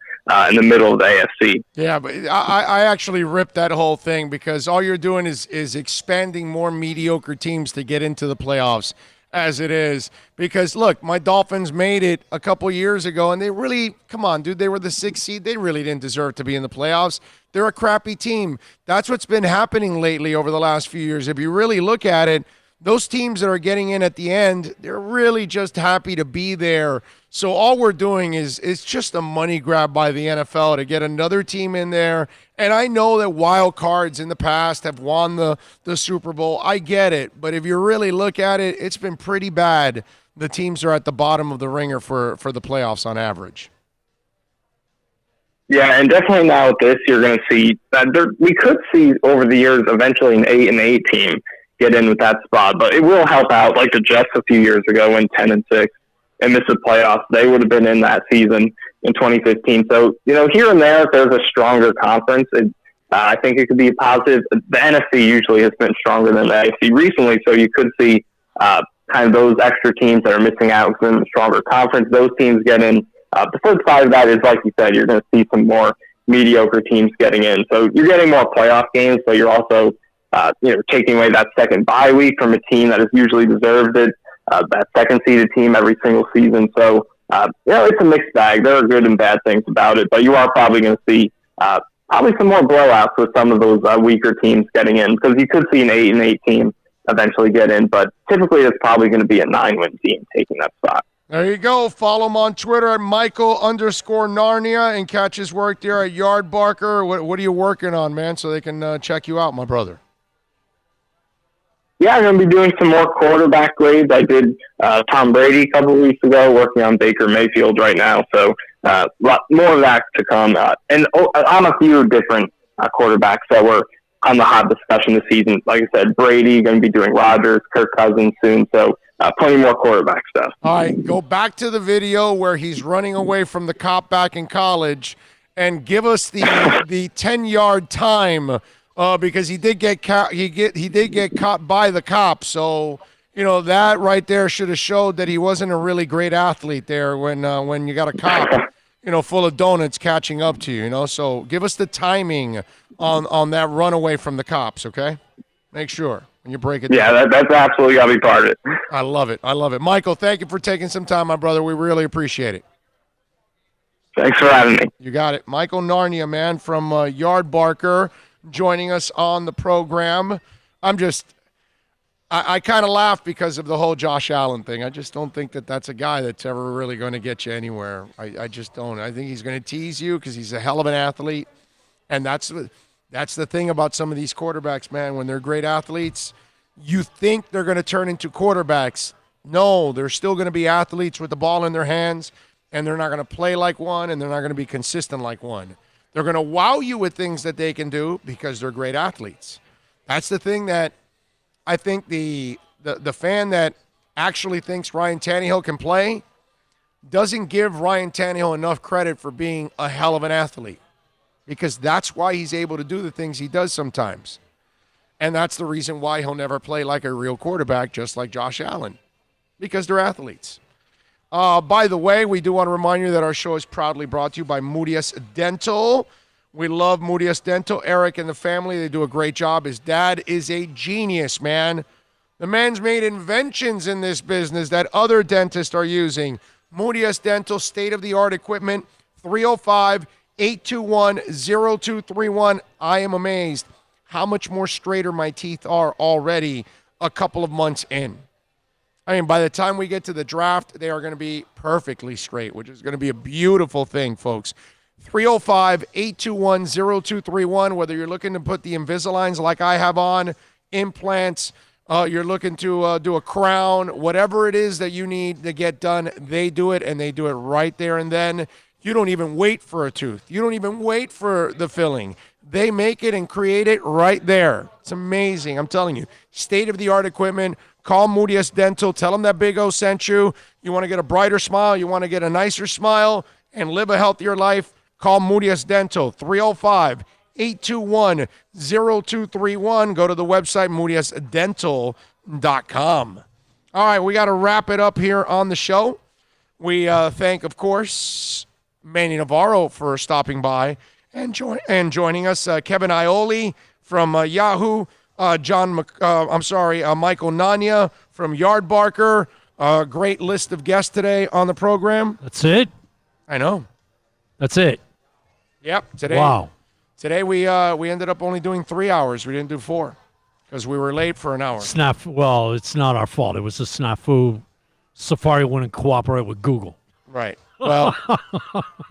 in the middle of the AFC. Yeah, but I actually ripped that whole thing because all you're doing is expanding more mediocre teams to get into the playoffs as it is. Because, look, my Dolphins made it a couple years ago, and they really, come on, dude, they were the 6th seed. They really didn't deserve to be in the playoffs. They're a crappy team. That's what's been happening lately over the last few years. If you really look at it, those teams that are getting in at the end, they're really just happy to be there. So all we're doing is just a money grab by the NFL to get another team in there. And I know that wild cards in the past have won the Super Bowl. I get it. But if you really look at it, it's been pretty bad. The teams are at the bottom of the ringer for the playoffs on average. Yeah, and definitely now with this, you're going to see that we could see over the years eventually an 8-8 team get in with that spot, but it will help out. Like the Jets a few years ago went 10-6 and missed the playoffs. They would have been in that season in 2015. So here and there, if there's a stronger conference, I think it could be a positive. The NFC usually has been stronger than the AFC recently, so you could see kind of those extra teams that are missing out in the stronger conference. Those teams get in. The flip side of that is, like you said, you're going to see some more mediocre teams getting in. So you're getting more playoff games, but you're also taking away that second bye week from a team that has usually deserved it, that second-seeded team every single season. So, it's a mixed bag. There are good and bad things about it, but you are probably going to see probably some more blowouts with some of those weaker teams getting in because you could see an 8-8 team eventually get in, but typically it's probably going to be a 9-win team taking that spot. There you go. Follow him on Twitter at Michael_Nania and catch his work there at Yard Barker. What are you working on, man, so they can check you out, my brother? Yeah, I'm going to be doing some more quarterback grades. I did Tom Brady a couple of weeks ago, working on Baker Mayfield right now. So a lot more of that to come. And on a few different quarterbacks that were on the hot discussion this season. Like I said, Brady, going to be doing Rodgers, Kirk Cousins soon. So plenty more quarterback stuff. All right, go back to the video where he's running away from the cop back in college and give us the 10-yard time. Because he did get caught by the cop, so that right there should have showed that he wasn't a really great athlete there. When you got a cop, full of donuts catching up to you, So give us the timing on that runaway from the cops, okay? Make sure when you break it down. Yeah, that's absolutely got to be part of it. I love it. Michael, thank you for taking some time, my brother. We really appreciate it. Thanks for having me. You got it. Michael Nania, man, from Yard Barker, joining us on the program. I kind of laugh because of the whole Josh Allen thing. I just don't think that that's a guy that's ever really going to get you anywhere. I just don't. I think he's going to tease you because he's a hell of an athlete. And that's the thing about some of these quarterbacks, man. When they're great athletes, you think they're going to turn into quarterbacks. No, they're still going to be athletes with the ball in their hands, and they're not going to play like one, and they're not going to be consistent like one. They're going to wow you with things that they can do because they're great athletes. That's the thing that I think the fan that actually thinks Ryan Tannehill can play doesn't give Ryan Tannehill enough credit for being a hell of an athlete, because that's why he's able to do the things he does sometimes. And that's the reason why he'll never play like a real quarterback, just like Josh Allen, because they're athletes. By the way, we do want to remind you that our show is proudly brought to you by Moody's Dental. We love Moody's Dental. Eric and the family, they do a great job. His dad is a genius, man. The man's made inventions in this business that other dentists are using. Moody's Dental, state-of-the-art equipment, 305-821-0231. I am amazed how much more straighter my teeth are already a couple of months in. I mean, by the time we get to the draft, they are going to be perfectly straight, which is going to be a beautiful thing, folks. 305-821-0231, whether you're looking to put the Invisaligns like I have on, implants, you're looking to do a crown, whatever it is that you need to get done, they do it, and they do it right there and then. You don't even wait for a tooth. You don't even wait for the filling. They make it and create it right there. It's amazing. I'm telling you. State-of-the-art equipment. Call Moody's Dental. Tell them that Big O sent you. You want to get a brighter smile. You want to get a nicer smile and live a healthier life. Call Moody's Dental. 305-821-0231. Go to the website, moody'sdental.com. All right, we got to wrap it up here on the show. We thank, of course, Manny Navarro for stopping by and joining us. Kevin Iole from Yahoo. Michael Nania from Yard Barker. Great list of guests today on the program. That's it? I know. That's it? Yep. Today. Wow. Today we ended up only doing 3 hours. We didn't do 4 because we were late for an hour. Well, it's not our fault. It was a snafu. Safari wouldn't cooperate with Google. Right. Well,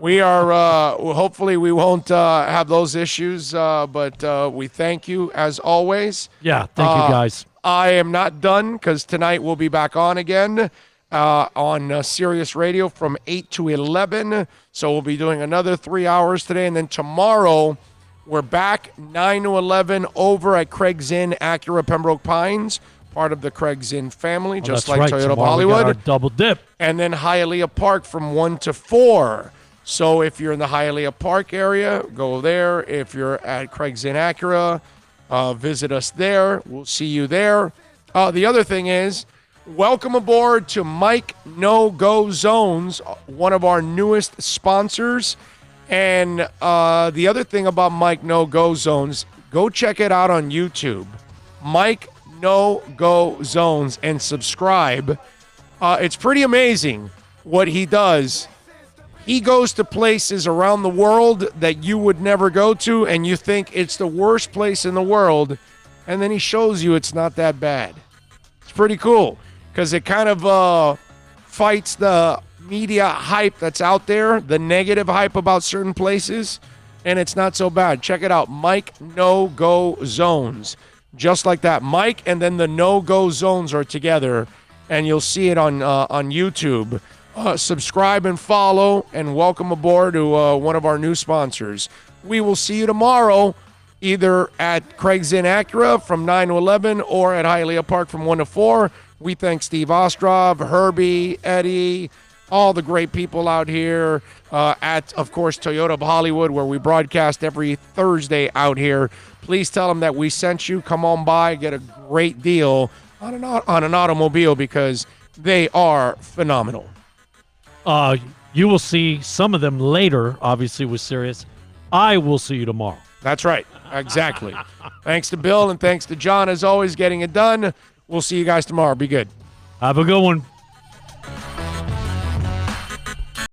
we are, hopefully we won't have those issues, but we thank you as always. Yeah, thank you guys. I am not done because tonight we'll be back on again on Sirius Radio from 8 to 11. So we'll be doing another 3 hours today. And then tomorrow we're back 9 to 11 over at Craig's Inn, Acura, Pembroke Pines. Part of the Craig's Inn family, just like Toyota of Hollywood. We got our double dip. And then Hialeah Park from 1 to 4. So if you're in the Hialeah Park area, go there. If you're at Craig's Inn Acura, visit us there. We'll see you there. The other thing is, welcome aboard to Mike No Go Zones, one of our newest sponsors. And the other thing about Mike No Go Zones, go check it out on YouTube. Mike No Go Zones, and subscribe. It's pretty amazing what he does. He goes to places around the world that you would never go to, and you think it's the worst place in the world, and then he shows you it's not that bad. It's pretty cool because it kind of fights the media hype that's out there, the negative hype about certain places, and it's not so bad. Check it out, Mike No Go Zones. Just like that, Mike, and then the no-go zones are together, and you'll see it on YouTube. Subscribe and follow, and welcome aboard to one of our new sponsors. We will see you tomorrow, either at Craig's Inn Acura from 9 to 11 or at Hialeah Park from 1 to 4. We thank Steve Ostrov, Herbie, Eddie, all the great people out here at, of course, Toyota of Hollywood, where we broadcast every Thursday out here. Please tell them that we sent you. Come on by, get a great deal on an automobile because they are phenomenal. You will see some of them later, obviously, with Sirius. I will see you tomorrow. That's right. Exactly. Thanks to Bill and thanks to John, as always, getting it done. We'll see you guys tomorrow. Be good. Have a good one.